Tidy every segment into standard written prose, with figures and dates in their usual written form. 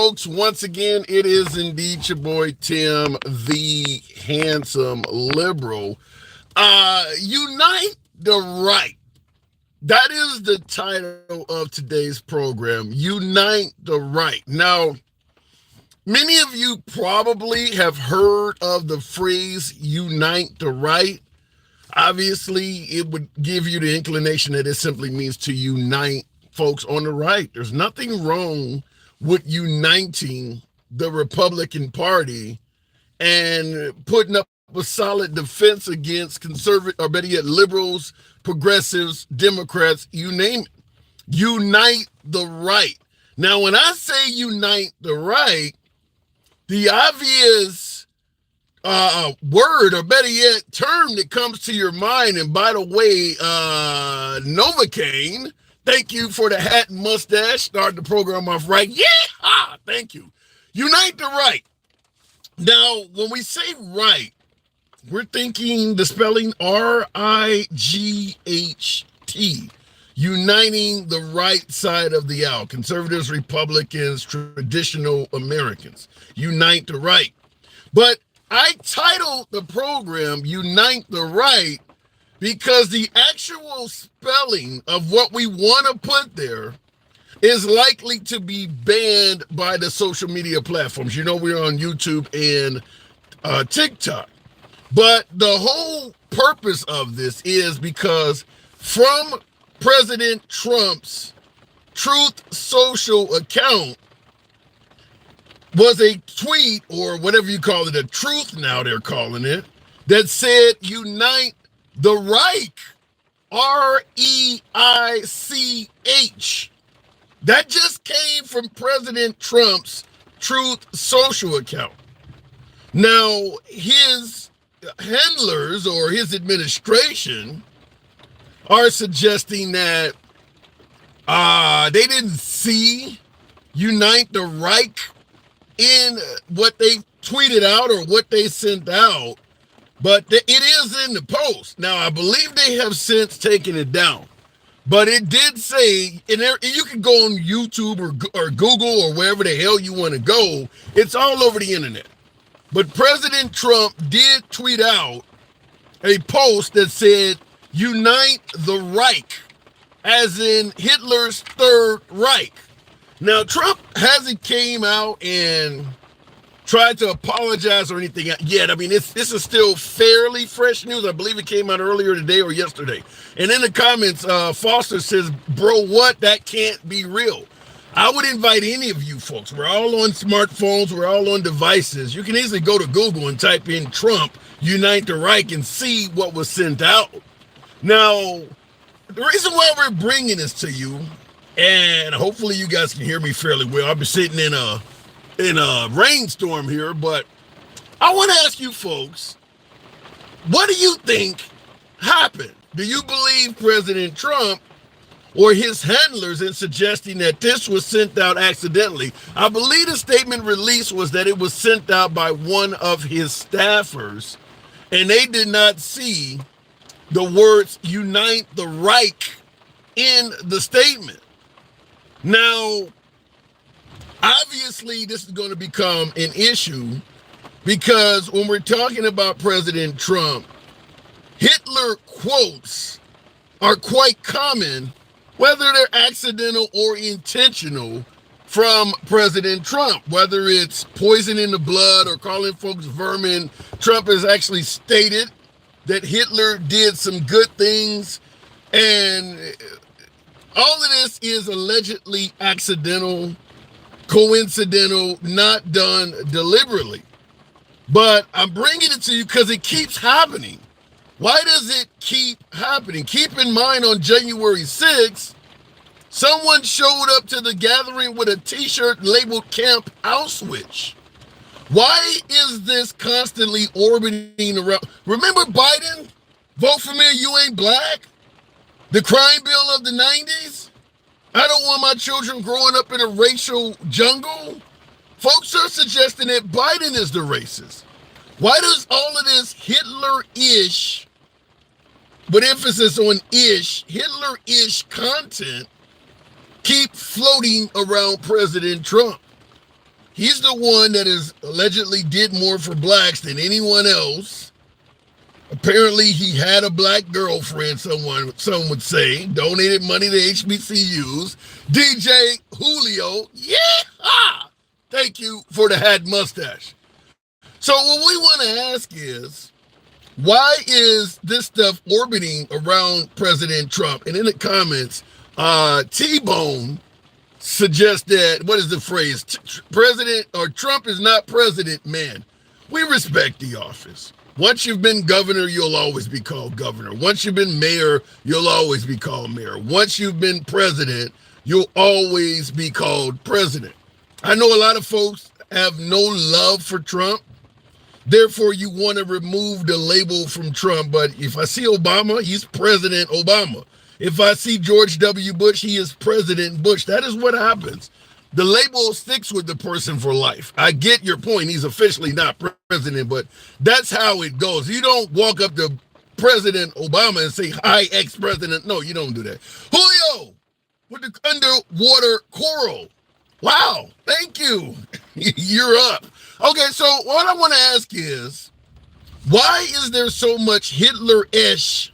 folks. Once again, it is indeed your boy Tim, the handsome liberal. Unite the right. That is the title of today's program. Unite the right. Now, many of you probably have heard of the phrase unite the right. Obviously, it would give you the inclination that it simply means to unite folks on the right. There's nothing wrong with uniting the Republican Party and putting up a solid defense against conservative, or better yet, liberals, progressives, Democrats, you name it. Unite the right. Now, when I say unite the right, the obvious word, or better yet, term that comes to your mind, and by the way, Novocaine, thank you for the hat and mustache. Start the program off right. Yeah, thank you. Unite the right. Now, when we say right, we're thinking the spelling R-I-G-H-T, uniting the right side of the aisle, conservatives, Republicans, traditional Americans. Unite the right. But I titled the program Unite the Right because the actual spelling of what we want to put there is likely to be banned by the social media platforms. You know, we're on YouTube and TikTok. But the whole purpose of this is because from President Trump's Truth Social account was a tweet, or whatever you call it, a truth now they're calling it, that said unite the Reich, R-E-I-C-H. That just came from President Trump's Truth Social account. Now, his handlers or his administration are suggesting that they didn't see Unite the Reich in what they tweeted out or what they sent out, but it is in the post. Now, I believe they have since taken it down, but it did say, and you can go on YouTube or Google or wherever the hell you want to go. It's all over the internet. But President Trump did tweet out a post that said, unite the Reich, as in Hitler's Third Reich. Now, Trump hasn't came out and tried to apologize or anything yet. I mean, this is still fairly fresh news. I believe it came out earlier today or yesterday. And in the comments, Foster says, bro, what? That can't be real. I would invite any of you folks. We're all on smartphones. We're all on devices. You can easily go to Google and type in Trump, Unite the Reich, and see what was sent out. Now, the reason why we're bringing this to you, and hopefully you guys can hear me fairly well. I've been sitting in a rainstorm here, but I want to ask you folks, what do you think happened? Do you believe President Trump or his handlers in suggesting that this was sent out accidentally? I believe the statement released was that it was sent out by one of his staffers, and they did not see the words Unite the Reich in the statement. Now, obviously, this is going to become an issue because when we're talking about President Trump, Hitler quotes are quite common, whether they're accidental or intentional, from President Trump. Whether it's poison in the blood or calling folks vermin, Trump has actually stated that Hitler did some good things, and all of this is allegedly accidental, coincidental, not done deliberately. But I'm bringing it to you because it keeps happening. Why does it keep happening? Keep in mind, on January 6th, someone showed up to the gathering with a t-shirt labeled Camp Auschwitz. Why is this constantly orbiting around? Remember Biden? Vote for me or you ain't black? The crime bill of the 90s? I don't want my children growing up in a racial jungle. Folks are suggesting that Biden is the racist. Why does all of this Hitler-ish, with emphasis on ish, Hitler-ish content keep floating around President Trump? He's the one that is allegedly did more for blacks than anyone else. Apparently, he had a black girlfriend, some would say, donated money to HBCUs. DJ Julio, yeah! Thank you for the hat mustache. So what we want to ask is, why is this stuff orbiting around President Trump? And in the comments, T-Bone suggests that, what is the phrase? President or Trump is not president, man. We respect the office. Once you've been governor, you'll always be called governor. Once you've been mayor, you'll always be called mayor. Once you've been president, you'll always be called president. I know a lot of folks have no love for Trump. Therefore, you want to remove the label from Trump. But if I see Obama, he's President Obama. If I see George W. Bush, he is President Bush. That is what happens. The label sticks with the person for life. I get your point. He's officially not president, but that's how it goes. You don't walk up to President Obama and say, hi, ex-president. No, you don't do that. Julio with the underwater coral. Wow, thank you. You're up. Okay, so what I want to ask is, why is there so much Hitler-ish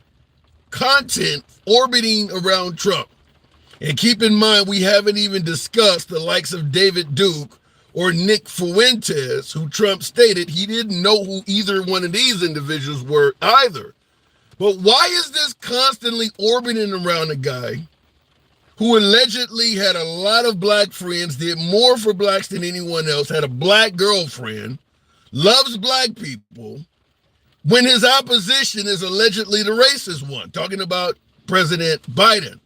content orbiting around Trump? And keep in mind, we haven't even discussed the likes of David Duke or Nick Fuentes, who Trump stated he didn't know who either one of these individuals were either. But why is this constantly orbiting around a guy who allegedly had a lot of black friends, did more for blacks than anyone else, had a black girlfriend, loves black people, when his opposition is allegedly the racist one, talking about President Biden?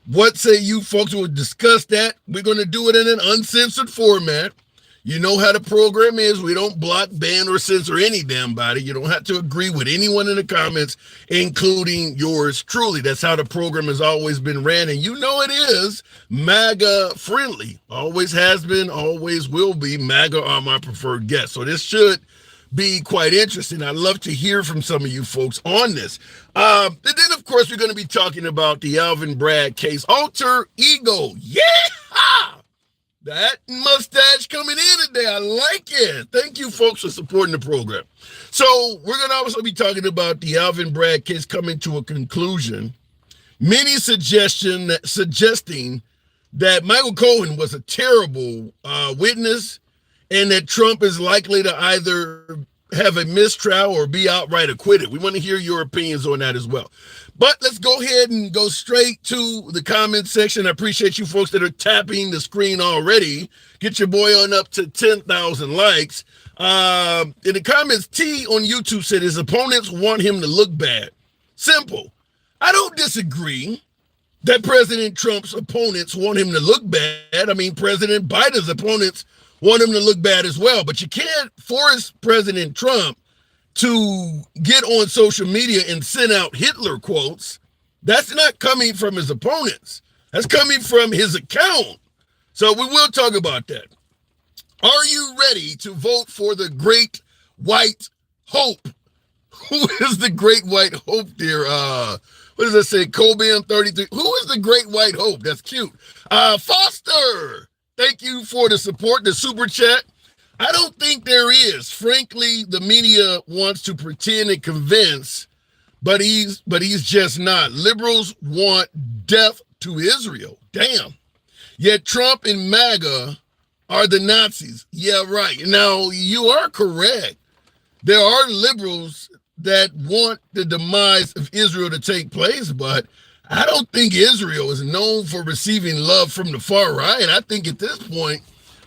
What say you folks? Will discuss that. We're going to do it in an uncensored format. You know how the program is. We don't block, ban, or censor any damn body. You don't have to agree with anyone in the comments, including yours truly. That's how the program has always been ran. And you know it is MAGA friendly. Always has been, always will be. MAGA are my preferred guests. So this should be quite interesting. I'd love to hear from some of you folks on this. And then, of course, we're going to be talking about the Alvin Bragg case. Alter ego. Yeah! That mustache coming in today. I like it. Thank you, folks, for supporting the program. So we're going to also be talking about the Alvin Bragg case coming to a conclusion. Many suggesting that Michael Cohen was a terrible witness, and that Trump is likely to either have a mistrial or be outright acquitted. We want to hear your opinions on that as well. But let's go ahead and go straight to the comment section. I appreciate you folks that are tapping the screen already. Get your boy on up to 10,000 likes. In the comments, T on YouTube said his opponents want him to look bad. Simple. I don't disagree that President Trump's opponents want him to look bad. I mean, President Biden's opponents want him to look bad as well. But you can't force President Trump to get on social media and send out Hitler quotes. That's not coming from his opponents. That's coming from his account. So we will talk about that. Are you ready to vote for the Great White Hope? Who is the Great White Hope there? What does that say? Cobian 33. Who is the Great White Hope? That's cute. Foster. Thank you for the support, the super chat. I don't think there is. Frankly, the media wants to pretend and convince, but he's just not. Liberals want death to Israel. Damn. Yet Trump and MAGA are the Nazis. Yeah, right. Now, you are correct. There are liberals that want the demise of Israel to take place, but I don't think Israel is known for receiving love from the far right. I think at this point,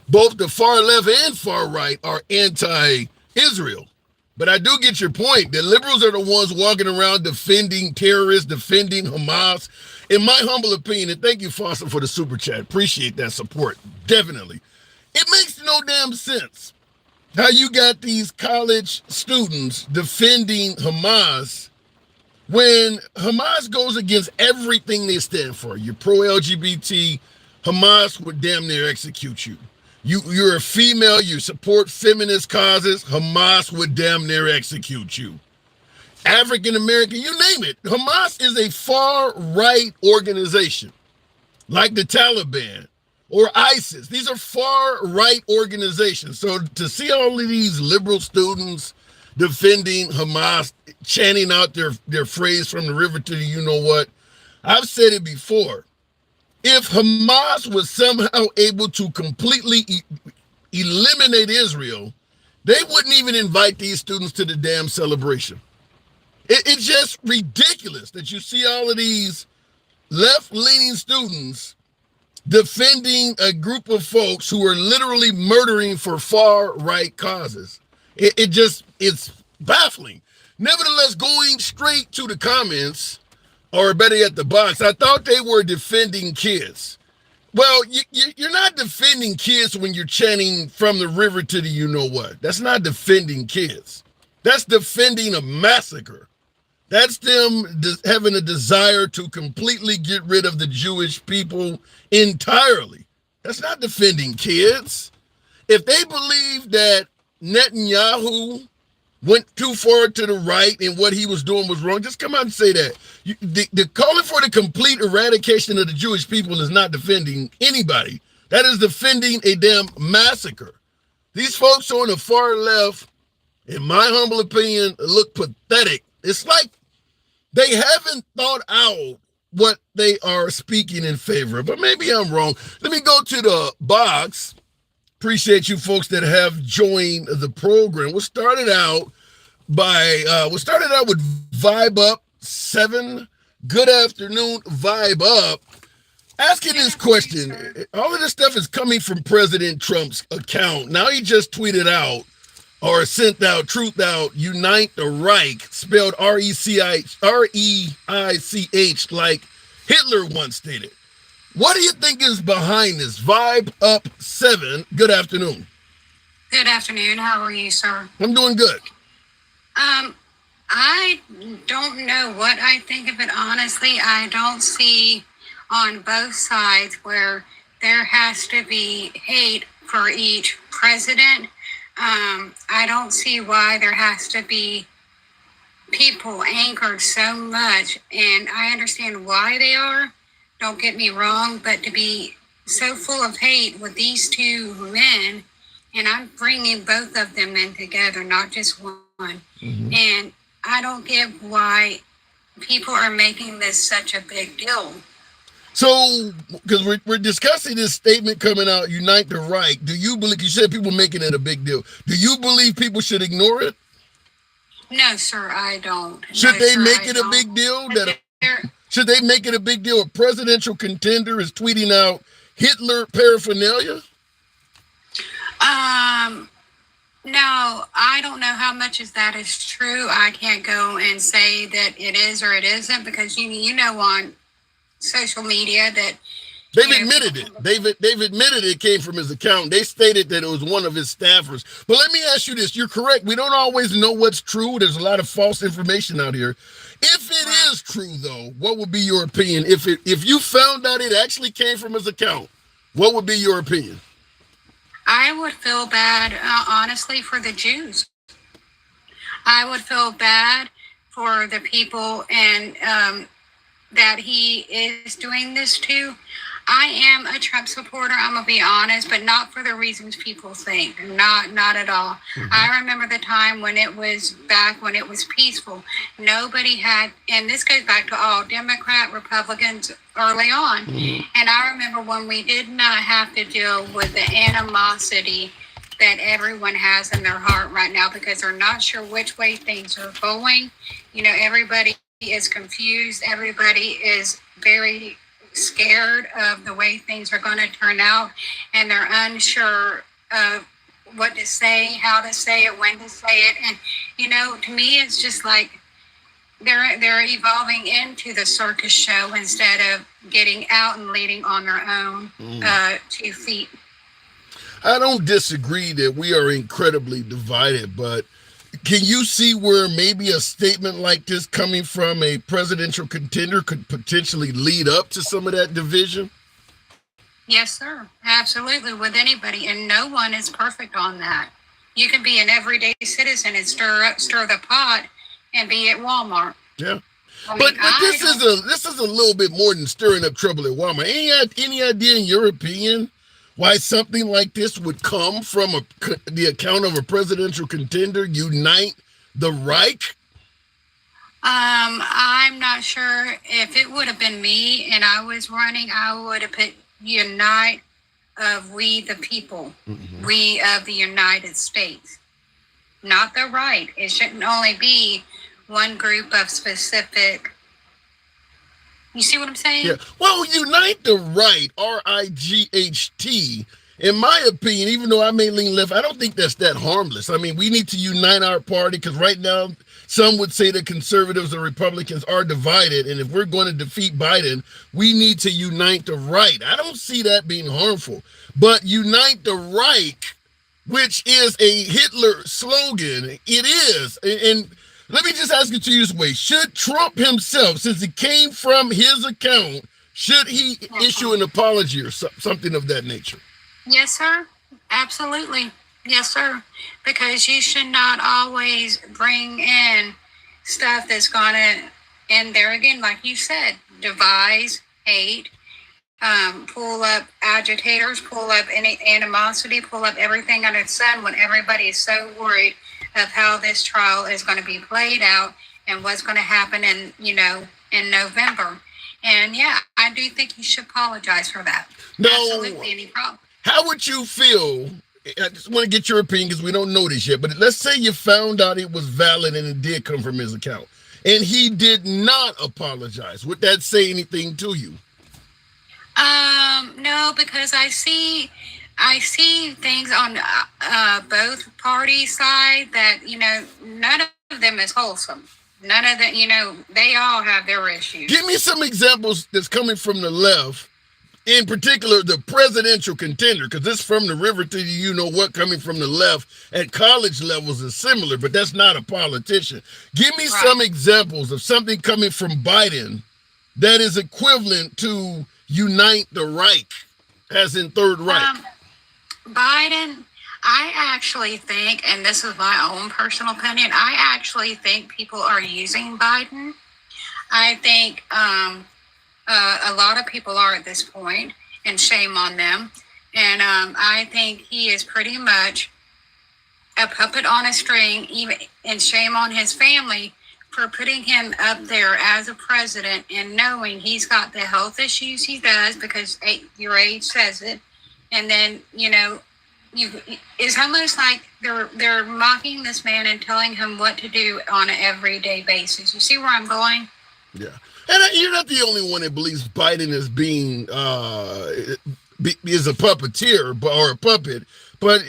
both the far left and far right are anti-Israel. But I do get your point. The liberals are the ones walking around defending terrorists, defending Hamas. In my humble opinion, and thank you, Foster, for the super chat. Appreciate that support. Definitely. It makes no damn sense how you got these college students defending Hamas when Hamas goes against everything they stand for. You're pro-LGBT, Hamas would damn near execute you. You're a female, you support feminist causes, Hamas would damn near execute you. African American, you name it. Hamas is a far right organization, like the Taliban, or ISIS. These are far-right organizations. So to see all of these liberal students defending Hamas, chanting out their phrase from the river to the you-know-what, I've said it before. If Hamas was somehow able to completely eliminate Israel, they wouldn't even invite these students to the damn celebration. It's just ridiculous that you see all of these left-leaning students defending a group of folks who are literally murdering for far-right causes. It's baffling. Nevertheless, going straight to the comments, or better yet, the box, I thought they were defending kids. Well, you're not defending kids when you're chanting from the river to the you-know-what. That's not defending kids. That's defending a massacre. That's them having a desire to completely get rid of the Jewish people entirely. That's not defending kids. If they believe that Netanyahu went too far to the right and what he was doing was wrong, just come out and say that. The calling for the complete eradication of the Jewish people is not defending anybody. That is defending a damn massacre. These folks on the far left, in my humble opinion, look pathetic. It's like they haven't thought out what they are speaking in favor of, but maybe I'm wrong. Let me go to the box. Appreciate you folks that have joined the program. We'll start it out with Vibe Up 7. Good afternoon, Vibe Up. Asking this question. All of this stuff is coming from President Trump's account. Now he just tweeted out or sent out, truth out, unite the Reich, spelled R-E-I-C-H, like Hitler once stated. What do you think is behind this? Vibe Up 7. Good afternoon. Good afternoon. How are you, sir? I'm doing good. I don't know what I think of it, honestly. I don't see on both sides where there has to be hate for each president. I don't see why there has to be people anchored so much, and I understand why they are. Don't get me wrong, but to be so full of hate with these two men, and I'm bringing both of them in together, not just one. Mm-hmm. And I don't get why people are making this such a big deal. So, because we're discussing this statement coming out, unite the Reich. Do you believe, you said people making it a big deal. Do you believe people should ignore it? No, sir, I don't. Should they make it a big deal? Should they make it a big deal? A presidential contender is tweeting out Hitler paraphernalia? No, I don't know how much of that is true. I can't go and say that it is or it isn't, because you know on social media that they've admitted it. They've admitted it came from his account. They stated that it was one of his staffers. But let me ask you this. You're correct. We don't always know what's true. There's a lot of false information out here. If it is true, though, what would be your opinion? If you found out it actually came from his account, what would be your opinion? I would feel bad, honestly, for the Jews. I would feel bad for the people and that he is doing this to. I am a Trump supporter, I'm going to be honest, but not for the reasons people think. Not at all. Mm-hmm. I remember the time when it was peaceful. Nobody had, and this goes back to all Democrat, Republicans early on. Mm-hmm. And I remember when we did not have to deal with the animosity that everyone has in their heart right now because they're not sure which way things are going. You know, everybody is confused. Everybody is very scared of the way things are going to turn out, and they're unsure of what to say, how to say it, when to say it. And you know, to me, it's just like they're evolving into the circus show instead of getting out and leading on their own 2 feet. I don't disagree that we are incredibly divided, but can you see where maybe a statement like this coming from a presidential contender could potentially lead up to some of that division? Yes, sir. Absolutely, with anybody. And no one is perfect on that. You can be an everyday citizen and stir the pot and be at Walmart. Yeah. But this is a little bit more than stirring up trouble at Walmart. Any idea, in your opinion, why something like this would come from the account of a presidential contender, unite the Reich? I'm not sure. If it would have been me and I was running, I would have put unite of we the people, we of the United States, not the right. It shouldn't only be one group of specific. You see what I'm saying? Yeah. Well, unite the right, RIGHT. In my opinion, even though I may lean left, I don't think that's that harmless. I mean, we need to unite our party because right now, some would say that conservatives and Republicans are divided. And if we're going to defeat Biden, we need to unite the right. I don't see that being harmful. But unite the Reich, which is a Hitler slogan, it is. And let me just ask it to you this way. Should Trump himself, since it came from his account, should he issue an apology or something of that nature? Yes, sir. Absolutely. Yes, sir. Because you should not always bring in stuff that's going to, and there again, like you said, devise, hate, pull up agitators, pull up any animosity, pull up everything under the sun when everybody is so worried of how this trial is going to be played out and what's going to happen in November. And yeah, I do think he should apologize for that. No. Absolutely, any problem. How would you feel? I just want to get your opinion because we don't know this yet. But let's say you found out it was valid and it did come from his account, and he did not apologize. Would that say anything to you? No, because I see things on both parties' side that none of them is wholesome. None of them, they all have their issues. Give me some examples that's coming from the left. In particular, the presidential contender, because this from the river to what coming from the left at college levels is similar, but that's not a politician. Give me some examples of something coming from Biden that is equivalent to unite the Reich, as in Third Reich. Biden, I actually think, and this is my own personal opinion, I actually think people are using Biden. I think a lot of people are at this point, and shame on them. And I think he is pretty much a puppet on a string, even, and shame on his family for putting him up there as a president and knowing he's got the health issues he does because your age says it. And then, it's almost like they're mocking this man and telling him what to do on an everyday basis. You see where I'm going? Yeah. And you're not the only one that believes Biden is being is a puppeteer or a puppet, but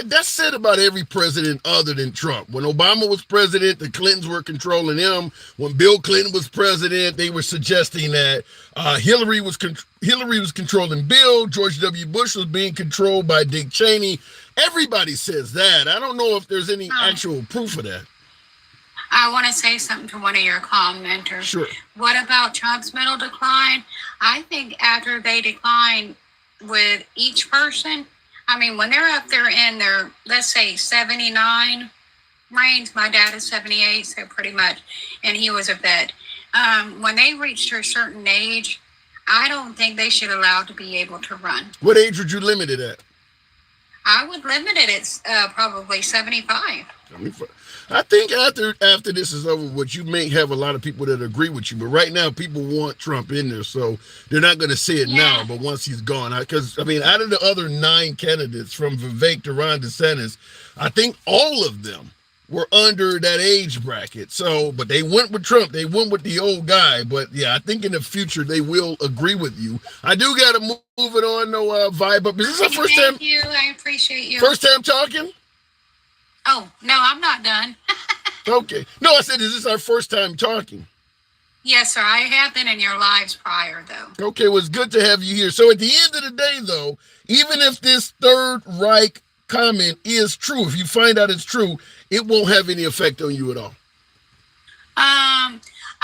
that's said about every president other than Trump. When Obama was president, the Clintons were controlling him. When Bill Clinton was president, they were suggesting that Hillary was controlling Bill. George W. Bush was being controlled by Dick Cheney. Everybody says that. I don't know if there's any actual proof of that. I want to say something to one of your commenters. Sure. What about Trump's mental decline? I think after they decline with each person, I mean, when they're up there in their, let's say, 79 range, my dad is 78, so pretty much, and he was a vet. When they reached a certain age, I don't think they should allow to be able to run. What age would you limit it at? I would limit it at probably 75. I think after this is over with, you may have a lot of people that agree with you, but right now people want Trump in there, so they're not going to say it now, but once he's gone, because out of the other 9 candidates from Vivek to Ron DeSantis, I think all of them were under that age bracket. So, but they went with Trump. They went with the old guy. But yeah, I think in the future they will agree with you. I do got to move it on, no vibe up. Is this our first time? Thank you. I appreciate you. First time talking? Oh, no, I'm not done. Okay. No, I said, is this our first time talking? Yes, sir. I have been in your lives prior, though. Okay, well, it's good to have you here. So at the end of the day, though, even if this Third Reich comment is true, if you find out it's true, it won't have any effect on you at all.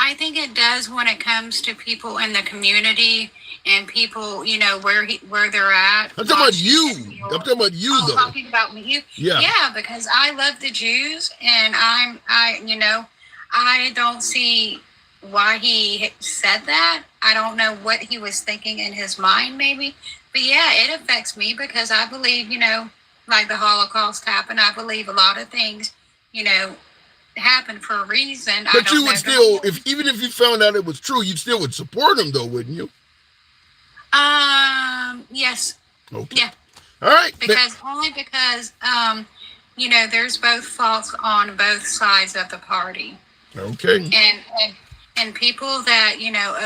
I think it does when it comes to people in the community and people, where they're at. I'm talking about you. I'm talking about you, though. Talking about me. Yeah, because I love the Jews, and I don't see why he said that. I don't know what he was thinking in his mind, maybe, But yeah, it affects me because I believe, like the Holocaust happened. I believe a lot of things, you know, happen for a reason. I But don't you would know. still, if even if you found out it was true, you still would support him, though, wouldn't you? Yes. Okay. Yeah. All right. Because there's both faults on both sides of the party. Okay. And people that,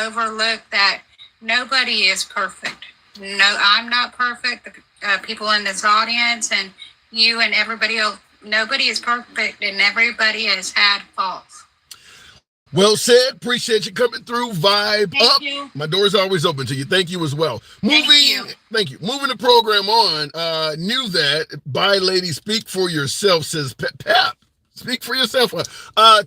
overlook that nobody is perfect. No, I'm not perfect. The people in this audience and you and everybody else, nobody is perfect and everybody has had faults. Well said. Appreciate you coming through. Vibe Thank up. you. My door is always open to you. Thank you as well. Thank you. Thank you. Moving the program on. Knew that. Bye, lady. Speak for yourself, says Pep. Speak for yourself.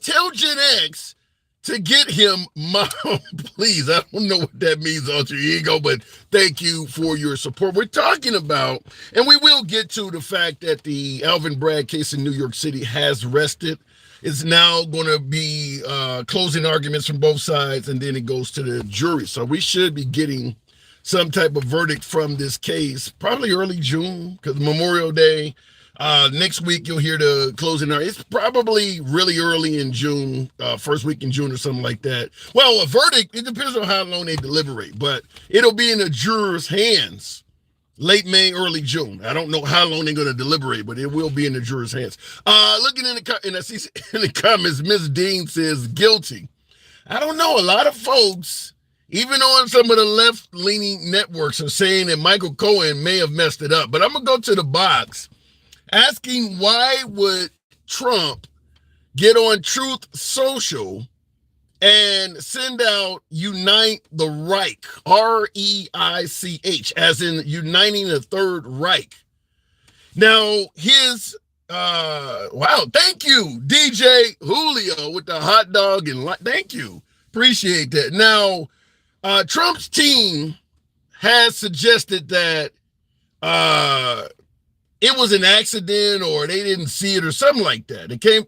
Tell Gen X to get him, mom, please. I don't know what that means, alter ego, but thank you for your support. We're talking about, and we will get to the fact that the Alvin Bragg case in New York City has rested. It's now going to be closing arguments from both sides, and then it goes to the jury. So we should be getting some type of verdict from this case, probably early June, because Memorial Day. Next week, you'll hear the closing argument. It's probably really early in June, first week in June or something like that. Well, a verdict, it depends on how long they deliberate, but it'll be in the jurors' hands. Late May, early June. I don't know how long they're going to deliberate, but it will be in the jurors' hands. Looking in the comments, Miss Dean says guilty. I don't know. A lot of folks, even on some of the left-leaning networks, are saying that Michael Cohen may have messed it up. But I'm going to go to the box asking why would Trump get on Truth Social and send out Unite the Reich, R-E-I-C-H, as in uniting the Third Reich. Now, wow, thank you, DJ Julio with the hot dog and thank you. Appreciate that. Now, Trump's team has suggested that it was an accident or they didn't see it or something like that. It came...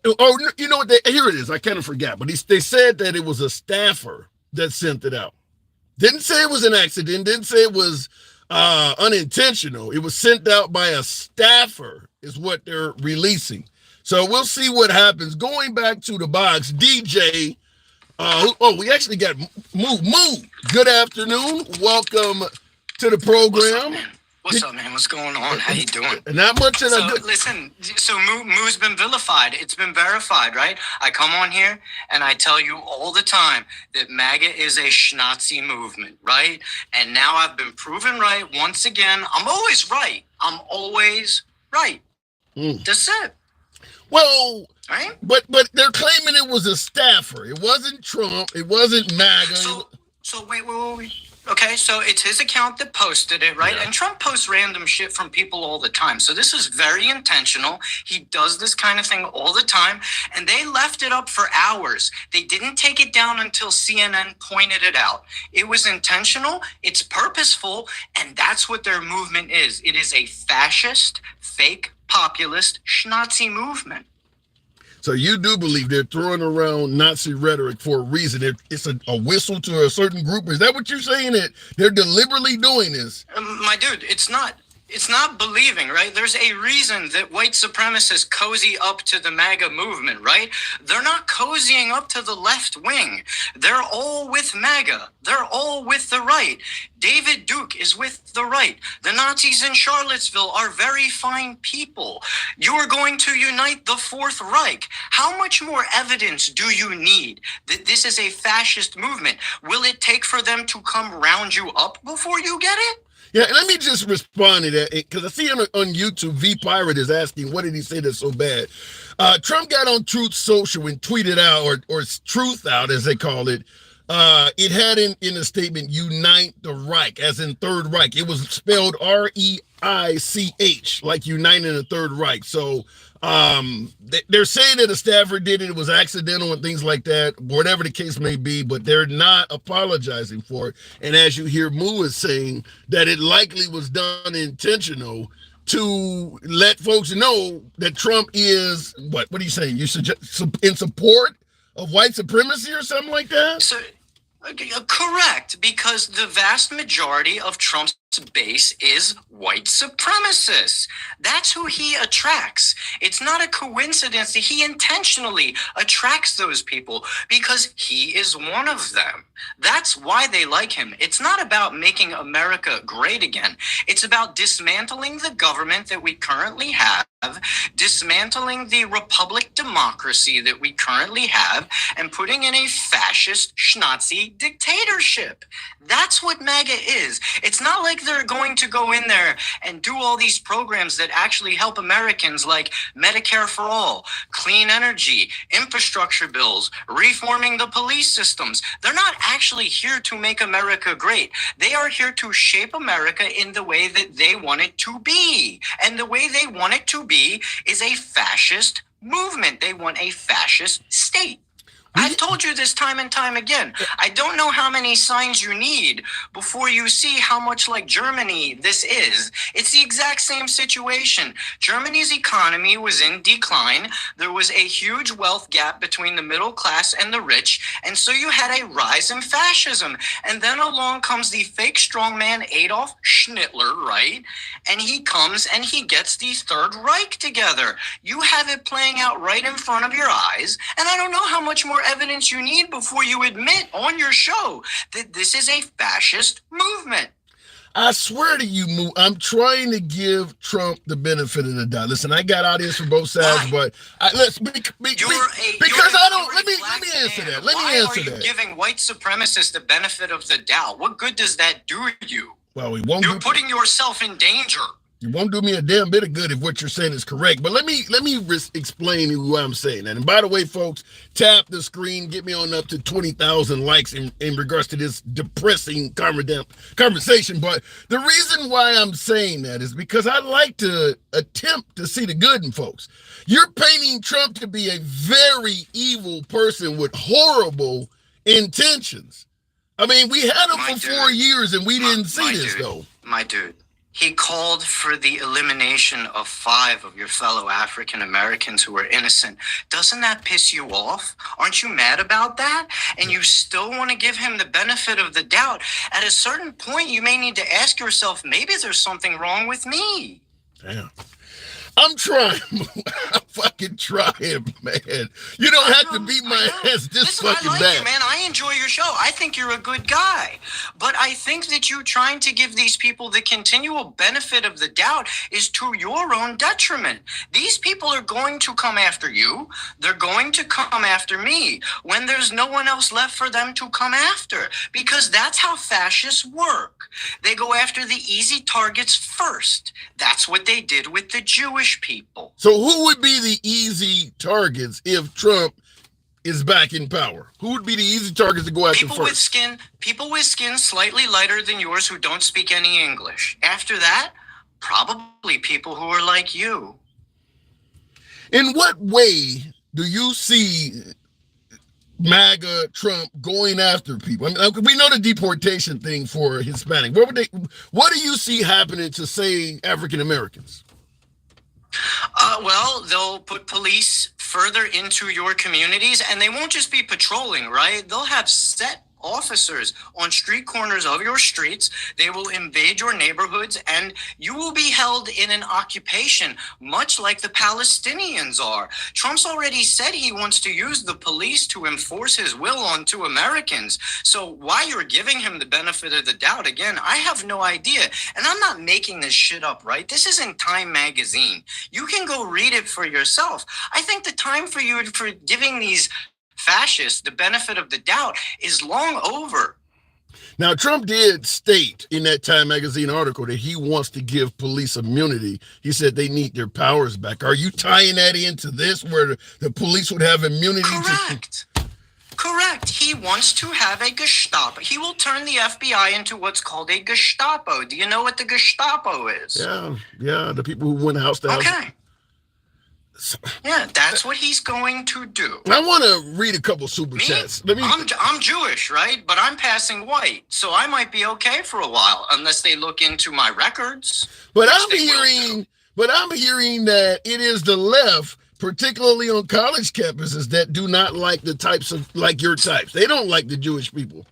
Oh, you know what? Here it is. I kind of forgot. But they said that it was a staffer that sent it out. Didn't say it was an accident. Didn't say it was unintentional. It was sent out by a staffer is what they're releasing. So we'll see what happens. Going back to the box, DJ. We actually got Moo. Good afternoon. Welcome to the program. What's up, man? What's going on? How you doing? Not much. Listen, so Moo's been vilified. It's been verified, right? I come on here and I tell you all the time that MAGA is a schnazi movement, right? And now I've been proven right once again. I'm always right. That's it. Well, right? But they're claiming it was a staffer. It wasn't Trump. It wasn't MAGA. So wait. Okay, so it's his account that posted it, right? Yeah. And Trump posts random shit from people all the time. So this is very intentional. He does this kind of thing all the time. And they left it up for hours. They didn't take it down until CNN pointed it out. It was intentional. It's purposeful. And that's what their movement is. It is a fascist, fake, populist, schnazi movement. So you do believe they're throwing around Nazi rhetoric for a reason? It's a whistle to a certain group? Is that what you're saying, that they're deliberately doing this? My dude, it's not believing, right? There's a reason that white supremacists cozy up to the MAGA movement, right? They're not cozying up to the left wing. They're all with MAGA. They're all with the right. David Duke is with the right. The Nazis in Charlottesville are very fine people. You are going to unite the Fourth Reich. How much more evidence do you need that this is a fascist movement? Will it take for them to come round you up before you get it? Yeah, and let me just respond to that, because I see on YouTube, V Pirate is asking, what did he say that's so bad? Trump got on Truth Social and tweeted out, or Truth Out, as they call it. It had in a statement, Unite the Reich, as in Third Reich. It was spelled R-E-I-C-H, like uniting the Third Reich. So they're saying that a staffer did it. It was accidental and things like that, whatever the case may be, but they're not apologizing for it. And as you hear Moo is saying, that it likely was done intentional to let folks know that Trump is, what are you saying? You suggest in support of white supremacy or something like that? So, correct, because the vast majority of Trump's base is white supremacists. That's who he attracts. It's not a coincidence that he intentionally attracts those people because he is one of them. That's why they like him. It's not about making America great again. It's about dismantling the government that we currently have, dismantling the republic democracy that we currently have, and putting in a fascist Schnazi dictatorship. That's what MAGA is. It's not like they're going to go in there and do all these programs that actually help Americans, like Medicare for all, clean energy, infrastructure bills, reforming the police systems. They're not actually here to make America great. They are here to shape America in the way that they want it to be. And the way they want it to be is a fascist movement. They want a fascist state. I've told you this time and time again. I don't know how many signs you need before you see how much like Germany this is. It's the exact same situation. Germany's economy was in decline. There was a huge wealth gap between the middle class and the rich. And so you had a rise in fascism. And then along comes the fake strongman Adolf Hitler, right? And he comes and he gets the Third Reich together. You have it playing out right in front of your eyes. And I don't know how much more evidence you need before you admit on your show that this is a fascist movement. I swear to you, I'm trying to give Trump the benefit of the doubt. Listen, I got audience from both sides, but let me answer that. Why are you giving white supremacists the benefit of the doubt? What good does that do you? Well, you're putting yourself in danger. You won't do me a damn bit of good if what you're saying is correct. But let me explain who I'm saying. And by the way, folks, tap the screen, get me on up to 20,000 likes in regards to this depressing conversation. But the reason why I'm saying that is because I like to attempt to see the good in folks. You're painting Trump to be a very evil person with horrible intentions. I mean, we had him for 4 years and we didn't see this, though. My dude. He called for the elimination of 5 of your fellow African Americans who were innocent. Doesn't that piss you off? Aren't you mad about that? And you still want to give him the benefit of the doubt. At a certain point, you may need to ask yourself, maybe there's something wrong with me. Damn. I'm trying. I'm fucking trying, man. You don't have to beat my ass this fucking bad. You, man. I enjoy your show. I think you're a good guy. But I think that you trying to give these people the continual benefit of the doubt is to your own detriment. These people are going to come after you. They're going to come after me when there's no one else left for them to come after. Because that's how fascists work. They go after the easy targets first. That's what they did with the Jewish people. So who would be the easy targets if Trump is back in power? Who would be the easy targets to go after first? People with skin slightly lighter than yours who don't speak any English. After that, probably people who are like you. In what way do you see MAGA Trump going after people? I mean, we know the deportation thing for Hispanic. What do you see happening to, say, African Americans? Well, they'll put police further into your communities, and they won't just be patrolling, right? They'll have set officers on street corners of your streets. They will invade your neighborhoods, and you will be held in an occupation, much like the Palestinians are. Trump's already said he wants to use the police to enforce his will onto Americans. So why you're giving him the benefit of the doubt, again, I have no idea. And I'm not making this shit up, right? This isn't Time magazine. You can go read it for yourself. I think the time for you for giving these fascists the benefit of the doubt is long over. Now, Trump did state in that Time magazine article that he wants to give police immunity. He said they need their powers back. Are you tying that into this, where the police would have immunity? Correct. He wants to have a Gestapo. He will turn the FBI into what's called a Gestapo. Do you know what the Gestapo is? Yeah, the people who went house to house. Okay. Yeah, that's what he's going to do. I want to read a couple super chats. I'm Jewish, right? But I'm passing white, so I might be okay for a while, unless they look into my records. But I'm hearing that it is the left, particularly on college campuses, that do not like the types of, like your types. They don't like the Jewish people.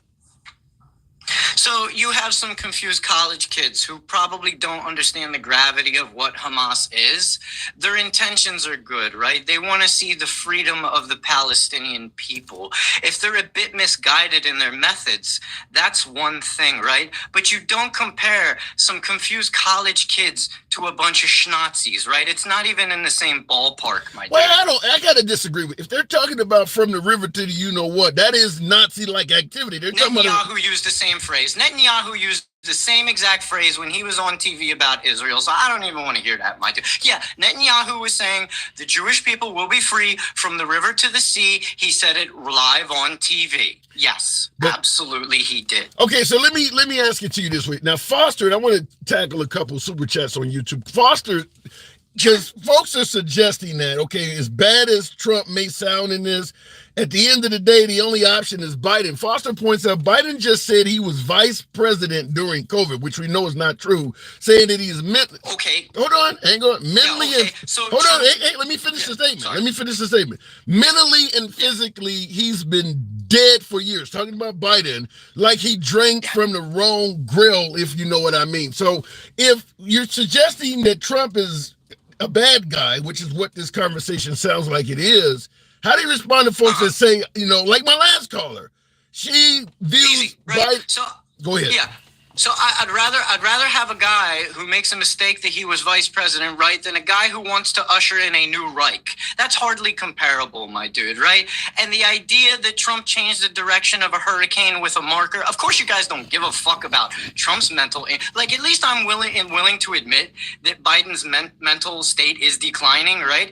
So you have some confused college kids who probably don't understand the gravity of what Hamas is. Their intentions are good, right? They want to see the freedom of the Palestinian people. If they're a bit misguided in their methods, that's one thing, right? But you don't compare some confused college kids to a bunch of schnazis, right? It's not even in the same ballpark, my Well, I gotta disagree with. If they're talking about from the river to the you know what, that is Nazi-like activity. They're talking about Netanyahu used the same phrase. Netanyahu used the same exact phrase when he was on TV about Israel. So I don't even want to hear that, my dude. Yeah, Netanyahu was saying the Jewish people will be free from the river to the sea. He said it live on TV. Yes, absolutely he did. Okay, so let me ask it to you this way. Now, Foster, and I want to tackle a couple super chats on YouTube. Foster, because folks are suggesting that, okay, as bad as Trump may sound in this, at the end of the day, the only option is Biden. Foster points out Biden just said he was vice president during COVID, which we know is not true, saying that he's mentally. Okay. Hold on, hang on. Mentally yeah, okay. and so hold on. Hey, let me finish the statement. Sorry. Let me finish the statement. Mentally and physically, he's been dead for years. Talking about Biden, like he drank from the wrong grill, if you know what I mean. So if you're suggesting that Trump is a bad guy, which is what this conversation sounds like it is, how do you respond to folks that say, you know, like my last caller, she views easy, right? So go ahead. Yeah. So I'd rather have a guy who makes a mistake that he was vice president, right, than a guy who wants to usher in a new Reich. That's hardly comparable, my dude, right? And the idea that Trump changed the direction of a hurricane with a marker, of course you guys don't give a fuck about Trump's mental, like at least I'm willing to admit that Biden's mental state is declining, right?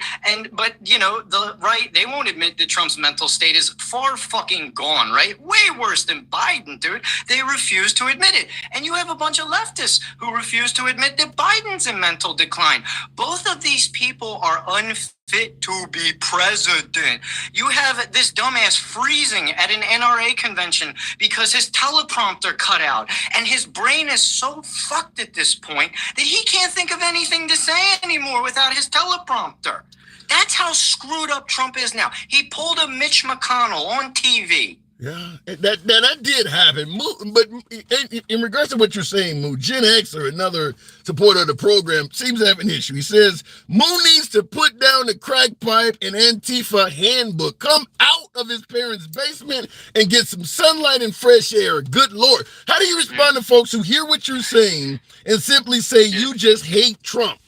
But you know, the right, they won't admit that Trump's mental state is far fucking gone, right? Way worse than Biden, dude. They refuse to admit it. And you have a bunch of leftists who refuse to admit that Biden's in mental decline. Both of these people are unfit to be president. You have this dumbass freezing at an NRA convention because his teleprompter cut out. And his brain is so fucked at this point that he can't think of anything to say anymore without his teleprompter. That's how screwed up Trump is now. He pulled a Mitch McConnell on TV. Yeah, that did happen. But in regards to what you're saying, Moo, Gen X, or another supporter of the program, seems to have an issue. He says, Moo needs to put down the crack pipe and Antifa handbook, come out of his parents' basement and get some sunlight and fresh air. Good Lord. How do you respond to folks who hear what you're saying and simply say you just hate Trump?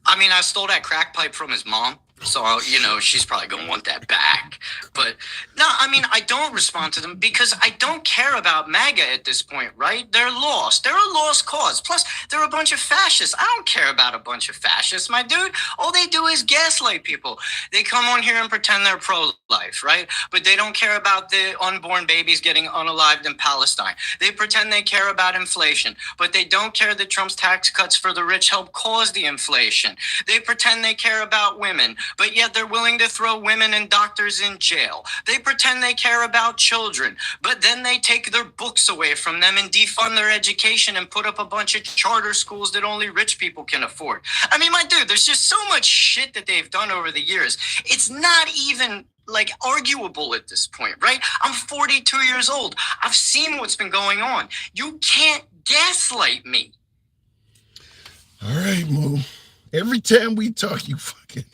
I mean, I stole that crack pipe from his mom. So, you know, she's probably going to want that back. But no, I mean, I don't respond to them because I don't care about MAGA at this point, right? They're lost. They're a lost cause. Plus, they're a bunch of fascists. I don't care about a bunch of fascists, my dude. All they do is gaslight people. They come on here and pretend they're pro-life, right? But they don't care about the unborn babies getting unalived in Palestine. They pretend they care about inflation, but they don't care that Trump's tax cuts for the rich help cause the inflation. They pretend they care about women, but yet they're willing to throw women and doctors in jail. They pretend they care about children, but then they take their books away from them and defund their education and put up a bunch of charter schools that only rich people can afford. I mean, my dude, there's just so much shit that they've done over the years. It's not even like arguable at this point, right? I'm 42 years old. I've seen what's been going on. You can't gaslight me. All right, Moo. Every time we talk, you fucking...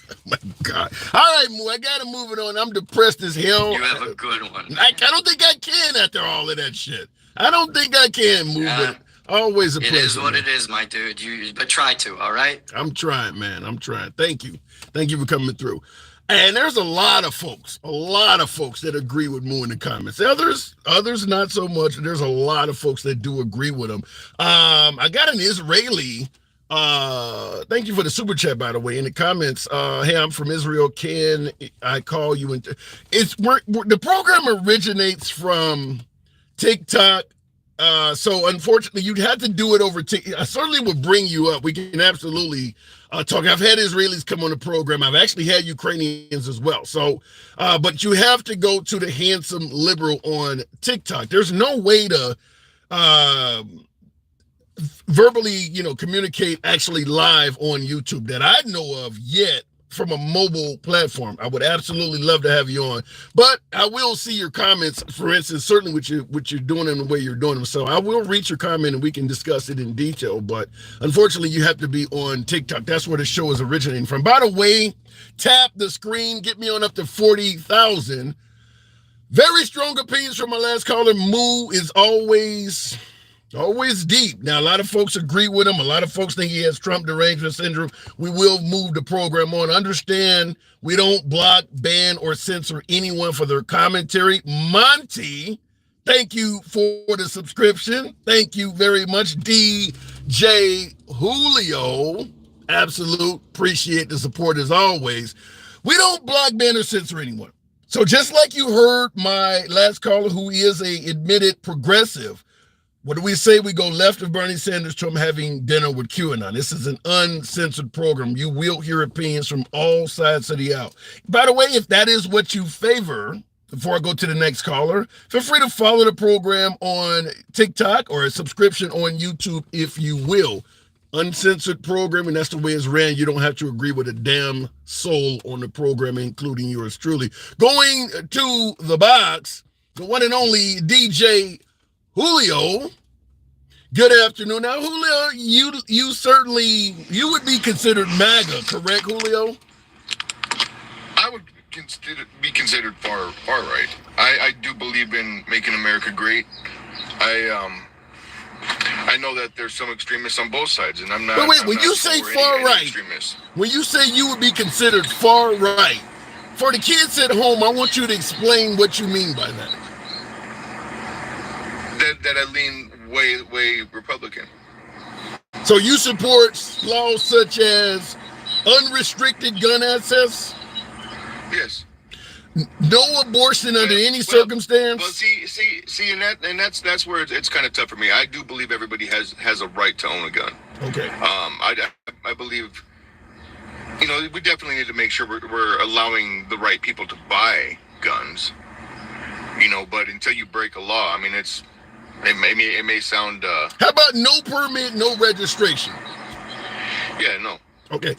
Oh my God. All right, Moo, I gotta move it on. I'm depressed as hell. You have a good one. I don't think I can after all of that shit. I don't think I can, Moo, but always a pleasure. It is what it is, my dude. But try to, all right? I'm trying, man. I'm trying. Thank you. Thank you for coming through. And there's a lot of folks that agree with Moo in the comments. Others not so much. There's a lot of folks that do agree with him. I got an Israeli... thank you for the super chat, by the way, in the comments. Hey, I'm from Israel. Can I call you? The program originates from TikTok. So unfortunately, you'd have to do it over TikTok. I certainly would bring you up. We can absolutely talk. I've had Israelis come on the program. I've actually had Ukrainians as well. So, but you have to go to the Handsome Liberal on TikTok. There's no way to verbally, communicate actually live on YouTube that I know of yet. from a mobile platform. I would absolutely love to have you on, but I will see your comments, for instance, certainly what you're doing and the way you're doing them. So I will read your comment and we can discuss it in detail, but unfortunately you have to be on TikTok. That's where the show is originating from. By the way, tap the screen, get me on up to 40,000. Very strong opinions from my last caller. Moo is always deep. Now, a lot of folks agree with him. A lot of folks think he has Trump derangement syndrome. We will move the program on. Understand, we don't block, ban, or censor anyone for their commentary. Monty, thank you for the subscription. Thank you very much. DJ Julio, absolute. Appreciate the support as always. We don't block, ban, or censor anyone. So just like you heard my last caller, who is a admitted progressive, what do we say? We go left of Bernie Sanders to him having dinner with QAnon. This is an uncensored program. You will hear opinions from all sides of the aisle. By the way, if that is what you favor, before I go to the next caller, feel free to follow the program on TikTok or a subscription on YouTube, if you will. Uncensored program, and that's the way it's ran. You don't have to agree with a damn soul on the program, including yours truly. Going to the box, the one and only DJ Julio. Good afternoon. Now, Julio, you certainly, you would be considered MAGA, correct, Julio? I would be considered far right. I do believe in making America great. I know that there's some extremists on both sides, and I'm not. But wait, when you say far right, when you say you would be considered far right, for the kids at home, I want you to explain what you mean by that. That I lean way Republican. So you support laws such as unrestricted gun access? Yes. No abortion under any circumstance. Well, see, and that's where it's kind of tough for me. I do believe everybody has a right to own a gun. Okay. I believe, we definitely need to make sure we're allowing the right people to buy guns. But until you break a law, I mean, it may sound. How about no permit, no registration? Yeah, no. Okay.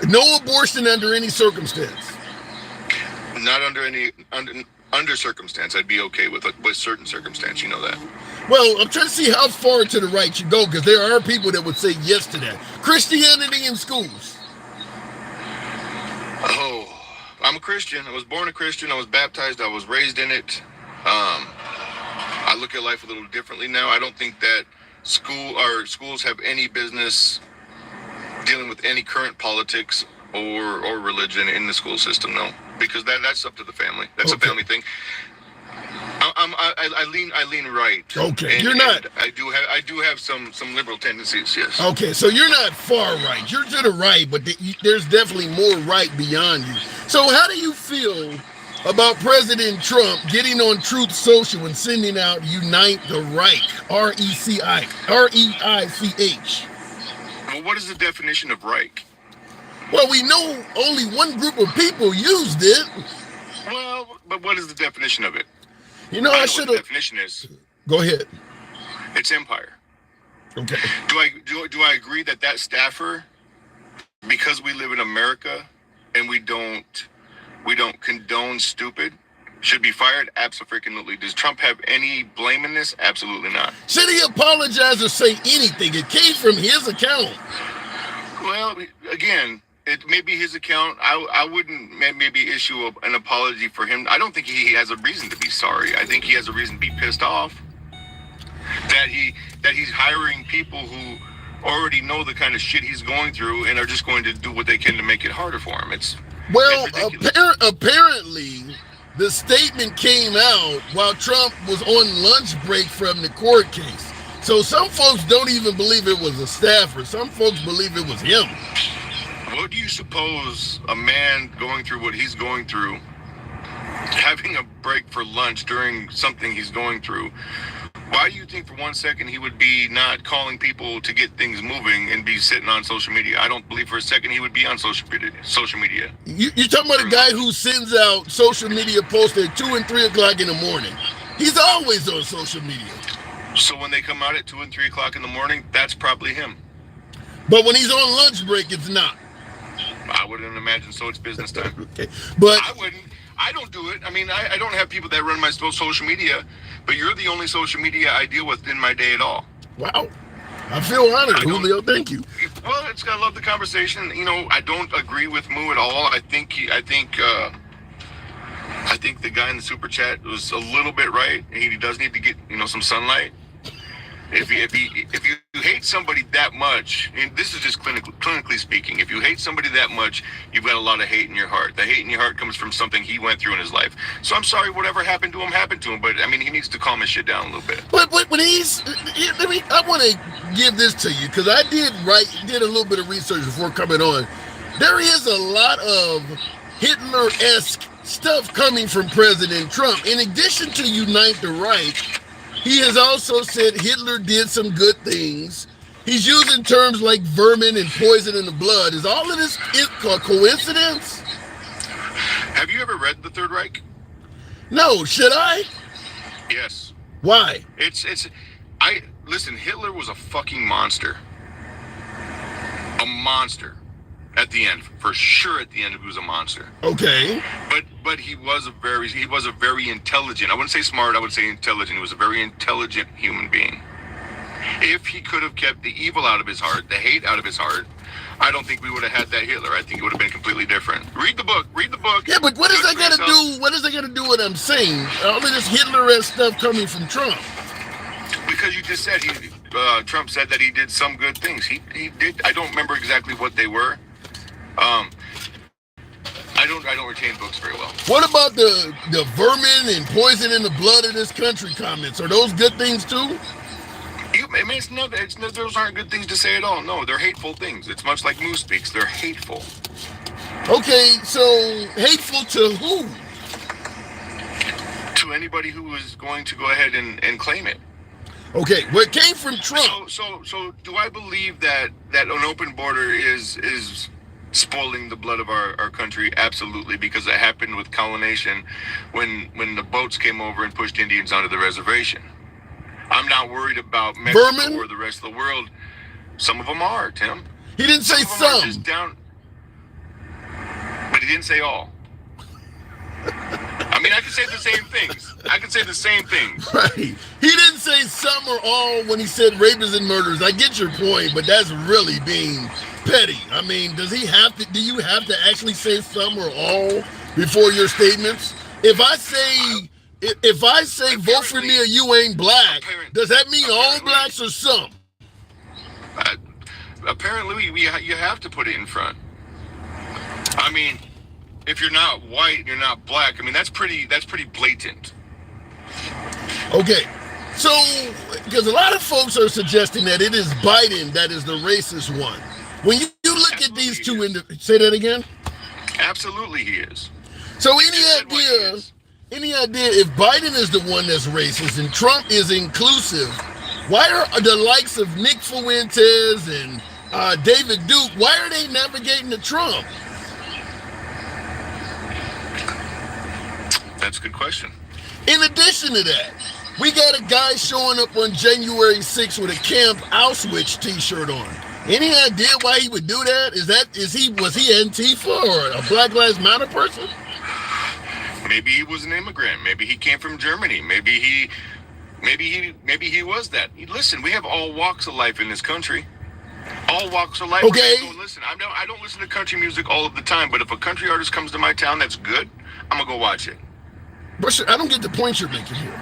No abortion under any circumstance. Not under circumstance. I'd be okay with certain circumstance. You know that. Well, I'm trying to see how far to the right you go, because there are people that would say yes to that. Christianity in schools. Oh, I'm a Christian. I was born a Christian. I was baptized. I was raised in it. I look at life a little differently now. I don't think that schools have any business dealing with any current politics or religion in the school system. No. Because that's up to the family. That's a family thing. I lean right. Okay, you're not. I do have some liberal tendencies. Yes. Okay, so you're not far right. You're to the right, but there's definitely more right beyond you. So how do you feel about President Trump getting on Truth Social and sending out "Unite the Reich" REICH? Well, what is the definition of Reich? Well, we know only one group of people used it. Well, but what is the definition of it? I should have. The definition is. Go ahead. It's empire. Okay. Do I agree that staffer, because we live in America and we don't condone stupid, should be fired? Absolutely. Does Trump have any blame in this? Absolutely not. Should he apologize or say anything? It came from his account. Well, again. It may be his account. I wouldn't maybe issue an apology for him. I don't think he has a reason to be sorry. I think he has a reason to be pissed off that he's hiring people who already know the kind of shit he's going through and are just going to do what they can to make it harder for him. Apparently, the statement came out while Trump was on lunch break from the court case. So some folks don't even believe it was a staffer. Some folks believe it was him. What do you suppose a man going through what he's going through, having a break for lunch during something he's going through, why do you think for 1 second he would be not calling people to get things moving and be sitting on social media? I don't believe for a second he would be on social media. You're talking about a guy who sends out social media posts at 2 and 3 o'clock in the morning. He's always on social media. So when they come out at 2 and 3 o'clock in the morning, that's probably him. But when he's on lunch break, it's not. I wouldn't imagine so. It's business time. Okay, but I wouldn't. I don't do it. I mean, I don't have people that run my social media, but you're the only social media I deal with in my day at all. wow, I feel honored, Julio. Thank you. Well, I love the conversation. You know, I don't agree with Moo at all. I think the guy in the super chat was a little bit right. He does need to get some sunlight. If you hate somebody that much, and this is just clinically speaking, if you hate somebody that much, you've got a lot of hate in your heart. The hate in your heart comes from something he went through in his life. So I'm sorry, whatever happened to him, but I mean, he needs to calm his shit down a little bit. But when I want to give this to you because I did a little bit of research before coming on. There is a lot of Hitler-esque stuff coming from President Trump. In addition to unite the right, he has also said Hitler did some good things. He's using terms like vermin and poison in the blood. Is all of this a coincidence? Have you ever read The Third Reich? No. Should I? Yes. Why? Listen, Hitler was a fucking monster. A monster. At the end, for sure. At the end, he was a monster. Okay. But he was a very intelligent. I wouldn't say smart. I would say intelligent. He was a very intelligent human being. If he could have kept the evil out of his heart, the hate out of his heart, I don't think we would have had that Hitler. I think it would have been completely different. Read the book. Yeah, but what is that got to do? What is that got to do with what I'm saying? All of this Hitler-esque stuff coming from Trump. Because you just said Trump said that he did some good things. He did. I don't remember exactly what they were. I don't retain books very well. What about the vermin and poison in the blood of this country comments? Are those good things too? Those aren't good things to say at all. No, they're hateful things. It's much like Moose speaks. They're hateful. Okay, so hateful to who? To anybody who is going to go ahead and claim it. Okay, well, it came from Trump. So do I believe that an open border is spoiling the blood of our country? Absolutely, because it happened with colonization when the boats came over and pushed Indians onto the reservation. I'm not worried about Mexico Vermin? or the rest of the world. Some of them are, Tim. He didn't say some. Just down, but he didn't say all. I mean, I could say the same things. Right. He didn't say some or all when he said rapists and murderers. I get your point, but that's really being petty. I mean, do you have to actually say some or all before your statements? If I say vote for me or you ain't black, does that mean all blacks or some? Apparently, you have to put it in front. I mean, if you're not white, you're not black. I mean, that's pretty blatant. Okay, so because a lot of folks are suggesting that it is Biden that is the racist one. When you look at these two, say that again. Absolutely, he is. So any idea if Biden is the one that's racist and Trump is inclusive? Why are the likes of Nick Fuentes and David Duke? Why are they navigating to Trump? That's a good question. In addition to that, we got a guy showing up on January 6th with a Camp Auschwitz t-shirt on. Any idea why he would do that? Was he Antifa or a Black Lives Matter person? Maybe he was an immigrant. Maybe he came from Germany. Maybe he was that. Listen, we have all walks of life in this country. All walks of life. Okay. Listen, I don't listen to country music all of the time, but if a country artist comes to my town that's good, I'm gonna go watch it. But I don't get the point you're making here.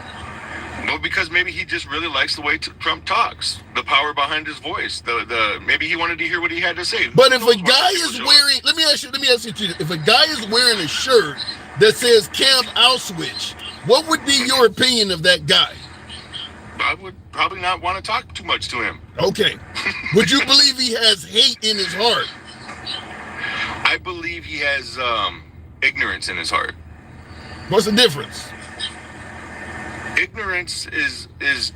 Well, because maybe he just really likes the way Trump talks, the power behind his voice. Maybe he wanted to hear what he had to say. But if a guy is wearing, let me ask you, if a guy is wearing a shirt that says Camp Auschwitz, what would be your opinion of that guy? I would probably not want to talk too much to him. Okay. Would you believe he has hate in his heart? I believe he has ignorance in his heart. What's the difference? Ignorance is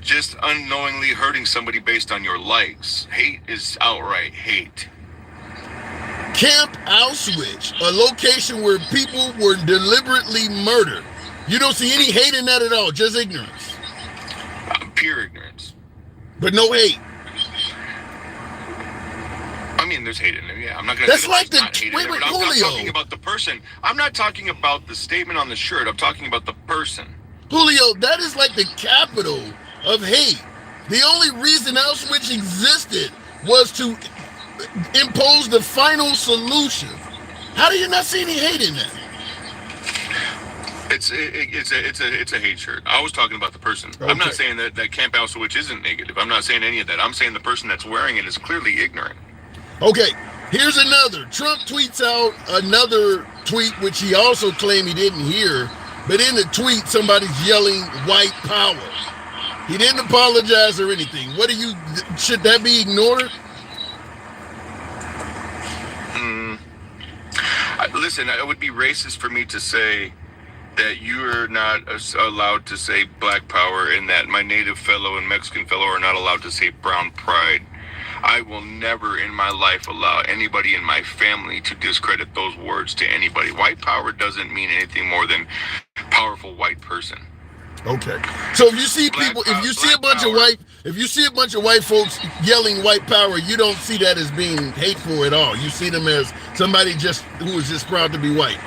just unknowingly hurting somebody based on your likes. Hate is outright hate. Camp Auschwitz, a location where people were deliberately murdered. You don't see any hate in that at all, just ignorance. Pure ignorance. But no hate. I mean, there's hate in there. Yeah, I'm not going to That's say like there's not hate in there, but I'm not Julio. talking about the person. I'm not talking about the statement on the shirt. I'm talking about the person. Julio, that is like the capital of hate. The only reason Auschwitz existed was to impose the final solution. How do you not see any hate in that? It's a hate shirt. I was talking about the person. Okay. I'm not saying that Camp Auschwitz isn't negative. I'm not saying any of that. I'm saying the person that's wearing it is clearly ignorant. Okay, here's another. Trump tweets out another tweet, which he also claimed he didn't hear. But in the tweet, somebody's yelling white power. He didn't apologize or anything. Should that be ignored? Listen, it would be racist for me to say that you're not allowed to say black power and that my native fellow and Mexican fellow are not allowed to say brown pride. I will never in my life allow anybody in my family to discredit those words to anybody. White power doesn't mean anything more than powerful white person. Okay. So if you see people, if you see a bunch of white folks yelling white power, you don't see that as being hateful at all. You see them as somebody who is just proud to be white.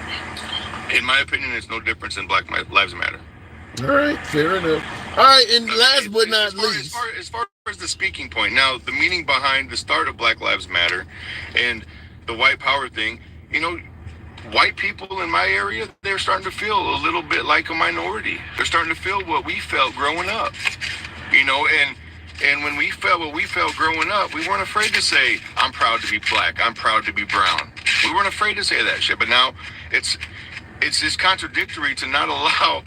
In my opinion, it's no difference in Black Lives Matter. All right, fair enough. All right, and last but not least, as far as the speaking point, now the meaning behind the start of Black Lives Matter and the white power thing, white people in my area, they're starting to feel a little bit like a minority. They're starting to feel what we felt growing up, and when we felt what we felt growing up, we weren't afraid to say, I'm proud to be black, I'm proud to be brown. We weren't afraid to say that shit, but now it's just contradictory to not allow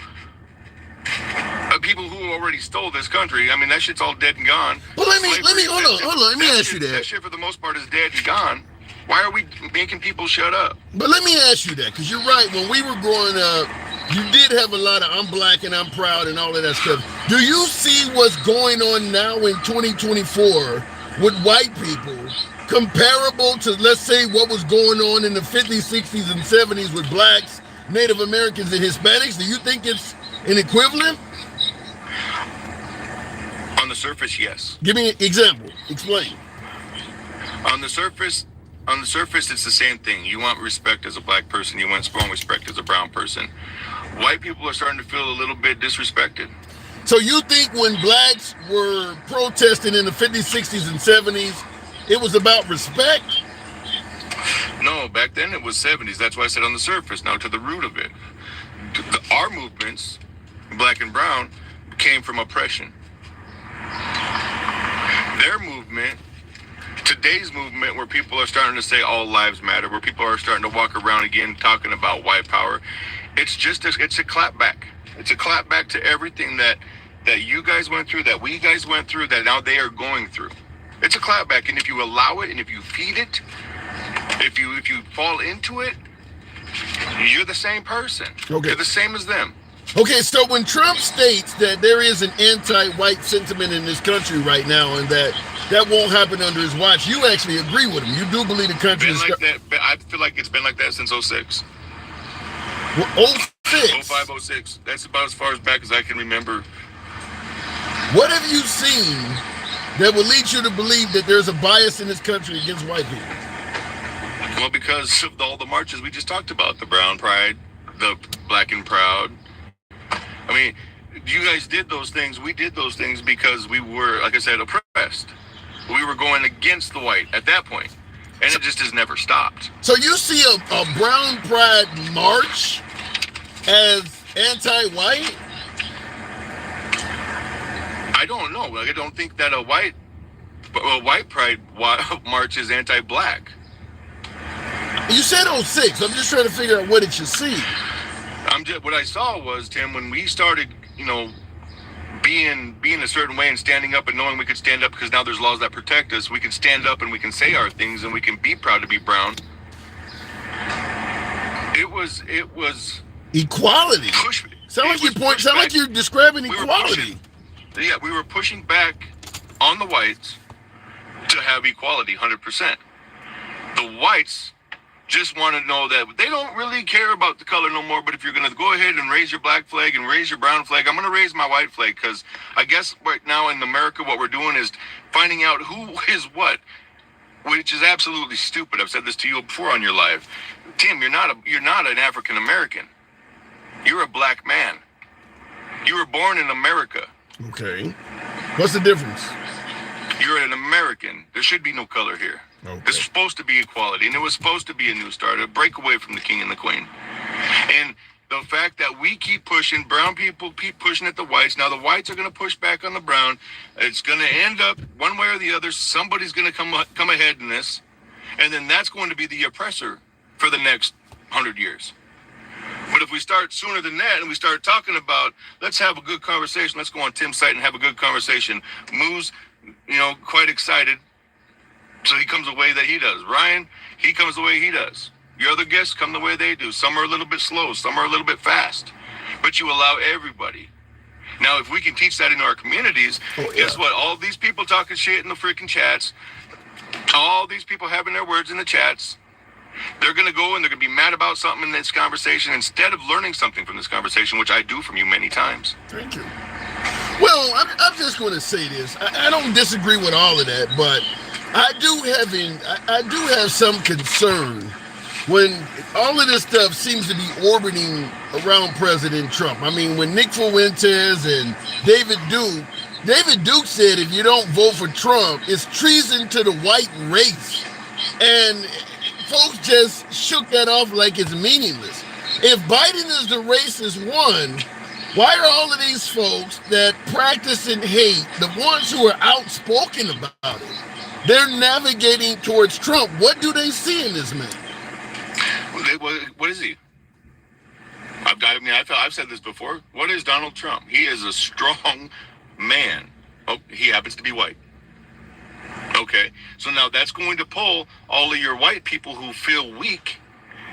people who already stole this country. I mean, that shit's all dead and gone. Well, let me hold on. Let me ask you that. That shit, for the most part, is dead and gone. Why are we making people shut up? But let me ask you that, because you're right. When we were growing up, you did have a lot of I'm black and I'm proud and all of that stuff. Do you see what's going on now in 2024 with white people comparable to, let's say, what was going on in the 50s, 60s, and 70s with blacks, Native Americans, and Hispanics? Do you think it's an equivalent? On the surface, yes. Give me an example. Explain. On the surface, it's the same thing. You want respect as a black person. You want strong respect as a brown person. White people are starting to feel a little bit disrespected. So you think when blacks were protesting in the 50s, 60s, and 70s, it was about respect? No, back then it was 70s. That's why I said on the surface. Now to the root of it. Our movements, black and brown, came from oppression. Their movement, today's movement, where people are starting to say all lives matter, where people are starting to walk around again talking about white power, it's a clapback. It's a clapback to everything that you guys went through, that we guys went through, that now they are going through. It's a clapback, and if you allow it, and if you feed it, if you fall into it, you're the same person. Okay. You're the same as them. Okay, so when Trump states that there is an anti-white sentiment in this country right now, and that won't happen under his watch, you actually agree with him. You do believe the country is like that. I feel like it's been like that since 06. Well, 06? 05, 06. That's about as far as back as I can remember. What have you seen that would lead you to believe that there's a bias in this country against white people? Well, because of all the marches we just talked about, the brown pride, the black and proud. I mean, you guys did those things. We did those things because we were, like I said, oppressed. We were going against the white at that point, and it just has never stopped. So you see a brown pride march as anti-white? I don't know. Like, I don't think that a white pride march is anti-black. You said 06. I'm just trying to figure out what it should see. What I saw was, Tim, when we started, being a certain way and standing up and knowing we could stand up because now there's laws that protect us. We can stand up and we can say our things and we can be proud to be brown. It was equality. Sound like you're describing equality. We were pushing back on the whites to have equality, 100%. The whites just want to know that they don't really care about the color no more, but if you're going to go ahead and raise your black flag and raise your brown flag, I'm going to raise my white flag, because I guess right now in America what we're doing is finding out who is what. which is absolutely stupid. I've said this to you before on your live. Tim, you're not an African American. You're a black man. You were born in America. Okay. What's the difference? You're an American. There should be no color here. Okay. There's supposed to be equality, and it was supposed to be a new start, a break away from the king and the queen. And the fact that we keep pushing, brown people keep pushing at the whites. Now the whites are going to push back on the brown. It's going to end up one way or the other. Somebody's going to come ahead in this, and then that's going to be the oppressor for the next 100 years. But if we start sooner than that and we start talking about, let's have a good conversation. Let's go on Tim's site and have a good conversation. Moo's, quite excited. So he comes the way that he does. Ryan, he comes the way he does. Your other guests come the way they do. Some are a little bit slow. Some are a little bit fast. But you allow everybody. Now, if we can teach that in our communities, guess what? All these people talking shit in the freaking chats, all these people having their words in the chats, they're going to go and they're going to be mad about something in this conversation instead of learning something from this conversation, which I do from you many times. Thank you. Well, I'm just going to say this. I don't disagree with all of that, but I do have some concern when all of this stuff seems to be orbiting around President Trump. I mean, when Nick Fuentes and David Duke said if you don't vote for Trump, it's treason to the white race. And folks just shook that off like it's meaningless. If Biden is the racist one, why are all of these folks that practice and hate, the ones who are outspoken about it, they're navigating towards Trump? What do they see in this man? What is he? I've said this before. What is Donald Trump? He is a strong man. Oh, he happens to be white. Okay, so now that's going to pull all of your white people who feel weak,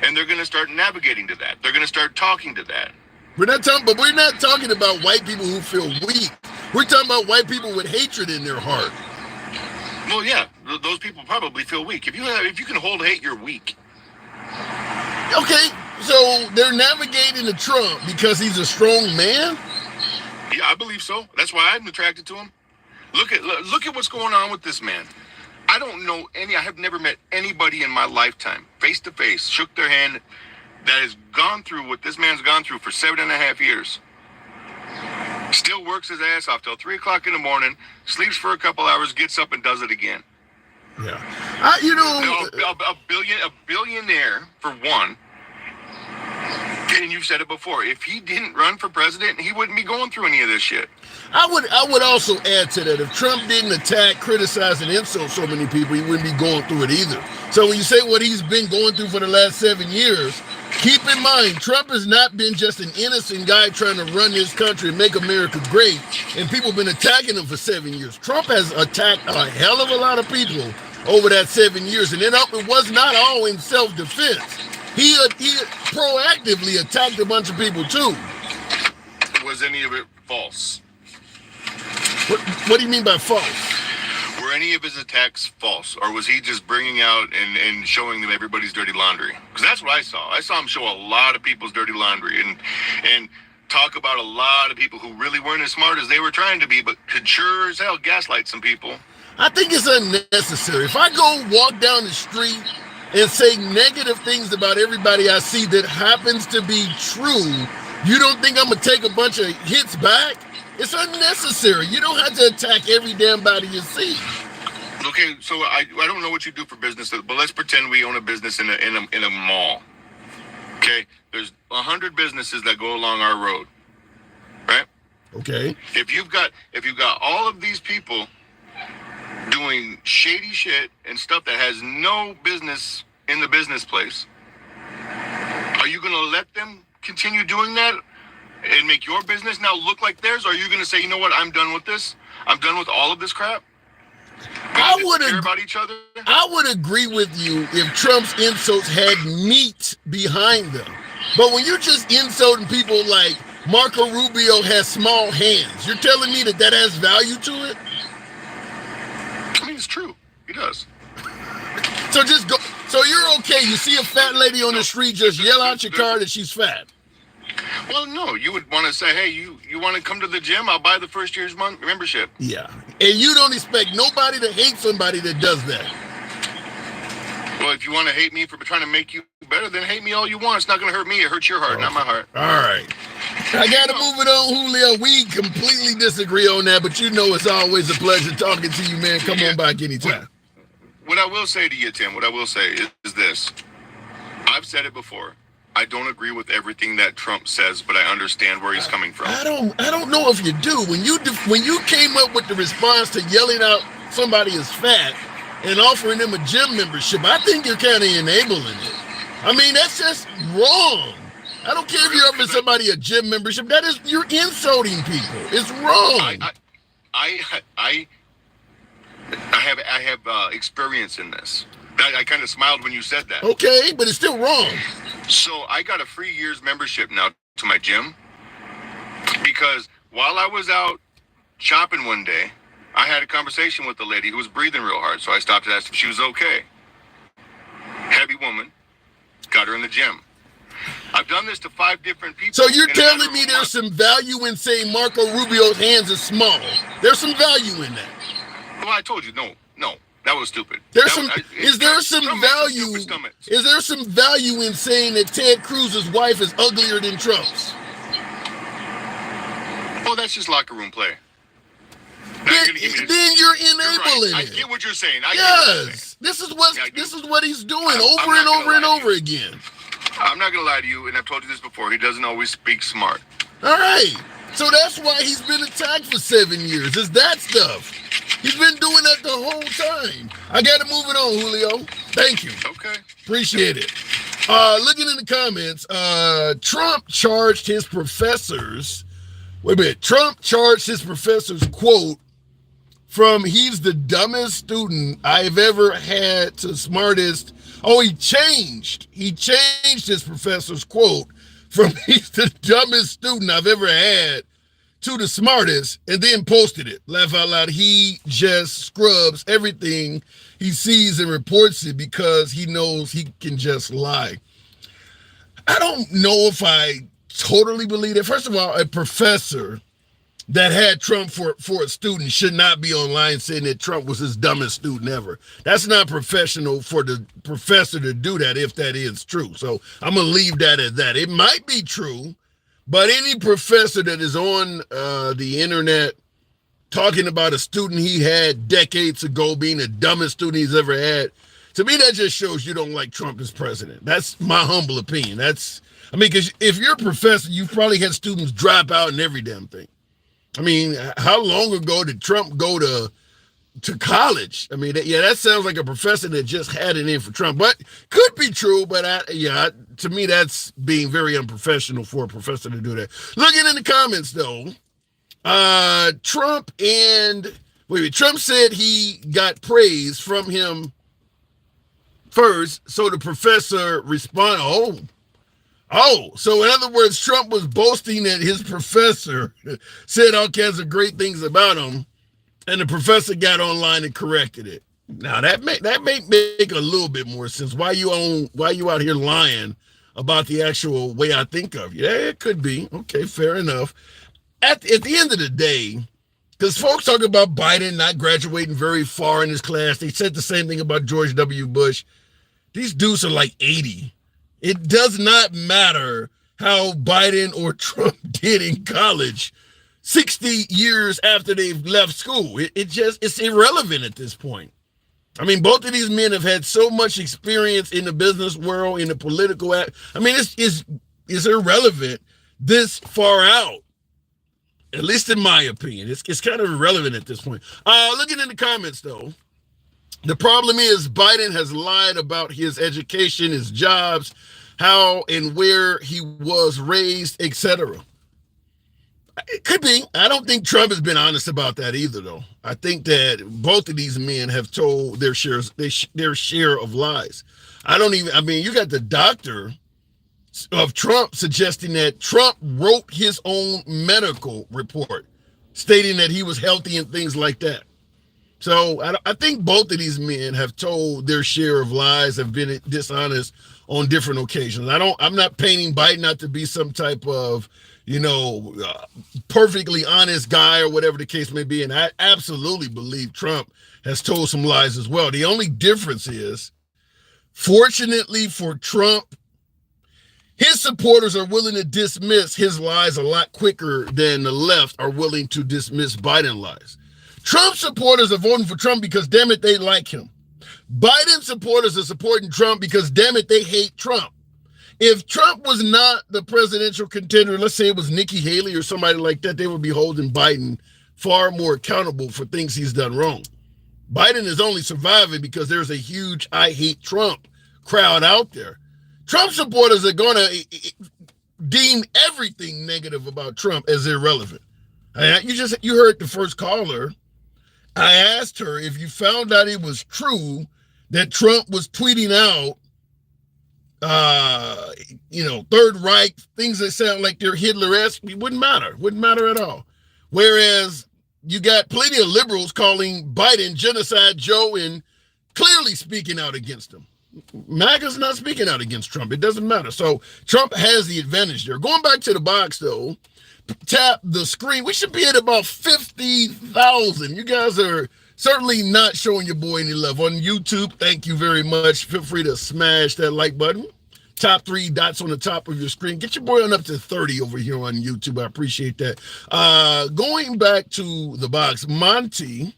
and they're going to start navigating to that. They're going to start talking to that. We're not talking about white people who feel weak. We're talking about white people with hatred in their heart. Well, yeah, those people probably feel weak. If you can hold hate, you're weak. Okay, so they're navigating to Trump because he's a strong man? Yeah, I believe so. That's why I'm attracted to him. Look at what's going on with this man. I have never met anybody in my lifetime, face to face, shook their hand, that has gone through what this man's gone through for 7.5 years. Still works his ass off till 3 o'clock in the morning, sleeps for a couple hours, gets up and does it again. Yeah. A billionaire, for one. And you've said it before. If he didn't run for president, he wouldn't be going through any of this shit. I would also add to that, if Trump didn't attack, criticize, and insult so many people, he wouldn't be going through it either. So when you say what he's been going through for the last 7 years, keep in mind, Trump has not been just an innocent guy trying to run this country and make America great, and people have been attacking him for 7 years. Trump has attacked a hell of a lot of people over that 7 years, and it was not all in self-defense. He proactively attacked a bunch of people too. Was any of it false? What do you mean by false? Were any of his attacks false, or was he just bringing out and showing them everybody's dirty laundry? Because that's what I saw. I saw him show a lot of people's dirty laundry and talk about a lot of people who really weren't as smart as they were trying to be, but could sure as hell gaslight some people. I think it's unnecessary. If I go walk down the street and say negative things about everybody I see that happens to be true, you don't think I'm going to take a bunch of hits back? It's unnecessary. You don't have to attack every damn body you see. Okay, so I don't know what you do for business, but let's pretend we own a business in a mall. Okay, there's 100 businesses that go along our road, right? Okay. If you've got all of these people doing shady shit and stuff that has no business in the business place, are you going to let them continue doing that and make your business now look like theirs? Or are you going to say, you know what, I'm done with this. I'm done with all of this crap. I would agree with you if Trump's insults had meat behind them. But when you're just insulting people like Marco Rubio has small hands, you're telling me that has value to it? I mean, it's true. He does. So just go. So you're okay. You see a fat lady on the street, just yell out your car that she's fat. Well, no, you would want to say, hey, you want to come to the gym? I'll buy the first year's membership. Yeah. And you don't expect nobody to hate somebody that does that. Well, if you want to hate me for trying to make you better, then hate me all you want. It's not going to hurt me. It hurts your heart, not my heart. All right. I got to move it on, Julio. We completely disagree on that, but you know it's always a pleasure talking to you, man. Come on back anytime. What I will say to you, Tim, what I will say is this. I've said it before. I don't agree with everything that Trump says, but I understand where he's coming from. I don't know if you do. When you came up with the response to yelling out somebody is fat and offering them a gym membership, I think you're kind of enabling it. I mean, that's just wrong. I don't care if you're offering somebody a gym membership. That is, you're insulting people. It's wrong. I have experience in this. I kind of smiled when you said that. Okay, but it's still wrong. So I got a free year's membership now to my gym because while I was out shopping one day, I had a conversation with a lady who was breathing real hard. So I stopped and asked if she was okay. Heavy woman, got her in the gym. I've done this to 5 different people. So you're telling me there's some value in saying Marco Rubio's hands are small? There's some value in that. Well, I told you, no, that was stupid. Is there some value in saying that Ted Cruz's wife is uglier than Trump's? Oh, that's just locker room play. Then you're enabling it. I get what you're saying. This is what he's doing over and over and over again. I'm not going to lie to you, and I've told you this before. He doesn't always speak smart. All right. So that's why he's been attacked for 7 years. Is that stuff. He's been doing that the whole time. I got to move it on, Julio. Thank you. Okay. Appreciate it. Looking in the comments, Trump charged his professors. Wait a minute. Trump charged his professors, quote, from he's the dumbest student I've ever had to smartest. Oh, he changed his professor's quote from he's the dumbest student I've ever had to the smartest, and then posted it. Laugh out loud. He just scrubs everything he sees and reports it because he knows he can just lie. I don't know if I totally believe it. First of all, a professor that had Trump for a student should not be online saying that Trump was his dumbest student ever. That's not professional for the professor to do that if that is true. So I'm going to leave that at that. It might be true, but any professor that is on the internet talking about a student he had decades ago being the dumbest student he's ever had, to me, that just shows you don't like Trump as president. That's my humble opinion. Because if you're a professor, you've probably had students drop out in every damn thing. I mean, how long ago did Trump go to college? I mean, that sounds like a professor that just had it in for Trump, but could be true. But to me, that's being very unprofessional for a professor to do that. Looking in the comments, though, Trump said he got praise from him first, so the professor responded, so in other words, Trump was boasting that his professor said all kinds of great things about him, and the professor got online and corrected it. Now that may make a little bit more sense. Why you out here lying about the actual way I think of you? Yeah, it could be. Okay, fair enough. At the end of the day, because folks talk about Biden not graduating very far in his class, they said the same thing about George W. Bush. These dudes are like 80. It does not matter how Biden or Trump did in college 60 years after they've left school. It's irrelevant at this point. I mean, both of these men have had so much experience in the business world, in the political it's irrelevant this far out. At least in my opinion. It's kind of irrelevant at this point. Looking in the comments, though, the problem is Biden has lied about his education, his jobs, how and where he was raised, etc. It could be. I don't think Trump has been honest about that either, though. I think that both of these men have told their share of lies. You got the doctor of Trump suggesting that Trump wrote his own medical report stating that he was healthy and things like that. So I think both of these men have told their share of lies, have been dishonest on different occasions. I'm not painting Biden out to be some type of, perfectly honest guy or whatever the case may be. And I absolutely believe Trump has told some lies as well. The only difference is Fortunately for Trump, his supporters are willing to dismiss his lies a lot quicker than the left are willing to dismiss Biden lies. Trump supporters are voting for Trump because, damn it, they like him. Biden supporters are supporting Trump because, damn it, they hate Trump. If Trump was not the presidential contender, let's say it was Nikki Haley or somebody like that, they would be holding Biden far more accountable for things he's done wrong. Biden is only surviving because there's a huge I hate Trump crowd out there. Trump supporters are going to deem everything negative about Trump as irrelevant. You heard the first caller. I asked her if you found out it was true that Trump was tweeting out, Third Reich, things that sound like they're Hitler-esque. It wouldn't matter at all. Whereas you got plenty of liberals calling Biden Genocide Joe and clearly speaking out against him. MAGA's not speaking out against Trump. It doesn't matter. So Trump has the advantage there. Going back to the box, though, tap the screen. We should be at about 50,000. You guys are certainly not showing your boy any love. On YouTube, thank you very much. Feel free to smash that like button. Top 3 dots on the top of your screen. Get your boy on up to 30 over here on YouTube. I appreciate that. Going back to the box, Monty.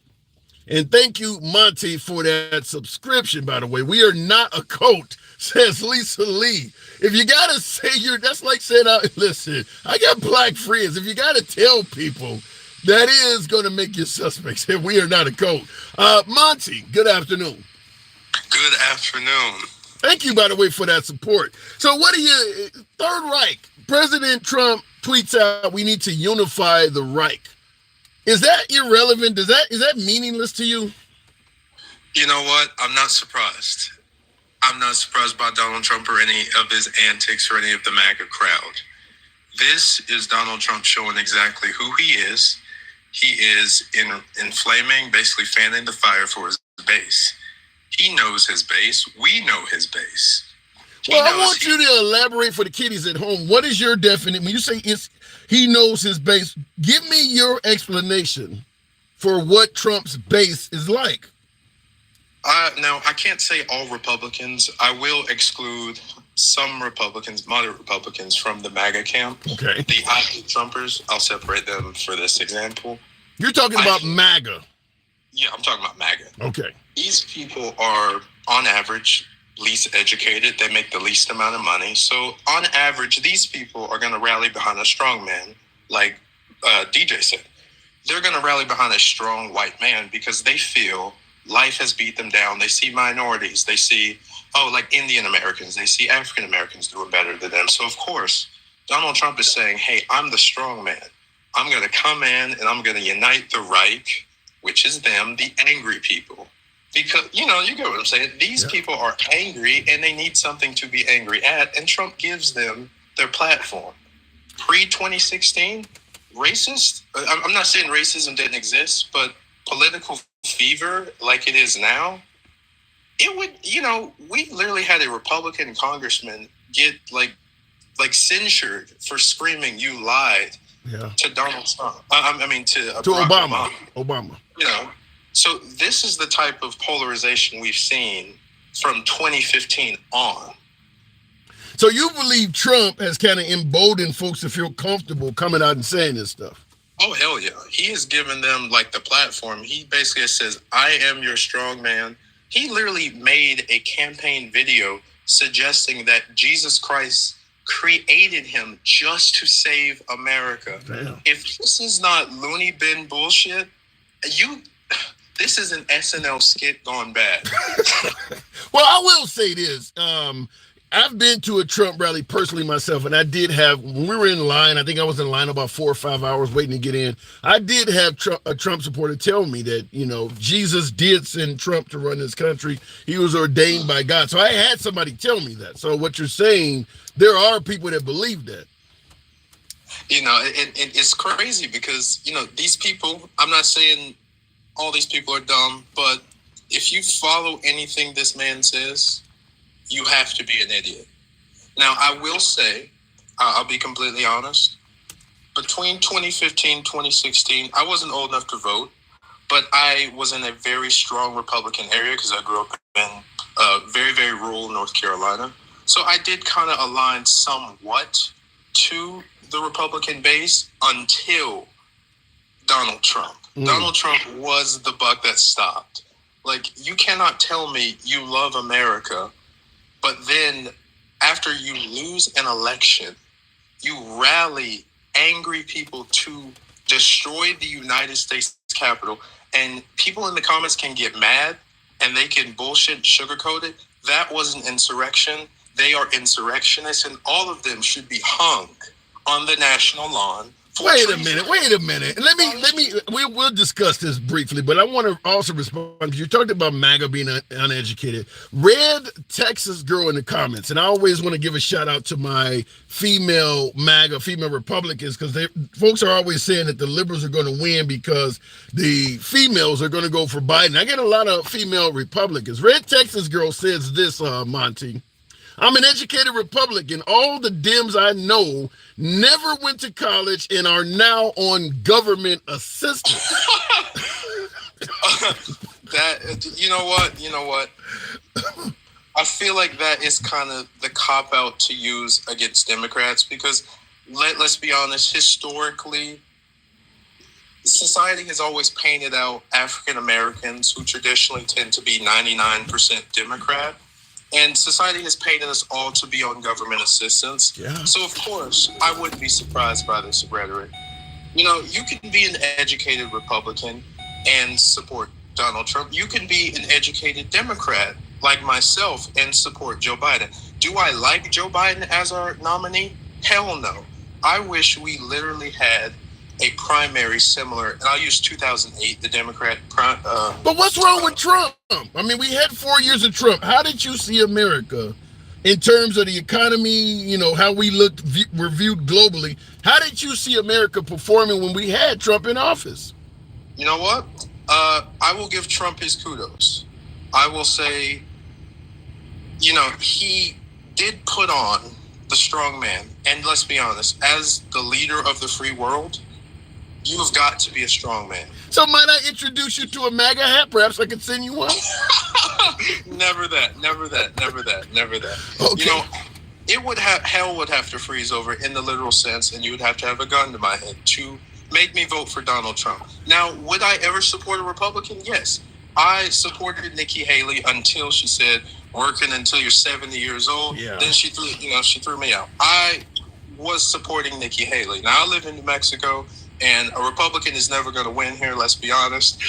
And thank you, Monty, for that subscription, by the way. We are not a cult, says Lisa Lee. If you got to say that's like saying, listen, I got black friends. If you got to tell people, that is going to make you suspects. And we are not a cult. Monty, good afternoon. Good afternoon. Thank you, by the way, for that support. So Third Reich, President Trump tweets out, we need to unify the Reich. Is that irrelevant? Is that meaningless to you? You know what? I'm not surprised. I'm not surprised by Donald Trump or any of his antics or any of the MAGA crowd. This is Donald Trump showing exactly who he is. He is inflaming, basically fanning the fire for his base. He knows his base. We know his base. Well, I want you to elaborate for the kiddies at home. What is your definition? When you say he knows his base, give me your explanation for what Trump's base is like. Now, I can't say all Republicans. I will exclude some Republicans, moderate Republicans from the MAGA camp. Okay. The ID Trumpers, I'll separate them for this example. You're talking about MAGA. Yeah, I'm talking about MAGA. Okay. These people are, on average, least educated. They make the least amount of money. So on average, these people are going to rally behind a strong man, like DJ said. They're going to rally behind a strong white man because they feel life has beat them down. They see minorities. They see, like Indian Americans. They see African Americans doing better than them. So of course, Donald Trump is saying, hey, I'm the strong man. I'm going to come in and I'm going to unite the Reich, which is them, the angry people. Because, you get what I'm saying. These people are angry and they need something to be angry at. And Trump gives them their platform. Pre-2016, racist. I'm not saying racism didn't exist, but political fever like it is now, it would, we literally had a Republican congressman get like censured for screaming, you lied to Donald Trump. To Obama. So this is the type of polarization we've seen from 2015 on. So you believe Trump has kind of emboldened folks to feel comfortable coming out and saying this stuff? Oh, hell yeah. He has given them the platform. He basically says, I am your strong man. He literally made a campaign video suggesting that Jesus Christ created him just to save America. Damn. If this is not loony bin bullshit, this is an SNL skit gone bad. Well, I will say this. I've been to a Trump rally personally myself, and I did have, when we were in line, I think I was in line about 4 or 5 hours waiting to get in. I did have a Trump supporter tell me that, Jesus did send Trump to run this country. He was ordained by God. So I had somebody tell me that. So what you're saying, there are people that believe that. It's crazy because, these people, I'm not saying all these people are dumb, but if you follow anything this man says, you have to be an idiot. Now, I will say, I'll be completely honest, between 2015, 2016, I wasn't old enough to vote, but I was in a very strong Republican area because I grew up in very, very rural North Carolina. So I did kind of align somewhat to the Republican base until Donald Trump. Donald Trump was the buck that stopped. Like, you cannot tell me you love America, but then after you lose an election, you rally angry people to destroy the United States Capitol, and people in the comments can get mad and they can bullshit, sugarcoat it. That was an insurrection. They are insurrectionists, and all of them should be hung on the national lawn. Wait a minute. We'll discuss this briefly, but I want to also respond because you talked about MAGA being uneducated. Red Texas girl in the comments, and I always want to give a shout out to my female MAGA, female Republicans, because folks are always saying that the liberals are going to win because the females are going to go for Biden. I get a lot of female Republicans. Red Texas girl says this, Monty. I'm an educated Republican. All the Dems I know never went to college and are now on government assistance. You know what? I feel like that is kind of the cop-out to use against Democrats because let's be honest, historically, society has always painted out African Americans who traditionally tend to be 99% Democrat. And society has painted us all to be on government assistance. Yeah. So, of course, I wouldn't be surprised by this rhetoric. You know, you can be an educated Republican and support Donald Trump. You can be an educated Democrat like myself and support Joe Biden. Do I like Joe Biden as our nominee? Hell no. I wish we literally had a primary similar, and I'll use 2008, the Democrat. But what's wrong with Trump? I mean, we had 4 years of Trump. How did you see America in terms of the economy, you know, how we looked, were viewed globally? How did you see America performing when we had Trump in office? You know what? I will give Trump his kudos. I will say, you know, he did put on the strong man. And let's be honest, as the leader of the free world, you've got to be a strong man. So might I introduce you to a MAGA hat? Perhaps I could send you one? Never that. Okay. You know, hell would have to freeze over in the literal sense, and you would have to have a gun to my head to make me vote for Donald Trump. Now, would I ever support a Republican? Yes. I supported Nikki Haley until she said, working until you're 70 years old. Yeah. Then she threw me out. I was supporting Nikki Haley. Now, I live in New Mexico. And a Republican is never going to win here, let's be honest.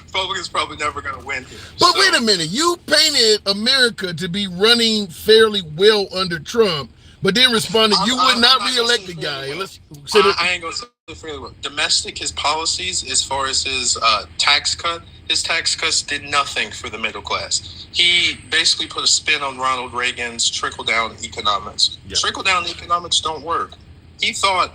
Republican's probably never going to win here. But wait a minute. You painted America to be running fairly well under Trump, but then responded, you would not reelect the guy. Well. I ain't going to say fairly well. Domestic, his policies, as far as his tax cuts did nothing for the middle class. He basically put a spin on Ronald Reagan's trickle-down economics. Yeah. Trickle-down economics don't work. He thought,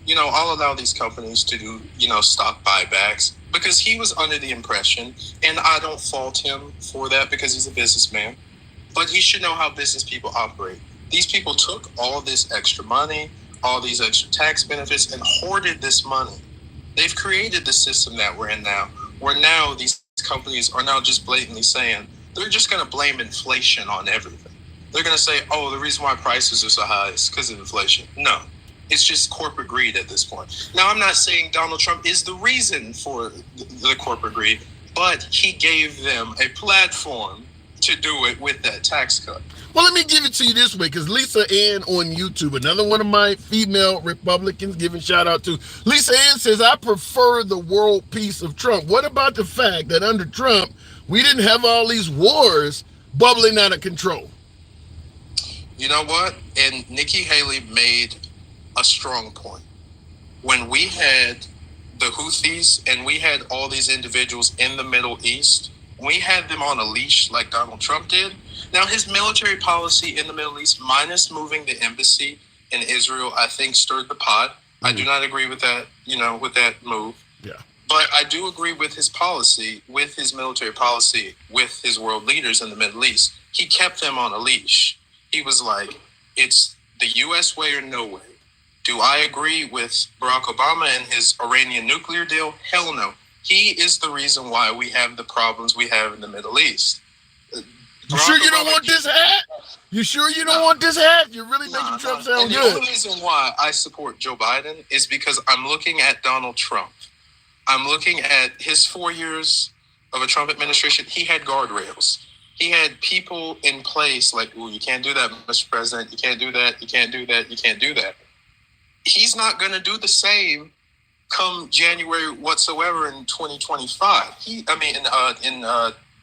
you know, I'll allow these companies to do, you know, stock buybacks because he was under the impression, and I don't fault him for that because he's a businessman, but he should know how business people operate. These people took all this extra money, all these extra tax benefits, and hoarded this money. They've created the system that we're in now, where now these companies are now just blatantly saying they're just going to blame inflation on everything. They're going to say, the reason why prices are so high is because of inflation. No. It's just corporate greed at this point. Now, I'm not saying Donald Trump is the reason for the corporate greed, but he gave them a platform to do it with that tax cut. Well, let me give it to you this way, because Lisa Ann on YouTube, another one of my female Republicans, giving shout out to Lisa Ann, says, I prefer the world peace of Trump. What about the fact that under Trump, we didn't have all these wars bubbling out of control? You know what? And Nikki Haley made a strong point. When we had the Houthis and we had all these individuals in the Middle East, we had them on a leash like Donald Trump did. Now, his military policy in the Middle East, minus moving the embassy in Israel, I think stirred the pot. I do not agree with that, with that move. Yeah. But I do agree with his policy, with his military policy, with his world leaders in the Middle East. He kept them on a leash. He was like, it's the U.S. way or no way. Do I agree with Barack Obama and his Iranian nuclear deal? Hell no. He is the reason why we have the problems we have in the Middle East. You sure you don't want this hat? You sure you don't want this hat? You're really making Trump sound good. The only reason why I support Joe Biden is because I'm looking at Donald Trump. I'm looking at his 4 years of a Trump administration. He had guardrails. He had people in place like, "Ooh, you can't do that, Mr. President. You can't do that. You can't do that. You can't do that." He's not going to do the same come January whatsoever in 2025. In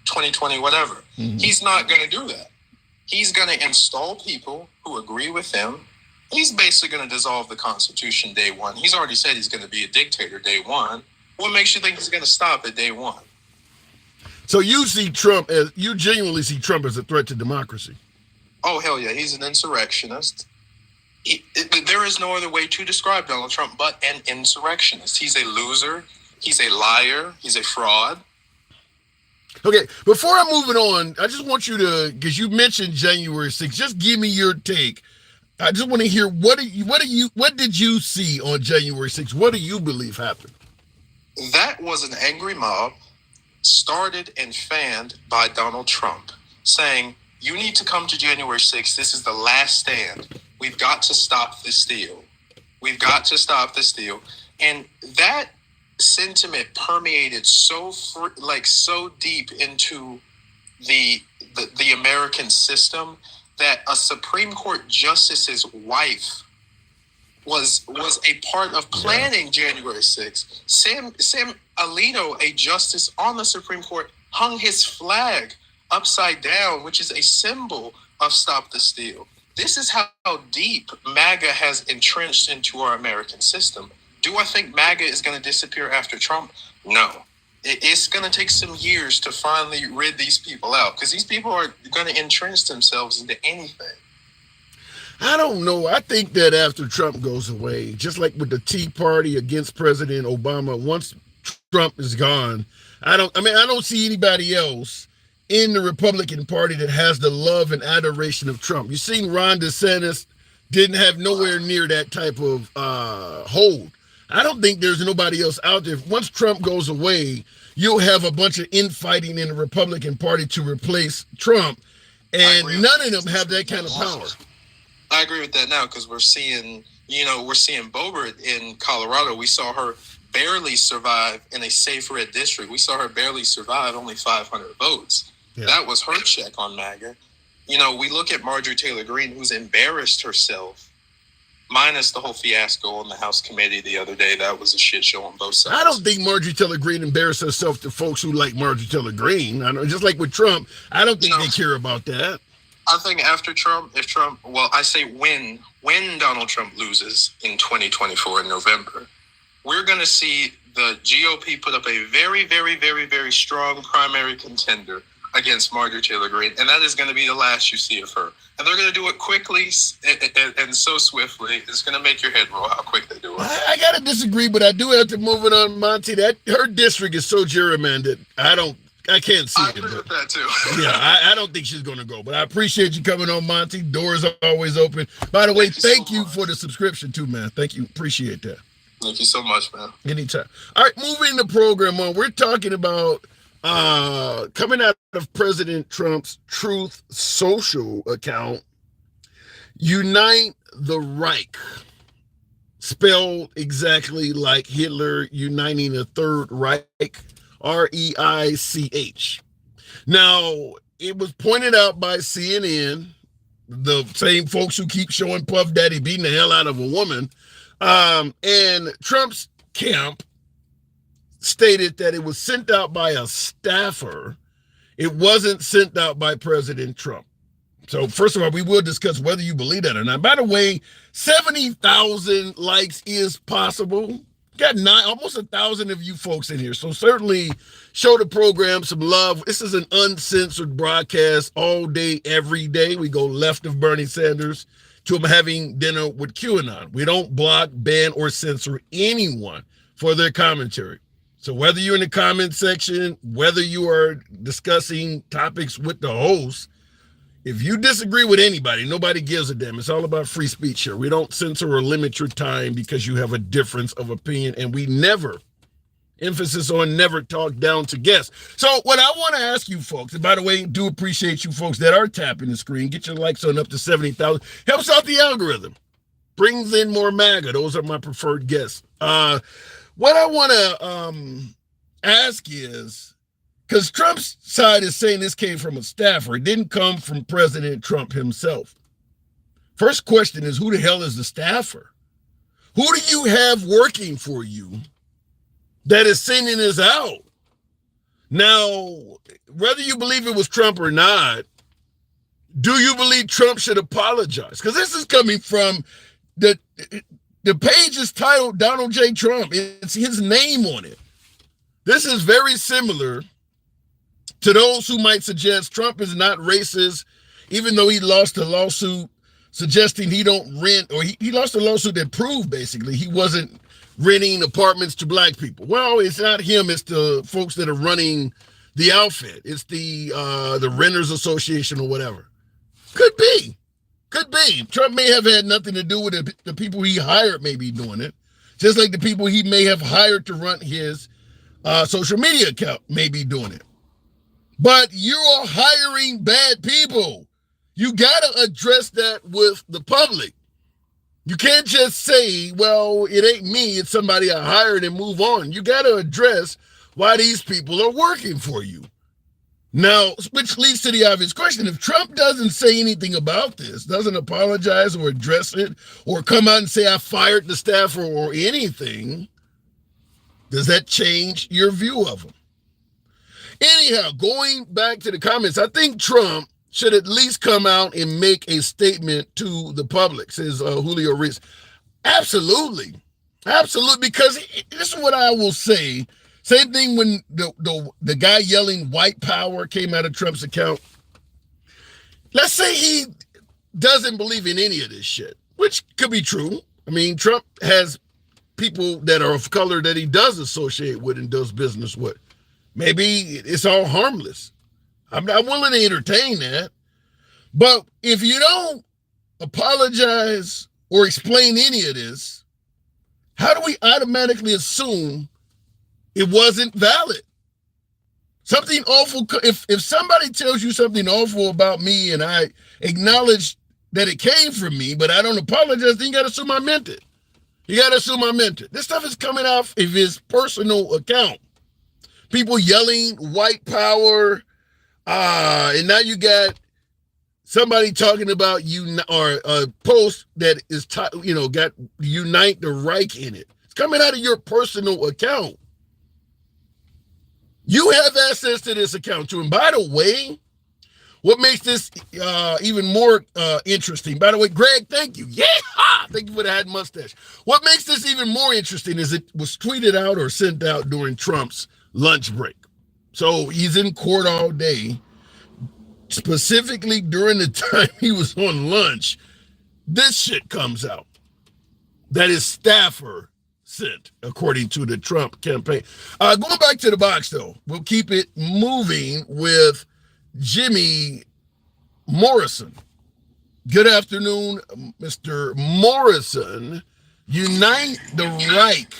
2020, whatever. Mm-hmm. He's not going to do that. He's going to install people who agree with him. He's basically going to dissolve the Constitution day one. He's already said he's going to be a dictator day one. What makes you think he's going to stop at day one? So you genuinely see Trump as a threat to democracy? Oh, hell yeah. He's an insurrectionist. There is no other way to describe Donald Trump but an insurrectionist. He's a loser. He's a liar. He's a fraud. Okay, before I'm moving on, I just want you to, because you mentioned January 6th, just give me your take. I just want to hear what did you see on January 6th? What do you believe happened? That was an angry mob started and fanned by Donald Trump saying, "You need to come to January 6th. This is the last stand. We've got to stop this deal. We've got to stop this deal." And that sentiment permeated so deep into the American system that a Supreme Court justice's wife was a part of planning January 6th. Sam Alito, a justice on the Supreme Court, hung his flag upside down, which is a symbol of Stop the Steal. This is how deep MAGA has entrenched into our American system. Do I think MAGA is going to disappear after Trump? No. It's going to take some years to finally rid these people out because these people are going to entrench themselves into anything. I don't know. I think that after Trump goes away, just like with the Tea Party against President Obama, once Trump is gone, I don't see anybody else in the Republican Party that has the love and adoration of Trump. You've seen Ron DeSantis didn't have nowhere near that type of hold. I don't think there's nobody else out there. Once Trump goes away, you'll have a bunch of infighting in the Republican Party to replace Trump, and none of them have that kind of power. I agree with that now because we're seeing Boebert in Colorado. We saw her barely survive in a safe red district. We saw her barely survive only 500 votes. Yeah. That was her check on MAGA. We look at Marjorie Taylor Greene, who's embarrassed herself, minus the whole fiasco on the House committee the other day. That was a shit show on both sides. I don't think Marjorie Taylor Greene embarrassed herself to folks who like Marjorie Taylor Greene. I know, just like with Trump, I don't think they care about that. I think after Trump, when Donald Trump loses in 2024 in November, we're going to see the GOP put up a very, very, very, very strong primary contender against Marjorie Taylor Greene, and that is going to be the last you see of her. And they're going to do it quickly and so swiftly. It's going to make your head roll how quick they do it. I got to disagree, but I do have to move it on, Monty. That her district is so gerrymandered. I can't see it. I agree with that too. Yeah, I don't think she's going to go. But I appreciate you coming on, Monty. Doors are always open. By the way, thank you for the subscription too, man. Thank you. Appreciate that. Thank you so much, man. Anytime. All right, moving the program on. We're talking about coming out of President Trump's Truth Social account, Unite the Reich, spelled exactly like Hitler uniting the Third Reich, REICH. Now, it was pointed out by CNN, the same folks who keep showing Puff Daddy beating the hell out of a woman, and Trump's camp stated that it was sent out by a staffer. It wasn't sent out by President Trump. So first of all, we will discuss whether you believe that or not. By the way, 70,000 likes is possible. Got almost 1,000 of you folks in here. So certainly show the program some love. This is an uncensored broadcast all day, every day. We go left of Bernie Sanders to him having dinner with QAnon. We don't block, ban, or censor anyone for their commentary. So whether you're in the comment section, whether you are discussing topics with the host, if you disagree with anybody, nobody gives a damn. It's all about free speech here. We don't censor or limit your time because you have a difference of opinion, and we never, Emphasis on never talk down to guests. So what I want to ask you folks, and by the way, do appreciate you folks that are tapping the screen. Get your likes on up to 70,000. Helps out the algorithm. Brings in more MAGA. Those are my preferred guests. What I want to ask is, because Trump's side is saying this came from a staffer. It didn't come from President Trump himself. First question is, who the hell is the staffer? Who do you have working for you that is sending this out? Now, whether you believe it was Trump or not, do you believe Trump should apologize? Because this is coming from the page is titled Donald J. Trump. It's his name on it. This is very similar to those who might suggest Trump is not racist, even though he lost a lawsuit suggesting he don't rent, or he lost a lawsuit that proved basically he wasn't renting apartments to black people. Well, it's not him, it's the folks that are running the outfit. It's the Renters Association or whatever. Could be. Trump may have had nothing to do with it. The people he hired may be doing it. Just like the people he may have hired to run his social media account may be doing it. But you're hiring bad people. You got to address that with the public. You can't just say, well, it ain't me, it's somebody I hired, and move on. You got to address why these people are working for you. Now, which leads to the obvious question. If Trump doesn't say anything about this, doesn't apologize or address it, or come out and say, I fired the staffer or anything, does that change your view of him? Anyhow, going back to the comments, I think Trump should at least come out and make a statement to the public, says Julio Reese. Absolutely, because this is what I will say. Same thing when the guy yelling white power came out of Trump's account. Let's say he doesn't believe in any of this shit, which could be true. I mean, Trump has people that are of color that he does associate with and does business with. Maybe it's all harmless. I'm not willing to entertain that. But if you don't apologize or explain any of this, how do we automatically assume it wasn't valid? Something awful, if somebody tells you something awful about me and I acknowledge that it came from me, but I don't apologize, then you got to assume I meant it. This stuff is coming off of his personal account. People yelling white power, and now you got somebody talking about you, or a post that is, got Unite the Reich in it. It's coming out of your personal account. You have access to this account too. And by the way, what makes this even more interesting, by the way, Greg, thank you. Yeah, thank you for the hat and mustache. What makes this even more interesting is it was tweeted out or sent out during Trump's lunch break. So he's in court all day. Specifically during the time he was on lunch, this shit comes out that his staffer sent, according to the Trump campaign. Going back to the box, though, we'll keep it moving with Jimmy Morrison. Good afternoon, Mr. Morrison. Unite the Reich.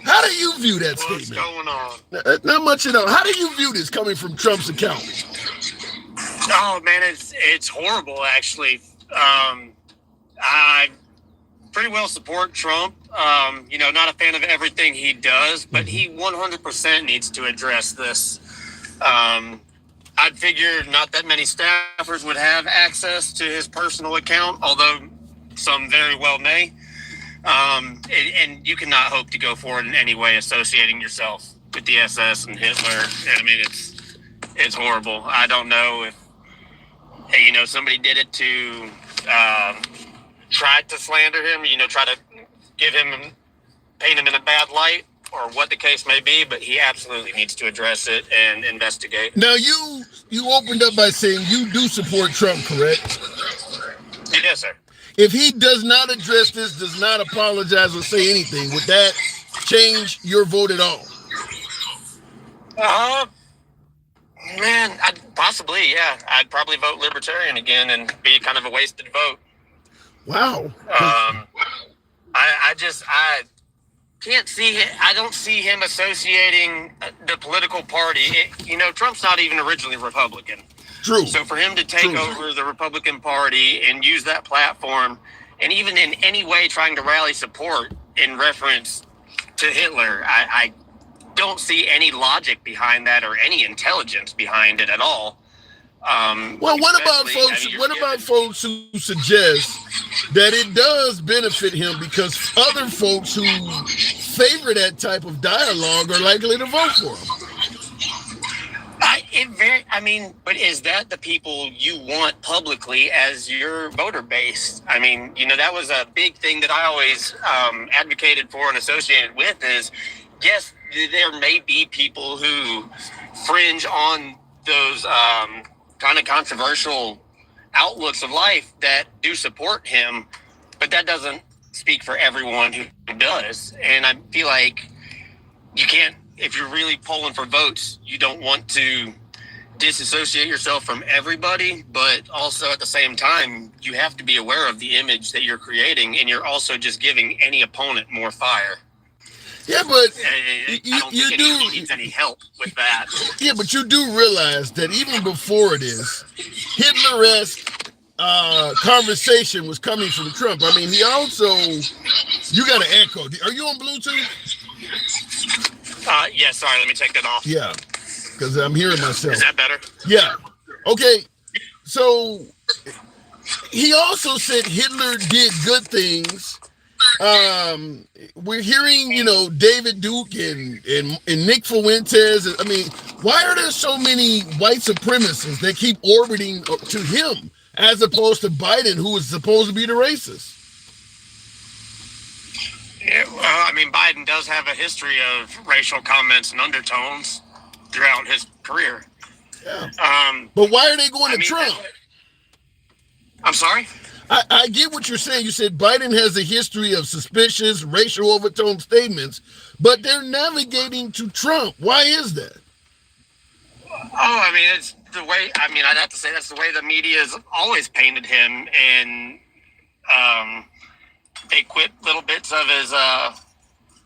How do you view that statement? What's going on? Not much at all. How do you view this coming from Trump's account? Oh man, it's horrible actually. I pretty well support Trump. Not a fan of everything he does, but he 100% needs to address this. I'd figure not that many staffers would have access to his personal account, although some very well may. And you cannot hope to go forward in any way associating yourself with the SS and Hitler. I mean, it's horrible. I don't know if somebody did it to try to slander him, try to paint him in a bad light, or what the case may be, but he absolutely needs to address it and investigate. Now, you opened up by saying you do support Trump, correct? Yes, sir. If he does not address this, does not apologize or say anything, would that change your vote at all? Man, possibly, yeah. I'd probably vote Libertarian again and be kind of a wasted vote. Wow. can't see it. I don't see him associating the political party. Trump's not even originally Republican. True. So for him to take over the Republican Party and use that platform, and even in any way trying to rally support in reference to Hitler, I don't see any logic behind that or any intelligence behind it at all. Well, what about folks? What about folks who suggest that it does benefit him because other folks who favor that type of dialogue are likely to vote for him? But is that the people you want publicly as your voter base? That was a big thing that I always advocated for and associated with is, yes, there may be people who fringe on those kind of controversial outlooks of life that do support him, but that doesn't speak for everyone who does. And I feel like you can't, if you're really polling for votes, you don't want to disassociate yourself from everybody, but also at the same time, you have to be aware of the image that you're creating, and you're also just giving any opponent more fire. Yeah, but I don't think anyone needs any help with that. Yeah, but you do realize that even before this, Hitler-esque conversation was coming from Trump. He also, you got an echo. Are you on Bluetooth? Yeah, sorry, let me take that off. Yeah, because I'm hearing myself. Is that better? Yeah. Okay, so he also said Hitler did good things. We're hearing, David Duke and Nick Fuentes. Why are there so many white supremacists that keep orbiting to him as opposed to Biden, who is supposed to be the racist? Yeah, well, Biden does have a history of racial comments and undertones throughout his career. Yeah. But why are they going to Trump? I'm sorry? I get what you're saying. You said Biden has a history of suspicious racial overtone statements, but they're navigating to Trump. Why is that? Oh, it's the way, I'd have to say that's the way the media has always painted him, and they quip little bits of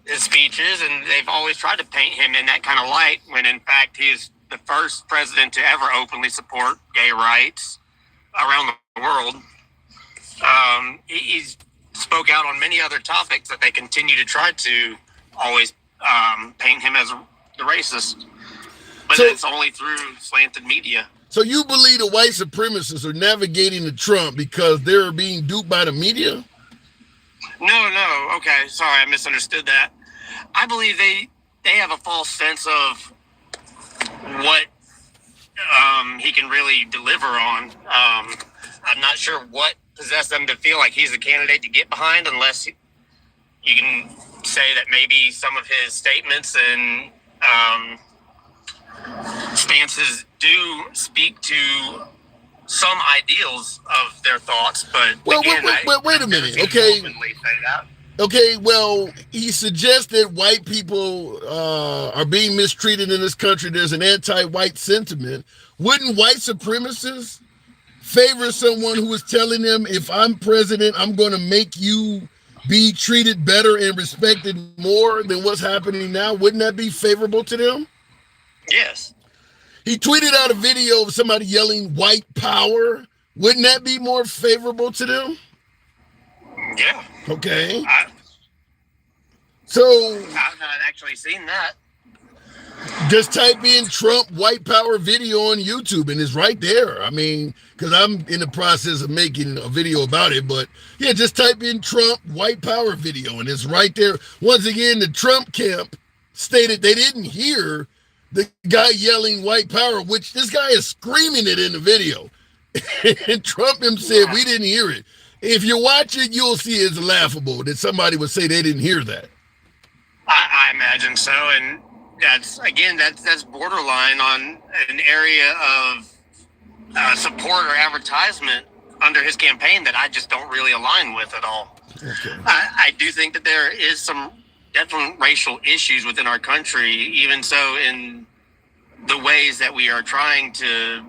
his speeches, and they've always tried to paint him in that kind of light, when in fact he's the first president to ever openly support gay rights around the world. He's spoke out on many other topics that they continue to try to always paint him as the racist. But it's only through slanted media. So you believe the white supremacists are navigating to Trump because they're being duped by the media? No. Okay, sorry, I misunderstood that. I believe they have a false sense of what he can really deliver on. I'm not sure what possessed them to feel like he's the candidate to get behind, unless you can say that maybe some of his statements and stances do speak to some ideals of their thoughts. But wait a minute. Okay, well, he suggests that white people are being mistreated in this country. There's an anti-white sentiment. Wouldn't white supremacists favor someone who is telling them, if I'm president, I'm going to make you be treated better and respected more than what's happening now? Wouldn't that be favorable to them? Yes. He tweeted out a video of somebody yelling white power. Wouldn't that be more favorable to them? Yeah. Okay. I've not actually seen that. Just type in Trump white power video on YouTube and it's right there. Because I'm in the process of making a video about it, but yeah, just type in Trump white power video and it's right there. Once again, the Trump camp stated they didn't hear the guy yelling white power, which this guy is screaming it in the video. And Trump himself said, we didn't hear it. If you watch it, you'll see it's laughable that somebody would say they didn't hear that. I imagine so, and that's borderline on an area of support or advertisement under his campaign that I just don't really align with at all. Okay. I do think that there is some definite racial issues within our country, even so in the ways that we are trying to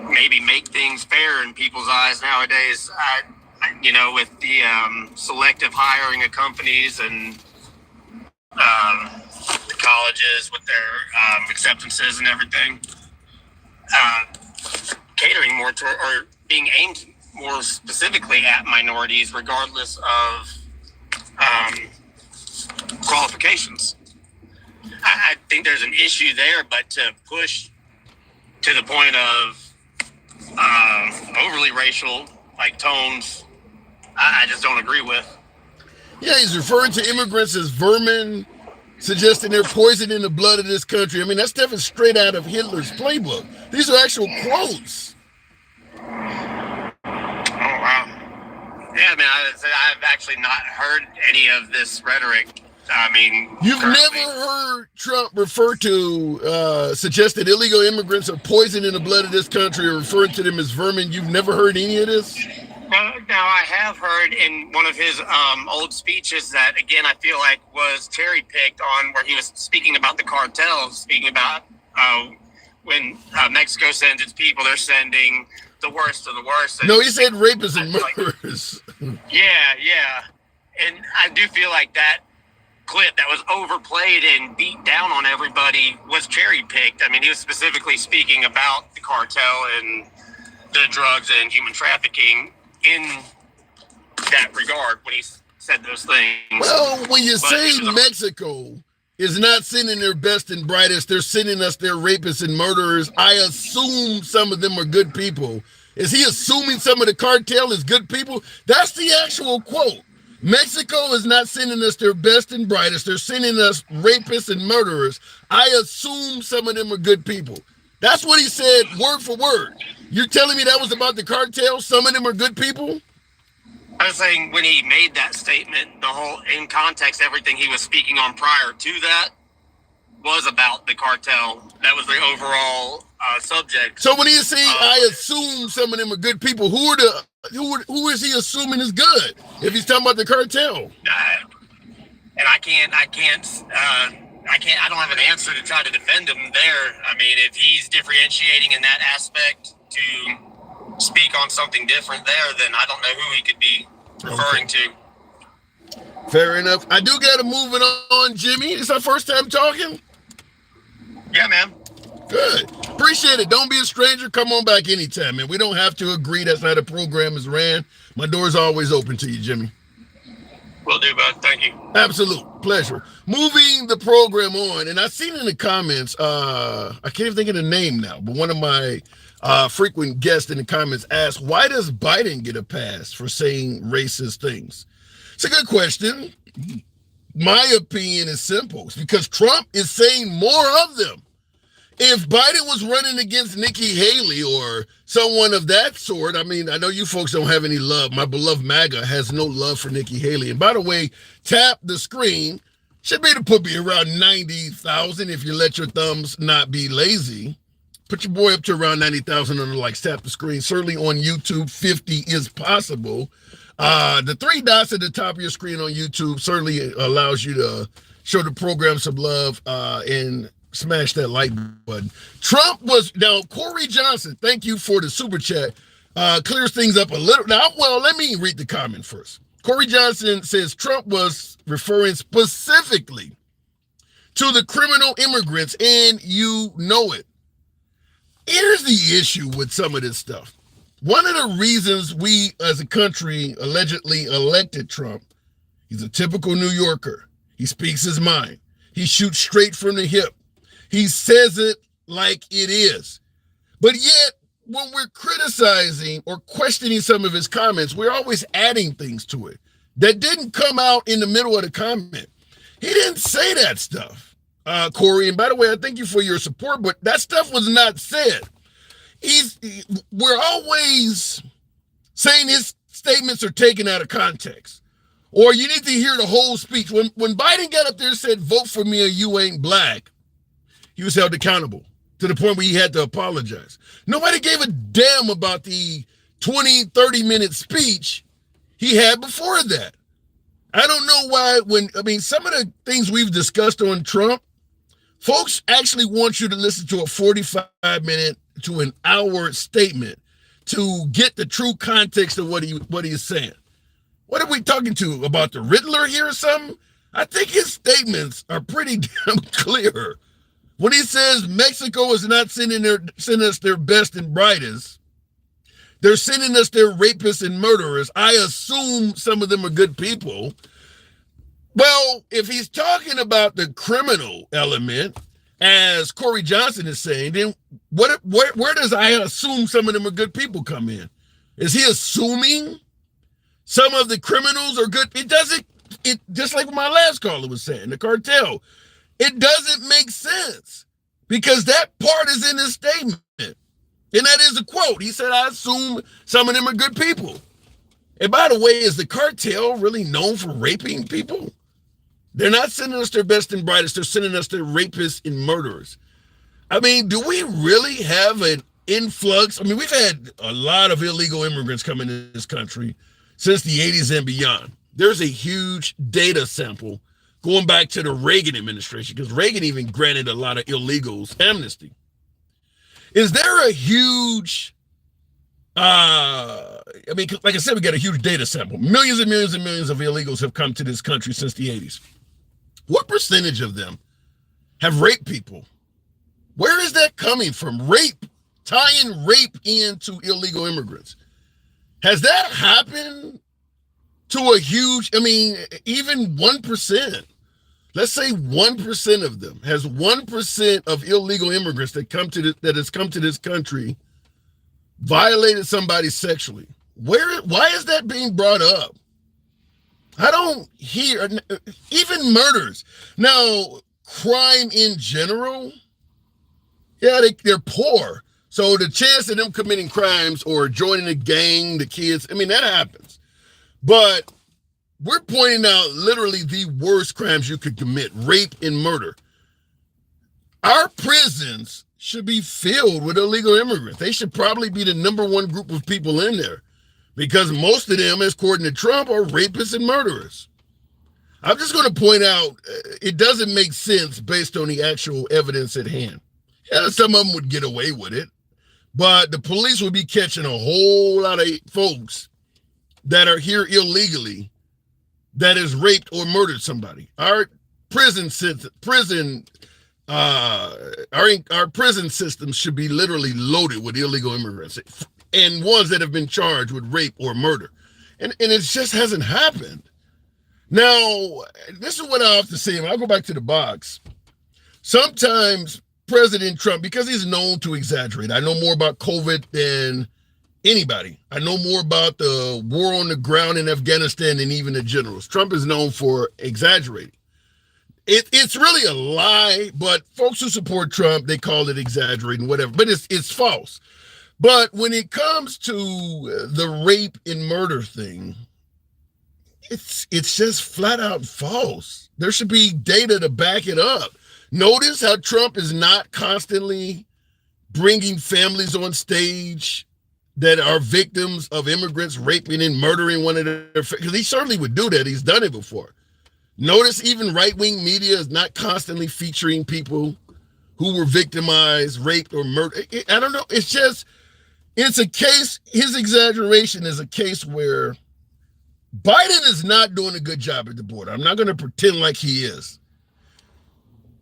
maybe make things fair in people's eyes nowadays. With the selective hiring of companies and the colleges with their acceptances and everything, catering more to or being aimed more specifically at minorities, regardless of qualifications. I think there's an issue there, but to push to the point of overly racial like tones, I just don't agree with. Yeah, he's referring to immigrants as vermin, suggesting they're poisoning the blood of this country. I mean, that stuff is straight out of Hitler's playbook. These are actual quotes. Oh, wow. Yeah, man, I've actually not heard any of this rhetoric. I mean, you've never heard Trump refer to, suggest that illegal immigrants are poisoning the blood of this country or referring to them as vermin. You've never heard any of this? Now, I have heard in one of his old speeches that, again, I feel like was cherry-picked on where he was speaking about the cartels, speaking about when Mexico sends its people, they're sending the worst of the worst. No, he said rapists and murderers. Yeah. And I do feel like that clip that was overplayed and beat down on everybody was cherry-picked. I mean, he was specifically speaking about the cartel and the drugs and human trafficking in that regard when he said those things. Well, when you say Mexico is not sending their best and brightest, they're sending us their rapists and murderers, I assume some of them are good people. Is he assuming some of the cartel is good people? That's the actual quote. Mexico is not sending us their best and brightest. They're sending us rapists and murderers. I assume some of them are good people. That's what he said, word for word. You're telling me that was about the cartel? Some of them are good people? I was saying when he made that statement, the whole, in context, everything he was speaking on prior to that was about the cartel. That was the overall subject. So when he's saying, I assume some of them are good people, who is he assuming is good? If he's talking about the cartel, and I don't have an answer to try to defend him there. I mean, if he's differentiating in that aspect to speak on something different there, then I don't know who he could be referring to. Fair enough. I do got to move it on, Jimmy. It's our first time talking. Yeah, man. Good. Appreciate it. Don't be a stranger. Come on back anytime, man. We don't have to agree. That's how the program is ran. My door's always open to you, Jimmy. Will do, bud. Thank you. Absolute pleasure. Moving the program on, and I've seen in the comments, I can't even think of the name now, but one of my frequent guests in the comments asked, why does Biden get a pass for saying racist things? It's a good question. My opinion is simple. It's because Trump is saying more of them. If Biden was running against Nikki Haley or someone of that sort, I mean, I know you folks don't have any love. My beloved MAGA has no love for Nikki Haley. And by the way, tap the screen. Should be able to put me around 90,000 if you let your thumbs not be lazy. Put your boy up to around 90,000 on the likes. Tap the screen. Certainly on YouTube, 50 is possible. The three dots at the top of your screen on YouTube certainly allows you to show the program some love and smash that like button. Trump was, now Corey Johnson, thank you for the super chat, clears things up a little. Now, well, let me read the comment first. Corey Johnson says Trump was referring specifically to the criminal immigrants, and you know it. Here's the issue with some of this stuff. One of the reasons we as a country allegedly elected Trump, he's a typical New Yorker. He speaks his mind. He shoots straight from the hip. He says it like it is. But yet, when we're criticizing or questioning some of his comments, we're always adding things to it that didn't come out in the middle of the comment. He didn't say that stuff, Corey. And by the way, I thank you for your support, but that stuff was not said. We're always saying his statements are taken out of context. Or you need to hear the whole speech. When Biden got up there and said, vote for me or you ain't black, he was held accountable to the point where he had to apologize. Nobody gave a damn about the 20, 30-minute speech he had before that. I don't know why some of the things we've discussed on Trump, folks actually want you to listen to a 45-minute to an hour statement to get the true context of what he's saying. What are we talking to? About the Riddler here or something? I think his statements are pretty damn clear. When he says Mexico is not sending us their best and brightest, they're sending us their rapists and murderers. I assume some of them are good people. Well, if he's talking about the criminal element, as Corey Johnson is saying, then where does I assume some of them are good people come in? Is he assuming some of the criminals are good? It just like my last caller was saying, the cartel. It doesn't make sense because that part is in his statement. And that is a quote. He said, I assume some of them are good people. And by the way, is the cartel really known for raping people? They're not sending us their best and brightest. They're sending us their rapists and murderers. I mean, do we really have an influx? I mean, we've had a lot of illegal immigrants come into this country since the 80s and beyond. There's a huge data sample going back to the Reagan administration, because Reagan even granted a lot of illegals amnesty. Is there a huge, I mean, like I said, we got a huge data sample. Millions and millions and millions of illegals have come to this country since the 80s. What percentage of them have raped people? Where is that coming from? Rape, tying rape into illegal immigrants. Has that happened to a huge, I mean, even 1%? Let's say 1% of them has 1% of illegal immigrants that has come to this country violated somebody sexually. Why is that being brought up? I don't hear, even murders. Now, crime in general, yeah, they're poor. So the chance of them committing crimes or joining a gang, the kids, I mean, that happens. But we're pointing out literally the worst crimes you could commit, rape and murder. Our prisons should be filled with illegal immigrants. They should probably be the number one group of people in there because most of them, according to Trump, are rapists and murderers. I'm just going to point out it doesn't make sense based on the actual evidence at hand. Yeah, some of them would get away with it, but the police would be catching a whole lot of folks that are here illegally that has raped or murdered somebody. Our prison systems should be literally loaded with illegal immigrants and ones that have been charged with rape or murder. And it just hasn't happened. Now, this is what I have to say. I'll go back to the box. Sometimes President Trump, because he's known to exaggerate, I know more about COVID than anybody. I know more about the war on the ground in Afghanistan than even the generals. Trump is known for exaggerating. It's really a lie, but folks who support Trump, they call it exaggerating, whatever. But it's false. But when it comes to the rape and murder thing, it's just flat out false. There should be data to back it up. Notice how Trump is not constantly bringing families on stage that are victims of immigrants raping and murdering one of their, because he certainly would do that. He's done it before. Notice even right-wing media is not constantly featuring people who were victimized, raped, or murdered. I don't know. It's a case, his exaggeration is a case where Biden is not doing a good job at the border. I'm not going to pretend like he is.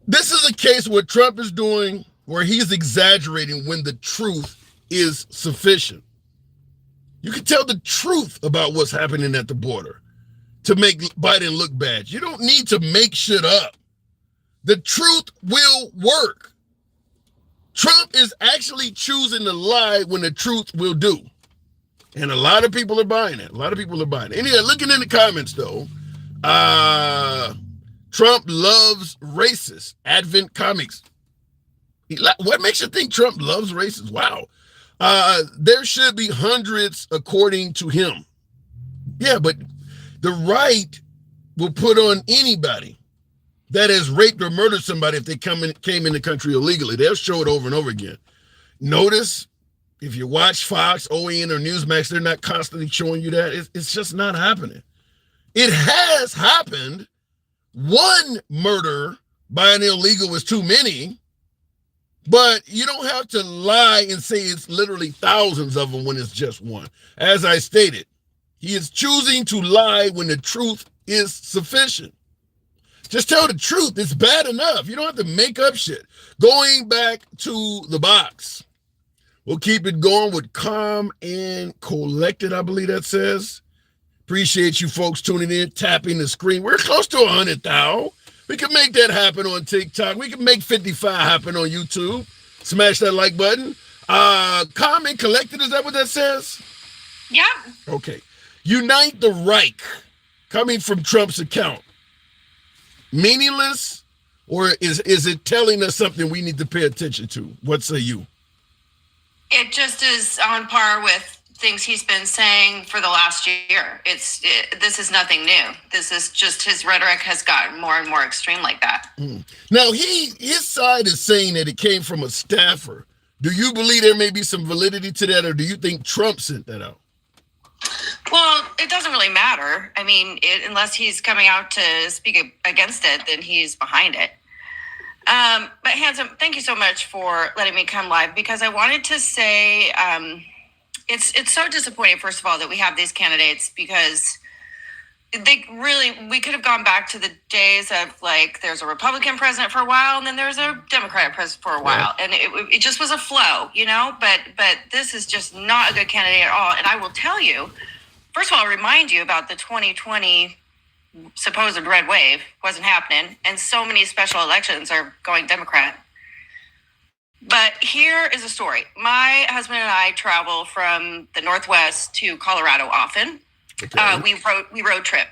This is a case where Trump is doing, where he's exaggerating when the truth is sufficient. You can tell the truth about what's happening at the border to make Biden look bad. You don't need to make shit up. The truth will work. Trump is actually choosing to lie when the truth will do. And a lot of people are buying it. Anyway, looking in the comments though, Trump loves racists. Advent Comics. What makes you think Trump loves racists? Wow. There should be hundreds according to him. Yeah, but the right will put on anybody that has raped or murdered somebody if they came in the country illegally. They'll show it over and over again. Notice, if you watch Fox, OAN, or Newsmax, they're not constantly showing you that. It's just not happening. It has happened. One murder by an illegal was too many, but you don't have to lie and say it's literally thousands of them when it's just one. As I stated, he is choosing to lie when the truth is sufficient. Just tell the truth. It's bad enough. You don't have to make up shit. Going back to the box. We'll keep it going with calm and collected, I believe that says. Appreciate you folks tuning in, tapping the screen. We're close to 100,000. We can make that happen on TikTok. We can make 55 happen on YouTube. Smash that like button. Calm and collected, is that what that says? Yeah. Okay. Unite the Reich, coming from Trump's account. Meaningless, or is it telling us something we need to pay attention to? What say you? It just is on par with things he's been saying for the last year. This is nothing new. This is just his rhetoric has gotten more and more extreme like that. Now, his side is saying that it came from a staffer. Do you believe there may be some validity to that, or do you think Trump sent that out? Well, it doesn't really matter. I mean, unless he's coming out to speak against it, then he's behind it. But Handsome, thank you so much for letting me come live, because I wanted to say it's so disappointing, first of all, that we have these candidates, because we could have gone back to the days of, like, there's a Republican president for a while and then there's a Democratic president for a while. And it just was a flow, you know, but this is just not a good candidate at all. And I will tell you, first of all, I'll remind you about the 2020 supposed red wave. Wasn't happening. And so many special elections are going Democrat. But here is a story. My husband and I travel from the Northwest to Colorado often. Okay. We road trip.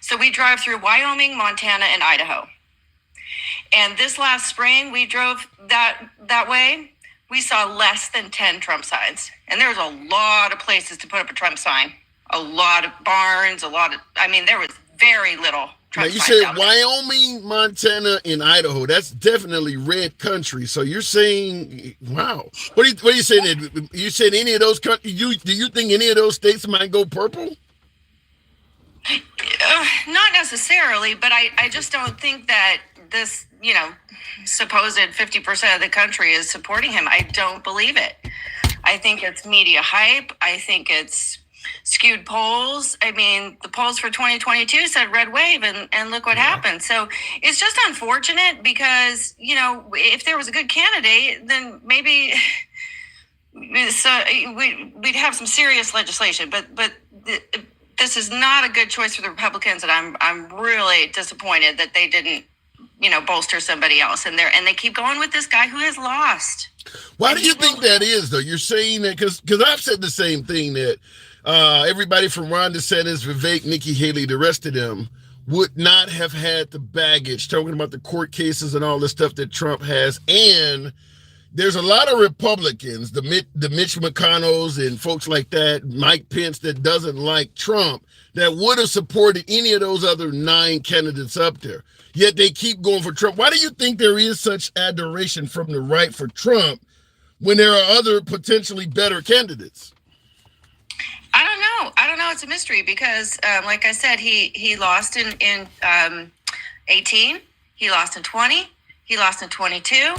So we drive through Wyoming, Montana, and Idaho. And this last spring, we drove that way. We saw less than 10 Trump signs. And there was a lot of places to put up a Trump sign. A lot of barns, there was very little Trump signs. Now you said Wyoming, Montana, and Idaho. That's definitely red country. So you're saying, wow. What are you saying? You said any of those countries, do you think any of those states might go purple? Not necessarily, but I just don't think that this, supposed 50% of the country is supporting him. I don't believe it. I think it's media hype. I think it's skewed polls. I mean, the polls for 2022 said red wave, and look what happened. So it's just unfortunate because, if there was a good candidate, then maybe we'd have some serious legislation. But this is not a good choice for the Republicans, and I'm really disappointed that they didn't, bolster somebody else. And they keep going with this guy who has lost. Why do you think that is, though? You're saying that because I've said the same thing, that everybody from Ron DeSantis, Vivek, Nikki Haley, the rest of them would not have had the baggage, talking about the court cases and all the stuff that Trump has. And there's a lot of Republicans, the Mitch McConnells and folks like that, Mike Pence, that doesn't like Trump, that would have supported any of those other 9 candidates up there. Yet they keep going for Trump. Why do you think there is such adoration from the right for Trump when there are other potentially better candidates? I don't know. It's a mystery because, like I said, he lost in 18. He lost in 20. He lost in 22.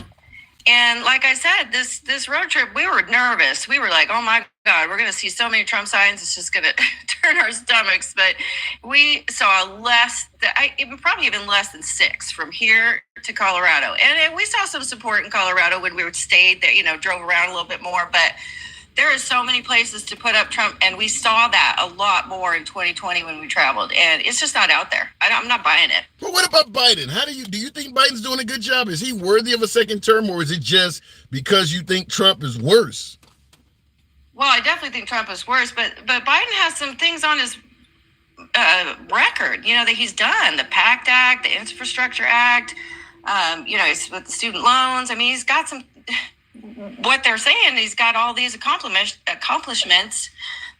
And like I said, this road trip, we were nervous. We were like, oh my God, we're going to see so many Trump signs. It's just going to turn our stomachs. But we saw probably even less than 6 from here to Colorado. And we saw some support in Colorado when we stayed there, drove around a little bit more. But there are so many places to put up Trump. And we saw that a lot more in 2020 when we traveled. And it's just not out there. I'm not buying it. But what about Biden? Do you think Biden's doing a good job? Is he worthy of a second term, or is it just because you think Trump is worse? Well, I definitely think Trump is worse, but Biden has some things on his record, that he's done. The PACT Act, the Infrastructure Act, with the student loans. I mean, he's got some, what they're saying, he's got all these accomplishments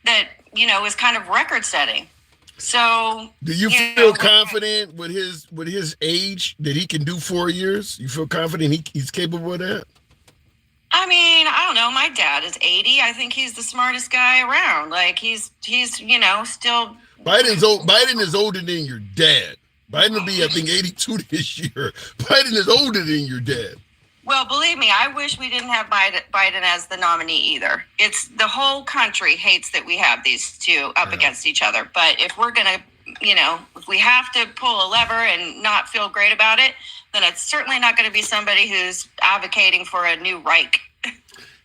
that, is kind of record setting. So do you feel confident with his age that he can do 4 years? You feel confident he's capable of that? I mean, I don't know. My dad is 80. I think he's the smartest guy around. Like he's still. Biden is older than your dad. Biden will be, I think, 82 this year. Biden is older than your dad. Well, believe me, I wish we didn't have Biden as the nominee either. It's the whole country hates that we have these two up against each other. But if we're going to if we have to pull a lever and not feel great about it, then it's certainly not going to be somebody who's advocating for a new Reich.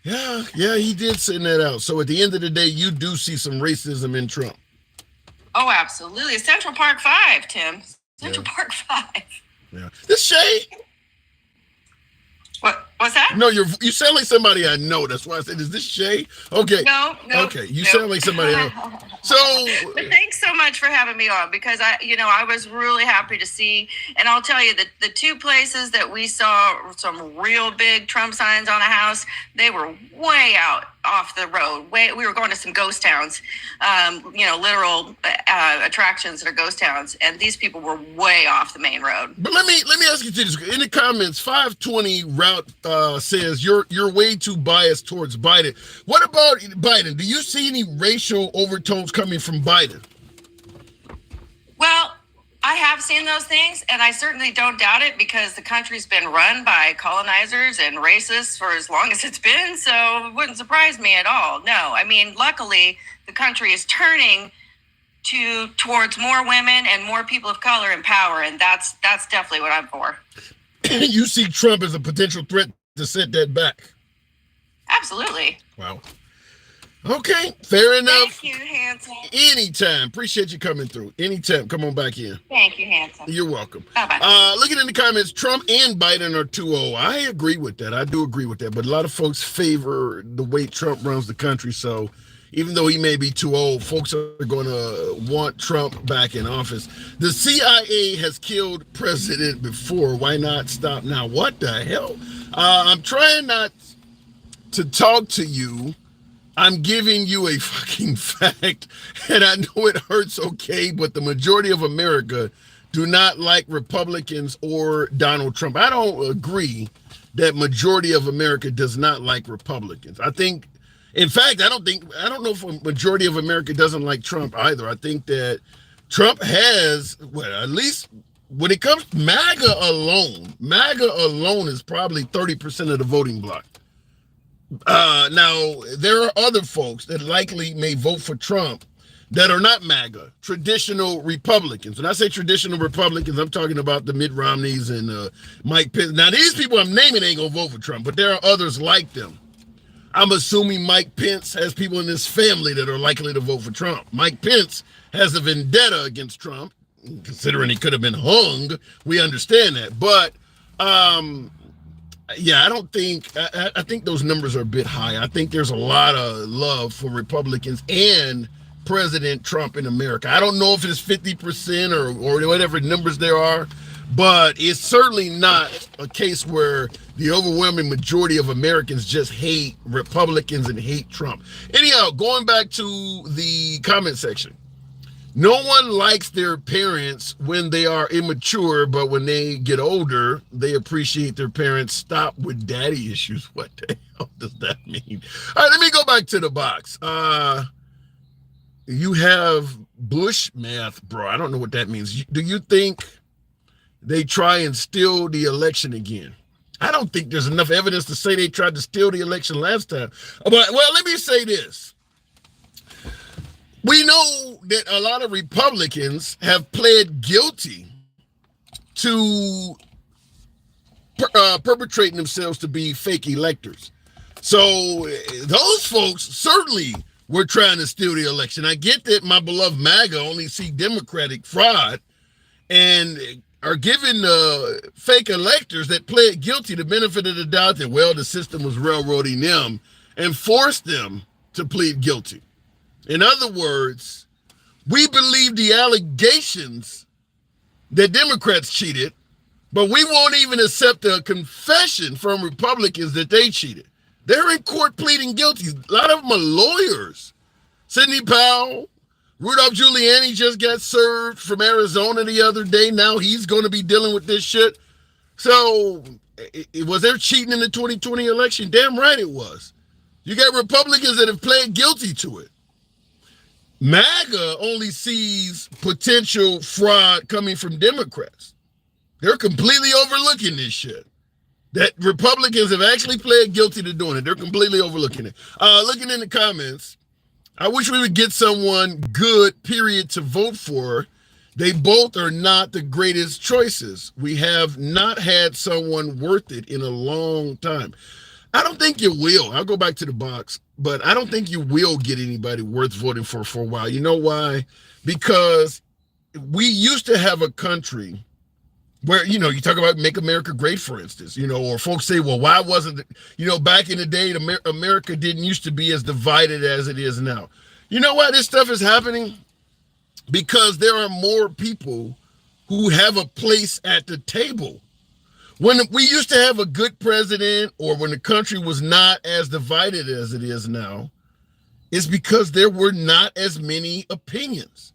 Yeah, he did send that out. So at the end of the day, you do see some racism in Trump. Oh, absolutely. Central Park 5, Tim. Central Park 5. Yeah. This Shay. What's that? No, you sound like somebody I know. That's why I said, is this Shay? Okay. No. Okay, you sound like somebody else. So, but thanks so much for having me on, because I was really happy to see, and I'll tell you that the two places that we saw some real big Trump signs on a house, they were way out off the road. We were going to some ghost towns, literal attractions that are ghost towns, and these people were way off the main road. But let me ask you this. In the comments, 520 route says you're way too biased towards Biden. What about Biden? Do you see any racial overtones coming from Biden? Well, I have seen those things, and I certainly don't doubt it, because the country's been run by colonizers and racists for as long as it's been, so it wouldn't surprise me at all. No, I mean, luckily, the country is turning towards more women and more people of color in power, and that's definitely what I'm for. You see Trump as a potential threat to set that back? Absolutely. Wow. Okay, fair enough. Thank you, Hanson. Anytime. Appreciate you coming through. Anytime. Come on back in. Thank you, Hanson. You're welcome. Bye-bye. Looking in the comments, Trump and Biden are 2-0. I agree with that. I do agree with that. But a lot of folks favor the way Trump runs the country. So even though he may be too old, folks are going to want Trump back in office. The CIA has killed president before. Why not stop now? What the hell? I'm trying not to talk to you. I'm giving you a fucking fact, and I know it hurts, okay, but the majority of America do not like Republicans or Donald Trump. I don't agree that majority of America does not like Republicans. I think, in fact, I don't know if a majority of America doesn't like Trump either. I think that Trump has, at least when it comes to MAGA alone is probably 30% of the voting bloc. Now, there are other folks that likely may vote for Trump that are not MAGA, traditional Republicans. When I say traditional Republicans, I'm talking about the Mitt Romneys and Mike Pence. Now, these people I'm naming ain't gonna vote for Trump, but there are others like them. I'm assuming Mike Pence has people in his family that are likely to vote for Trump. Mike Pence has a vendetta against Trump, considering he could have been hung. We understand that, but yeah, I think those numbers are a bit high. I think there's a lot of love for Republicans and President Trump in America. I don't know if it's 50% or whatever numbers there are, but it's certainly not a case where the overwhelming majority of Americans just hate Republicans and hate Trump. Anyhow, going back to the comment section. No one likes their parents when they are immature, but when they get older, they appreciate their parents. Stop with daddy issues. What the hell does that mean? All right, let me go back to the box. You have Bush math, bro. I don't know what that means. Do you think they try and steal the election again? I don't think there's enough evidence to say they tried to steal the election last time. But, well, let me say this. We know that a lot of Republicans have pled guilty to perpetrating themselves to be fake electors. So those folks certainly were trying to steal the election. I get that my beloved MAGA only see Democratic fraud and are giving fake electors that pled guilty the benefit of the doubt that, well, the system was railroading them and forced them to plead guilty. In other words, we believe the allegations that Democrats cheated, but we won't even accept a confession from Republicans that they cheated. They're in court pleading guilty. A lot of them are lawyers. Sidney Powell, Rudolph Giuliani just got served from Arizona the other day. Now he's going to be dealing with this shit. So was there cheating in the 2020 election? Damn right it was. You got Republicans that have pled guilty to it. MAGA only sees potential fraud coming from Democrats. They're completely overlooking this shit. That Republicans have actually pled guilty to doing it. They're completely overlooking it. Looking in the comments, I wish we would get someone good, period, to vote for They both are not the greatest choices. We have not had someone worth it in a long time. I don't think you will. I'll go back to the box, but I don't think you will get anybody worth voting for a while. You know why? Because we used to have a country where, you know, you talk about Make America Great, for instance, you know, or folks say, well, why wasn't it, you know, back in the day, America didn't used to be as divided as it is now. You know why this stuff is happening? Because there are more people who have a place at the table. When we used to have a good president, or when the country was not as divided as it is now, it's because there were not as many opinions.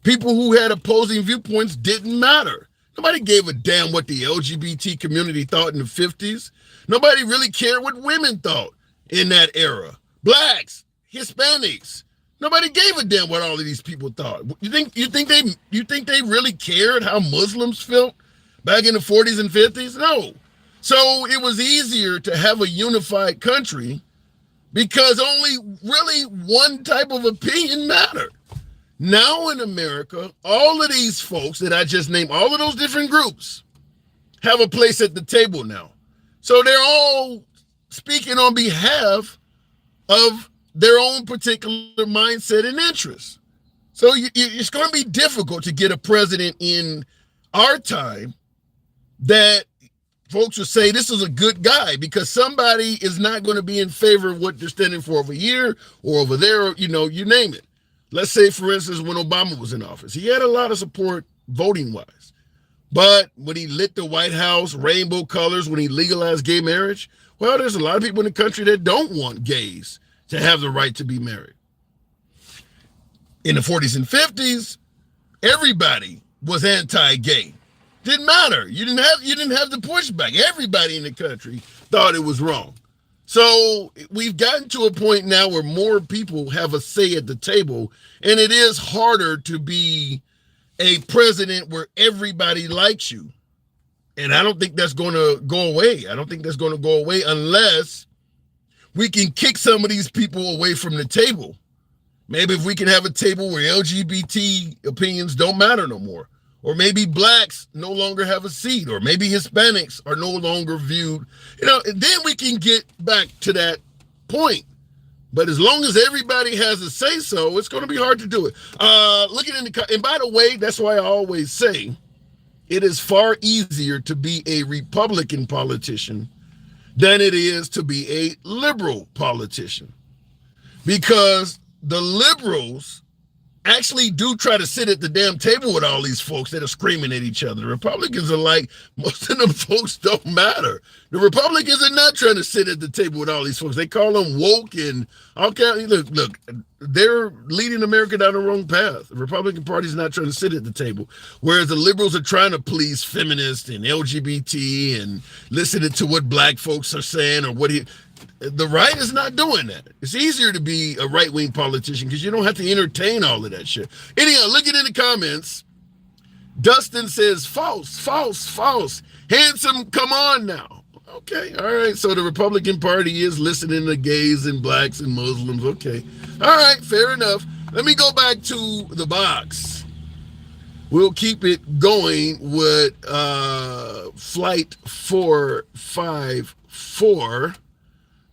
People who had opposing viewpoints didn't matter. Nobody gave a damn what the LGBT community thought in the 50s. Nobody really cared what women thought in that era. Blacks, Hispanics. Nobody gave a damn what all of these people thought. You think they really cared how Muslims felt back in the 40s and 50s? No. So it was easier to have a unified country because only really one type of opinion mattered. Now in America, all of these folks that I just named, all of those different groups, have a place at the table now. So they're all speaking on behalf of their own particular mindset and interests. So it's going to be difficult to get a president in our time that folks will say this is a good guy, because somebody is not going to be in favor of what they're standing for over here or over there, you know, you name it. Let's say, for instance, when Obama was in office, he had a lot of support voting-wise. But when he lit the White House rainbow colors, when he legalized gay marriage, well, there's a lot of people in the country that don't want gays to have the right to be married. In the 40s and 50s, everybody was anti-gay. Didn't matter. You didn't have the pushback. Everybody in the country thought it was wrong. So we've gotten to a point now where more people have a say at the table, and it is harder to be a president where everybody likes you. And I don't think that's going to go away. I don't think that's going to go away unless we can kick some of these people away from the table. Maybe if we can have a table where LGBT opinions don't matter no more. Or maybe blacks no longer have a seat, or maybe Hispanics are no longer viewed. You know, and then we can get back to that point. But as long as everybody has a say so, it's going to be hard to do it. Looking in the, and by the way, that's why I always say it is far easier to be a Republican politician than it is to be a liberal politician, because the liberals actually do try to sit at the damn table with all these folks that are screaming at each other. The Republicans are like, most of them folks don't matter. The Republicans are not trying to sit at the table with all these folks. They call them woke and all kind of, look, they're leading America down the wrong path. The Republican Party's not trying to sit at the table, whereas the liberals are trying to please feminists and LGBT and listening to what black folks are saying or what the right is not doing that. It's easier to be a right-wing politician because you don't have to entertain all of that shit. Anyhow, looking in the comments, Dustin says, false, false, false. Handsome, come on now. Okay, all right. So the Republican Party is listening to gays and blacks and Muslims. Okay. All right, fair enough. Let me go back to the box. We'll keep it going with flight 454.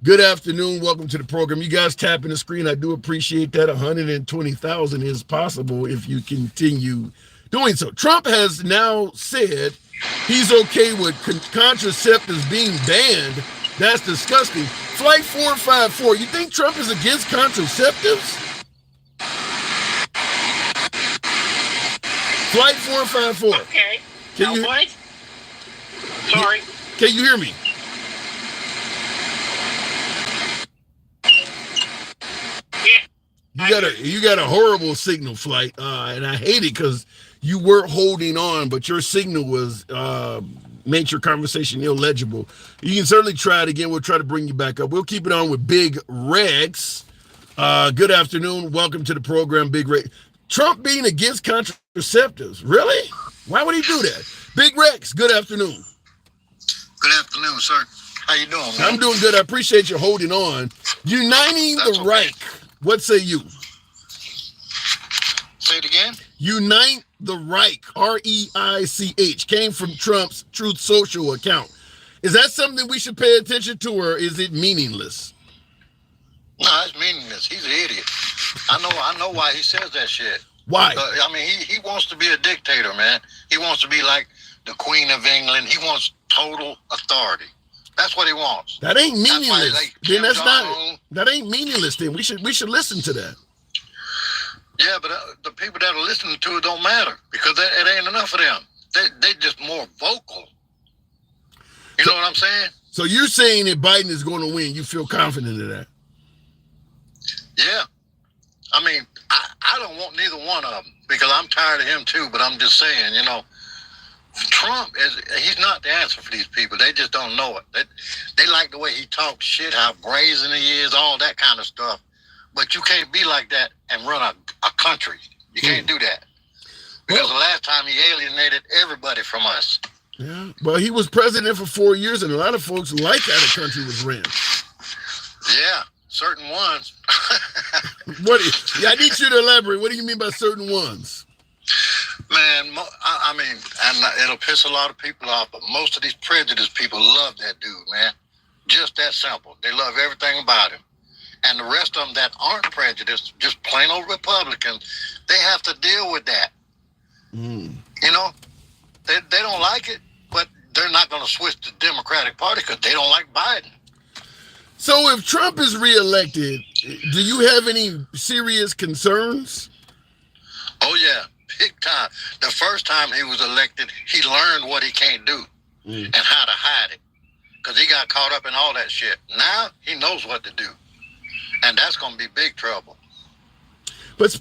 Good afternoon. Welcome to the program. You guys tapping the screen. I do appreciate that. 120,000 is possible if you continue doing so. Trump has now said he's okay with contraceptives being banned. That's disgusting. Flight 454. You think Trump is against contraceptives? Flight 454. Okay. Can you, what? Sorry. Can you hear me? You got a horrible signal, Flight, and I hate it because you were holding on, but your signal was made your conversation illegible. You can certainly try it again. We'll try to bring you back up. We'll keep it on with Big Rex. Good afternoon. Welcome to the program, Big Rex. Trump being against contraceptives, really? Why would he do that? Big Rex, good afternoon. Good afternoon, sir. How you doing, man? I'm doing good. I appreciate you holding on. Uniting the Reich. What say you? Say it again. Unite the Reich, R-E-I-C-H, came from Trump's Truth Social account. Is that something we should pay attention to, or is it meaningless? No, it's meaningless. He's an idiot. I know why he says that shit. Why? I mean, he wants to be a dictator, man. He wants to be like the Queen of England. He wants total authority. That's what he wants. That ain't meaningless. Like that ain't meaningless. Then we should listen to that. Yeah, but the people that are listening to it don't matter because it ain't enough of them. They just more vocal. You know what I'm saying? So you're saying that Biden is going to win. You feel confident in that? Yeah. I mean, I don't want neither one of them because I'm tired of him too, but I'm just saying, Trump he's not the answer for these people. They just don't know it. They like the way he talks shit, how brazen he is, all that kind of stuff. But you can't be like that and run a country. You can't do that. Because the last time he alienated everybody from us. Yeah. Well, he was president for 4 years, and a lot of folks like how the country was ran. Yeah, certain ones. I need you to elaborate. What do you mean by certain ones? Man, I mean, and it'll piss a lot of people off, but most of these prejudiced people love that dude, man. Just that simple. They love everything about him. And the rest of them that aren't prejudiced, just plain old Republicans, they have to deal with that. They don't like it, but they're not going to switch to the Democratic Party because they don't like Biden. So if Trump is reelected, do you have any serious concerns? Oh, yeah, big time. The first time he was elected, he learned what he can't do and how to hide it because he got caught up in all that shit. Now he knows what to do, and that's going to be big trouble. But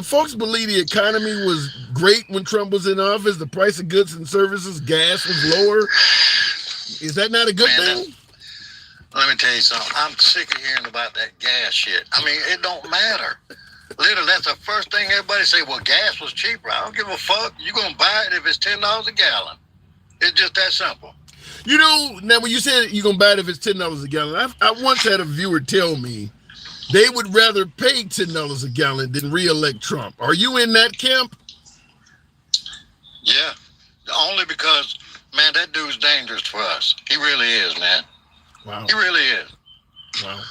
folks believe the economy was great when Trump was in office. The price of goods and services, gas was lower. Is that not a good thing? Let me tell you something. I'm sick of hearing about that gas shit. I mean, it don't matter. Literally, that's the first thing everybody say, well, gas was cheaper. I don't give a fuck. You're going to buy it if it's $10 a gallon. It's just that simple. Now when you said you're going to buy it if it's $10 a gallon, I once had a viewer tell me they would rather pay $10 a gallon than re-elect Trump. Are you in that camp? Yeah, only because, man, that dude's dangerous for us. He really is, man. Wow. He really is. Wow.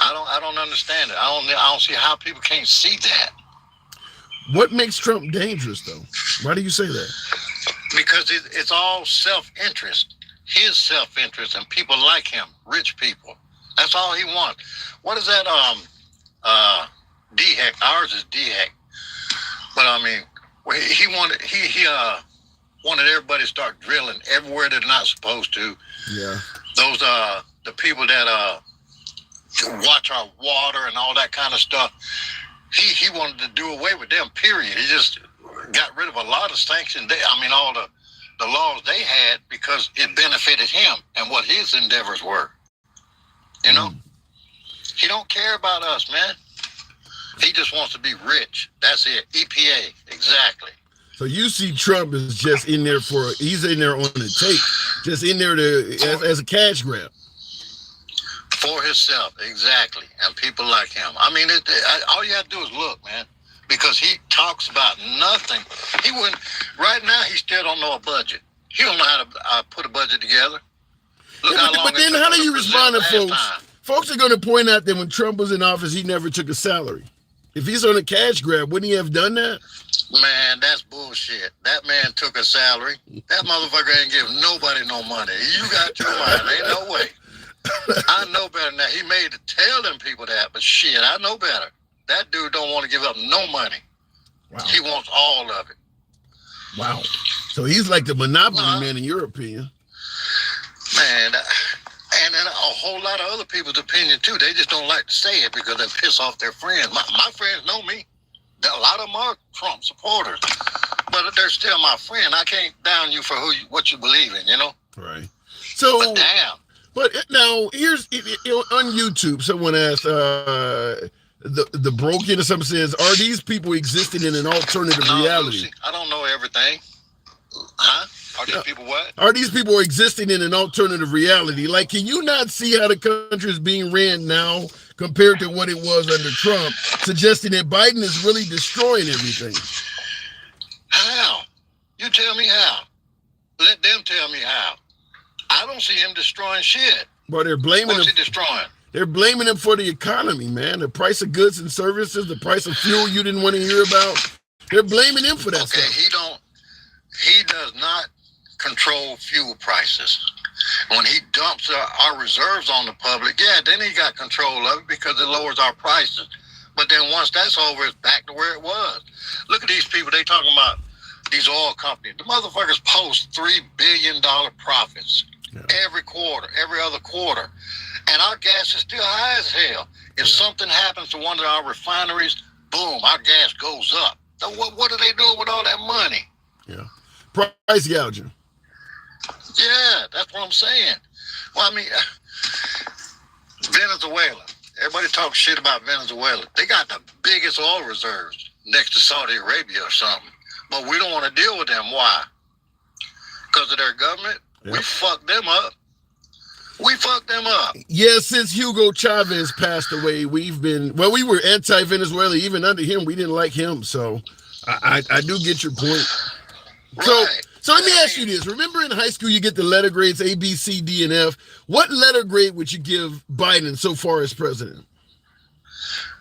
I don't understand it. I don't see how people can't see that. What makes Trump dangerous, though? Why do you say that? Because it's all self-interest. His self-interest and people like him, rich people. That's all he wants. What is that? DHEC. Ours is DHEC. But I mean, he wanted everybody to start drilling everywhere they're not supposed to. Yeah. Those the people that watch our water and all that kind of stuff. He wanted to do away with them. Period. He just got rid of a lot of sanctions. All the laws they had because it benefited him and what his endeavors were. He don't care about us, man. He just wants to be rich. That's it. EPA, exactly. So you see Trump is just in there he's in there on the tape, just in there as a cash grab. For himself, exactly. And people like him. I mean, all you have to do is look, man. Because he talks about nothing. Right now, he still don't know a budget. He don't know how to put a budget together. Look but then how do you respond to folks? Folks are going to point out that when Trump was in office, he never took a salary. If he's on a cash grab, wouldn't he have done that? Man, that's bullshit. That man took a salary. That motherfucker ain't give nobody no money. You got your mind. Ain't no way. I know better than that. He made to tell them people that, but shit, I know better. That dude don't want to give up no money. Wow. He wants all of it. Wow. So he's like the monopoly man in your opinion. Man, and then a whole lot of other people's opinion too. They just don't like to say it because they piss off their friends. My friends know me. A lot of them are Trump supporters, but they're still my friend. I can't down you for what you believe in, Right. So, but damn. But now here's on YouTube. Someone asked the broken or something says, are these people existing in an alternative reality? Lucy, I don't know everything. Huh? Are these people what? Are these people existing in an alternative reality? Like, can you not see how the country is being ran now compared to what it was under Trump, suggesting that Biden is really destroying everything? tell me how. Let them tell me how. I don't see him destroying shit. Well, they're blaming What's him. he destroying? They're blaming him for the economy, man. The price of goods and services, the price of fuel you didn't want to hear about. They're blaming him for that stuff. He does not control fuel prices. When he dumps our reserves on the public, yeah, then he got control of it because it lowers our prices. But then once that's over, it's back to where it was. Look at these people. They talking about these oil companies. The motherfuckers post $3 billion profits every quarter, every other quarter. And our gas is still high as hell. If something happens to one of our refineries, boom, our gas goes up. So what are they doing with all that money? Yeah. Price gouging. Yeah, that's what I'm saying. Well, I mean, Venezuela. Everybody talks shit about Venezuela. They got the biggest oil reserves next to Saudi Arabia or something. But we don't want to deal with them. Why? Because of their government? Yep. We fucked them up. Yeah, since Hugo Chavez passed away, we were anti-Venezuela. Even under him, we didn't like him. So I do get your point. Right. So let me ask you this. Remember in high school, you get the letter grades A, B, C, D, and F. What letter grade would you give Biden so far as president?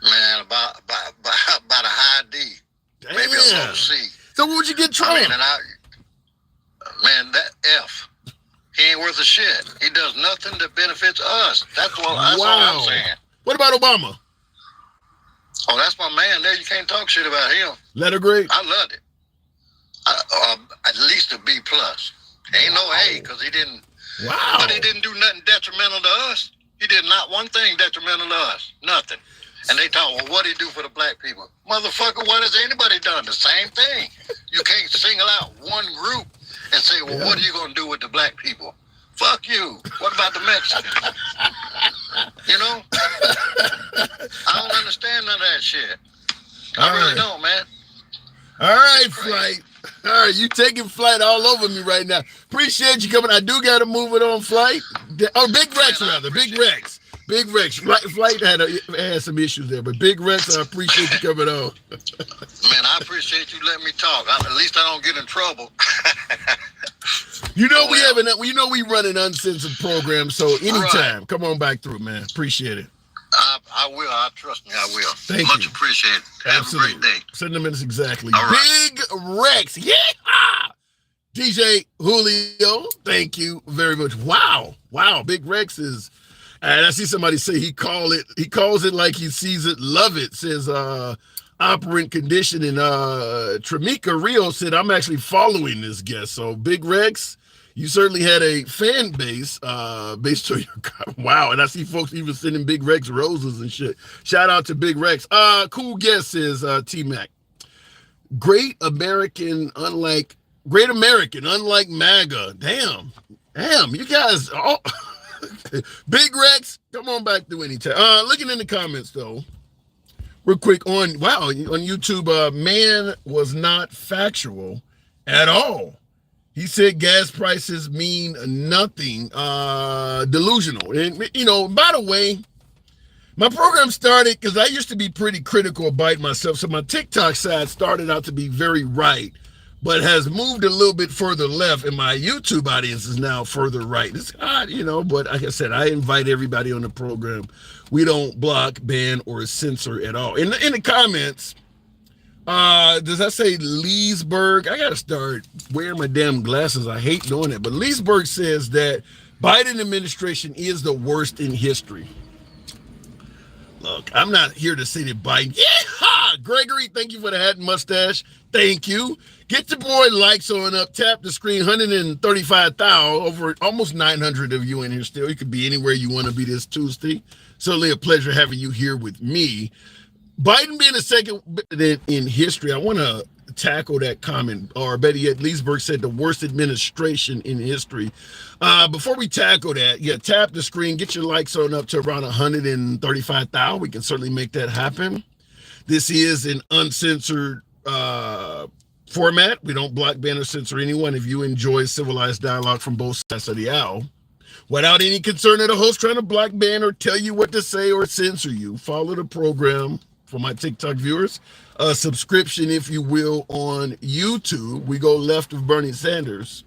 Man, about a high D. Damn. Maybe a low C. So what would you get Trump? Man, that F. He ain't worth a shit. He does nothing that benefits us. That's all I'm saying. What about Obama? Oh, that's my man there. You can't talk shit about him. Letter grade? I loved it. At least a B plus. Ain't no A because he didn't. Wow. But he didn't do nothing detrimental to us. He did not one thing detrimental to us. Nothing. And they talk, well, what did he do for the black people? Motherfucker, what has anybody done? The same thing. You can't single out one group and say, well, what are you going to do with the black people? Fuck you. What about the Mexicans? You know? I don't understand none of that shit. I really don't, man. All right, Flight. All right, you taking Flight all over me right now. Appreciate you coming. I do got to move it on, Flight. Oh, Big Rex, rather. Big Rex. Big Rex. Flight had some issues there, but Big Rex, I appreciate you coming on. Man, I appreciate you letting me talk. At least I don't get in trouble. We run an uncensored program, so anytime, come on back through, man. Appreciate it. I will. Trust me, I will. Thank you. Much appreciated. Absolutely. Have a great day. Sentiments exactly. All right. Big Rex. Yeah. DJ Julio, thank you very much. Wow. Big Rex is, and I see somebody say he calls it like he sees it, love it, says operant condition. And Tramika Rio said, I'm actually following this guest. So Big Rex, you certainly had a fan base based on your wow. And I see folks even sending Big Rex roses and shit. Shout out to Big Rex. Cool guest is T-Mac. Great American, unlike MAGA. Damn, you guys. Big Rex, come on back through anytime. Looking in the comments though, real quick on YouTube. Man was not factual at all. He said gas prices mean nothing. Delusional. And by the way, my program started because I used to be pretty critical about myself. So my TikTok side started out to be very right, but has moved a little bit further left, and my YouTube audience is now further right. It's odd, but like I said, I invite everybody on the program. We don't block, ban, or censor at all. In the comments, does that say Leesburg? I gotta start wearing my damn glasses. I hate doing it, but Leesburg says that Biden administration is the worst in history. Look, I'm not here to say that Biden. Yeah, Gregory, thank you for the hat and mustache. Thank you. Get your boy likes on up. Tap the screen. 135,000 over almost 900 of you in here still. You could be anywhere you want to be this Tuesday. Certainly a pleasure having you here with me. Biden being the second in history, I want to tackle that comment, or better yet, Leesburg said the worst administration in history. Before we tackle that, tap the screen, get your likes on up to around 135,000. We can certainly make that happen. This is an uncensored format. We don't block, ban, or censor anyone. If you enjoy civilized dialogue from both sides of the aisle, without any concern of the host trying to block, ban, or tell you what to say or censor you, follow the program. for my TikTok viewers, a subscription, if you will, on YouTube. We go left of Bernie Sanders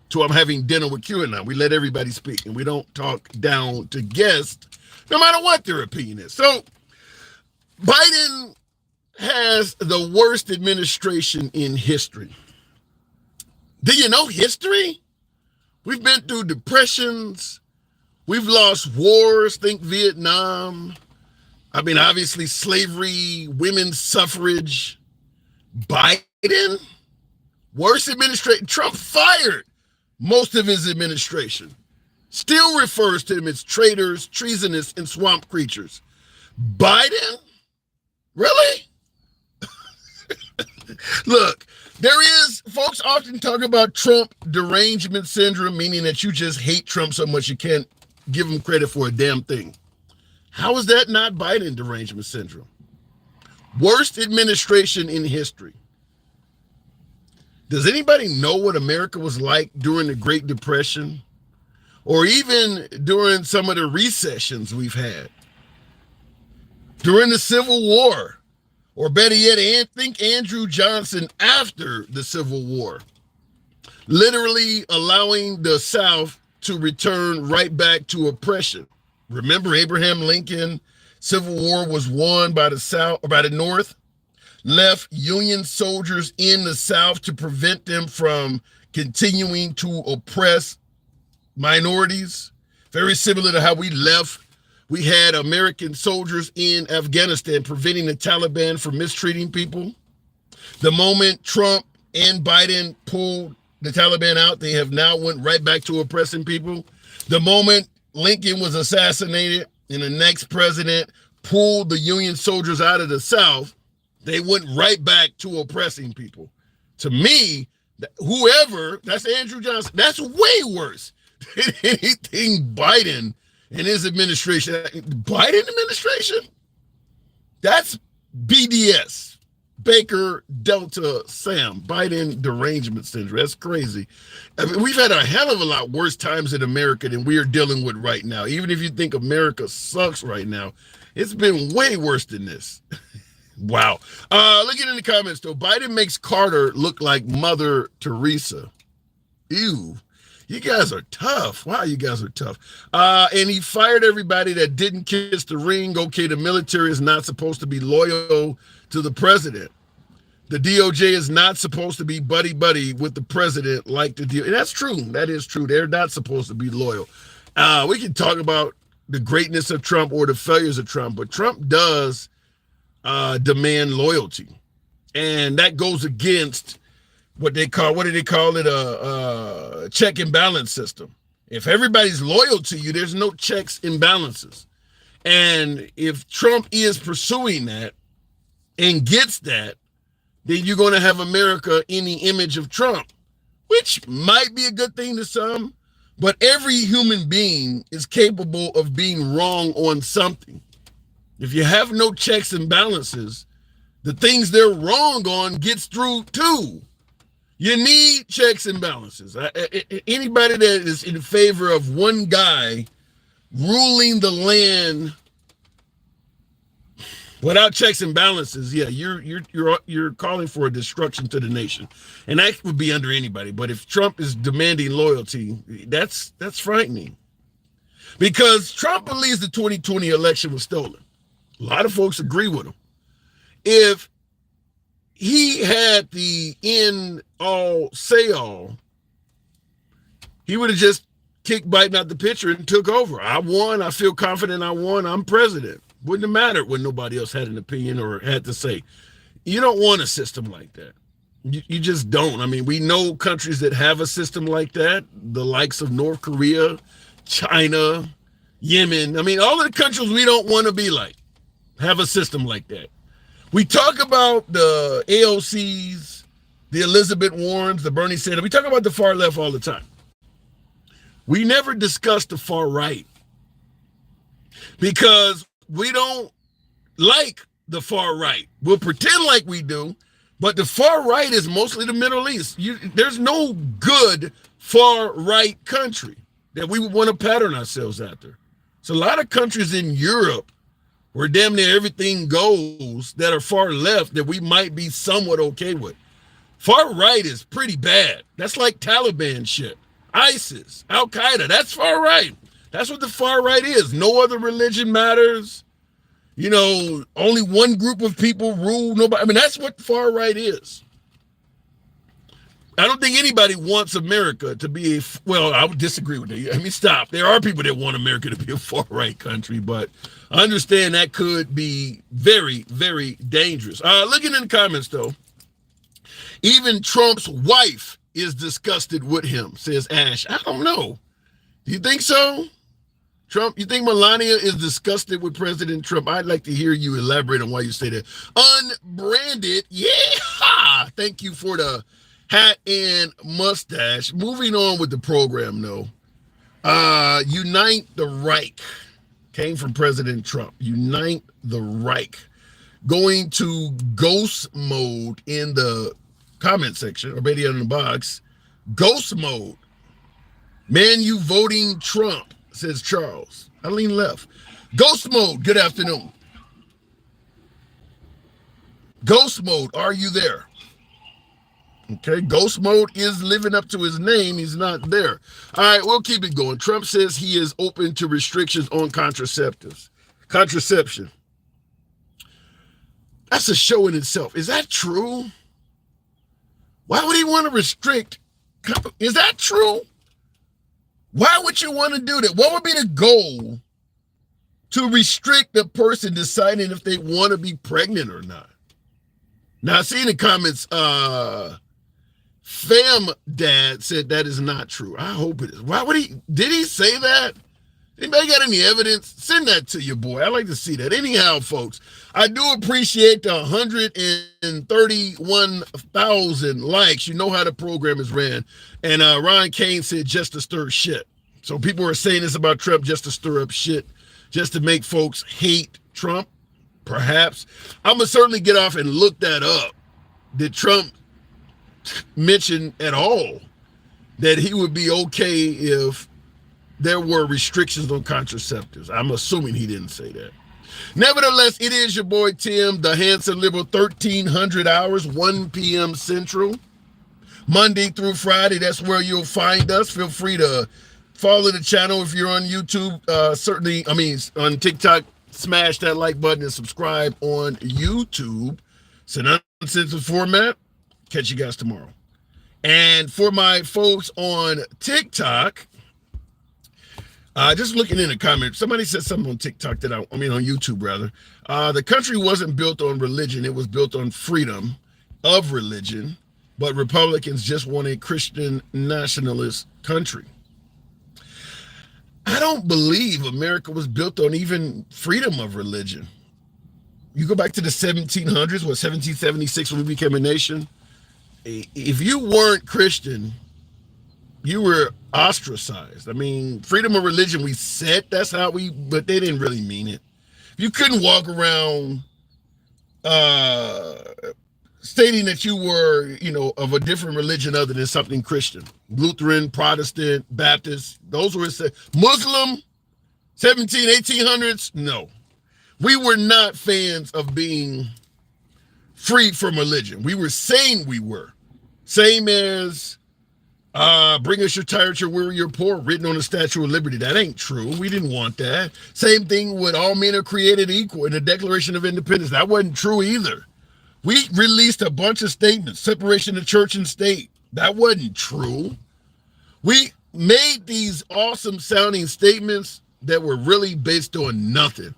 to I'm having dinner with QAnon. We let everybody speak, and we don't talk down to guests, no matter what their opinion is. So Biden has the worst administration in history. Do you know history? We've been through depressions. We've lost wars, think Vietnam. I mean, obviously slavery, women's suffrage. Biden, worst administration. Trump fired most of his administration. Still refers to them as traitors, treasonous, and swamp creatures. Biden? Really? Look, folks often talk about Trump derangement syndrome, meaning that you just hate Trump so much you can't give him credit for a damn thing. How is that not Biden derangement syndrome? Worst administration in history. Does anybody know what America was like during the Great Depression? Or even during some of the recessions we've had? During the Civil War? Or better yet, think Andrew Johnson after the Civil War. Literally allowing the South to return right back to oppression. Remember Abraham Lincoln, Civil War was won by the South, or by the North, left Union soldiers in the South to prevent them from continuing to oppress minorities. Very similar to how we left. We had American soldiers in Afghanistan preventing the Taliban from mistreating people. The moment Trump and Biden pulled the Taliban out, they have now went right back to oppressing people. The moment Lincoln was assassinated and the next president pulled the Union soldiers out of the South, they went right back to oppressing people. To me, whoever, that's Andrew Johnson, that's way worse than anything Biden and his administration. Biden administration? That's BDS. Baker Delta Sam. Biden derangement syndrome. That's crazy. I mean, we've had a hell of a lot worse times in America than we are dealing with right now. Even if you think America sucks right now, it's been way worse than this. Wow. Look at in the comments, though. Biden makes Carter look like Mother Teresa. Ew. You guys are tough. Wow, you guys are tough. And he fired everybody that didn't kiss the ring. Okay, the military is not supposed to be loyal to the president. The DOJ is not supposed to be buddy-buddy with the president like the DOJ. And that's true. That is true. They're not supposed to be loyal. We can talk about the greatness of Trump or the failures of Trump, but Trump does demand loyalty. And that goes against what do they call it? A check and balance system. If everybody's loyal to you, there's no checks and balances. And if Trump is pursuing that and gets that, then you're going to have America in the image of Trump, which might be a good thing to some, but every human being is capable of being wrong on something. If you have no checks and balances, the things they're wrong on gets through too. You need checks and balances. Anybody that is in favor of one guy ruling the land without checks and balances, yeah, you're calling for a destruction to the nation, and that would be under anybody. But if Trump is demanding loyalty, that's frightening, because Trump believes the 2020 election was stolen. A lot of folks agree with him. If he had the end all say all, he would have just kicked Biden out the picture and took over. I won. I feel confident I won. I'm president. Wouldn't have mattered when nobody else had an opinion or had to say. You don't want a system like that. You just don't. I mean, we know countries that have a system like that, the likes of North Korea, China, Yemen. I mean, all of the countries we don't want to be like have a system like that. We talk about the AOCs, the Elizabeth Warrens, the Bernie Sanders. We talk about the far left all the time. We never discuss the far right because we don't like the far right. We'll pretend like we do, but the far right is mostly the Middle East. There's no good far right country that we would want to pattern ourselves after. So a lot of countries in Europe where damn near everything goes that are far left that we might be somewhat okay with. Far right is pretty bad. That's like Taliban shit. ISIS, Al Qaeda, that's far right. That's what the far right is. No other religion matters. You know, only one group of people rule. Nobody. I mean, that's what the far right is. I don't think anybody wants America to be well, I would disagree with you. I mean, stop. There are people that want America to be a far right country, but I understand that could be very, very dangerous. Looking in the comments, though, even Trump's wife is disgusted with him, says Ash. I don't know. Do you think so? Trump, you think Melania is disgusted with President Trump? I'd like to hear you elaborate on why you say that. Unbranded, yeah. Thank you for the hat and mustache. Moving on with the program, though. Unite the Reich came from President Trump. Unite the Reich. Going to ghost mode in the comment section, or maybe in the box. Ghost mode. Man, you voting Trump, says Charles. I lean left. Ghost mode, good afternoon. Ghost mode, are you there? Okay, ghost mode is living up to his name. He's not there. All right, we'll keep it going. Trump says he is open to restrictions on contraception. That's a show in itself. Is that true? Why would he want to restrict? Is that true? Why would you want to do that? What would be the goal to restrict the person deciding if they want to be pregnant or not? Now, I see in the comments, Fam Dad said that is not true. I hope it is. Why would he? Did he say that? Anybody got any evidence? Send that to your boy. I like to see that. Anyhow, folks, I do appreciate the 131,000 likes. You know how the program is ran. And Ron Kane said just to stir shit. So people are saying this about Trump just to stir up shit, just to make folks hate Trump, perhaps. I'm going to certainly get off and look that up. Did Trump mention at all that he would be okay if there were restrictions on contraceptives? I'm assuming he didn't say that. Nevertheless, it is your boy Tim, the handsome liberal, 1300 hours, 1 p.m. Central, Monday through Friday. That's where you'll find us. Feel free to follow the channel if you're on YouTube. On TikTok, smash that like button and subscribe on YouTube. It's an uncensored format. Catch you guys tomorrow. And for my folks on TikTok, just looking in the comments, somebody said something on TikTok on YouTube rather. The country wasn't built on religion. It was built on freedom of religion, but Republicans just want a Christian nationalist country. I don't believe America was built on even freedom of religion. You go back to the 1700s, 1776 when we became a nation. If you weren't Christian, you were ostracized. I mean, freedom of religion, we said that's how but they didn't really mean it. You couldn't walk around stating that you were, of a different religion other than something Christian. Lutheran, Protestant, Baptist, those were Muslim, 1800s, no. We were not fans of being free from religion. We were saying we were. Same as bring us your tired, your weary, your poor, written on the Statue of Liberty. That ain't true. We didn't want that. Same thing with all men are created equal in the Declaration of Independence. That wasn't true either. We released a bunch of statements, separation of church and state. That wasn't true. We made these awesome sounding statements that were really based on nothing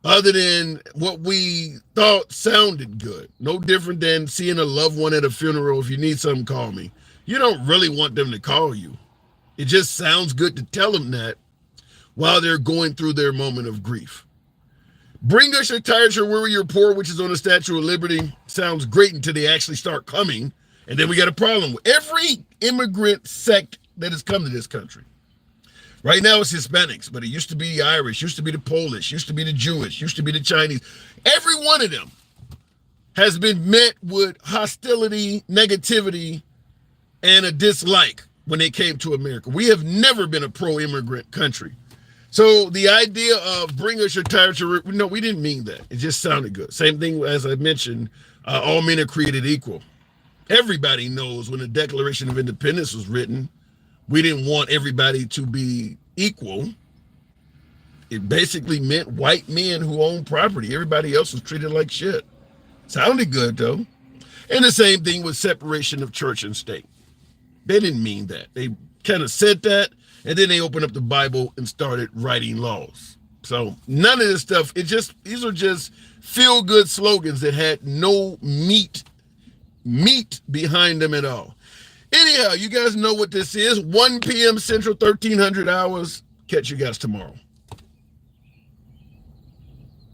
other than what we thought sounded good. No different than seeing a loved one at a funeral. If you need something, call me. You don't really want them to call you. It just sounds good to tell them that while they're going through their moment of grief. Bring us your tired, your weary, your poor, which is on the Statue of Liberty. Sounds great until they actually start coming. And then we got a problem with every immigrant sect that has come to this country. Right now it's Hispanics, but it used to be the Irish, used to be the Polish, used to be the Jewish, used to be the Chinese. Every one of them has been met with hostility, negativity, and a dislike when they came to America. We have never been a pro-immigrant country. So the idea of bring us your tyrant to, no, we didn't mean that. It just sounded good. Same thing as I mentioned, all men are created equal. Everybody knows when the Declaration of Independence was written, we didn't want everybody to be equal. It basically meant white men who owned property. Everybody else was treated like shit. Sounded good, though. And the same thing with separation of church and state. They didn't mean that. They kind of said that, and then they opened up the Bible and started writing laws. So none of this stuff, these are just feel-good slogans that had no meat behind them at all. Anyhow, you guys know what this is. 1 p.m. Central, 1300 hours. Catch you guys tomorrow.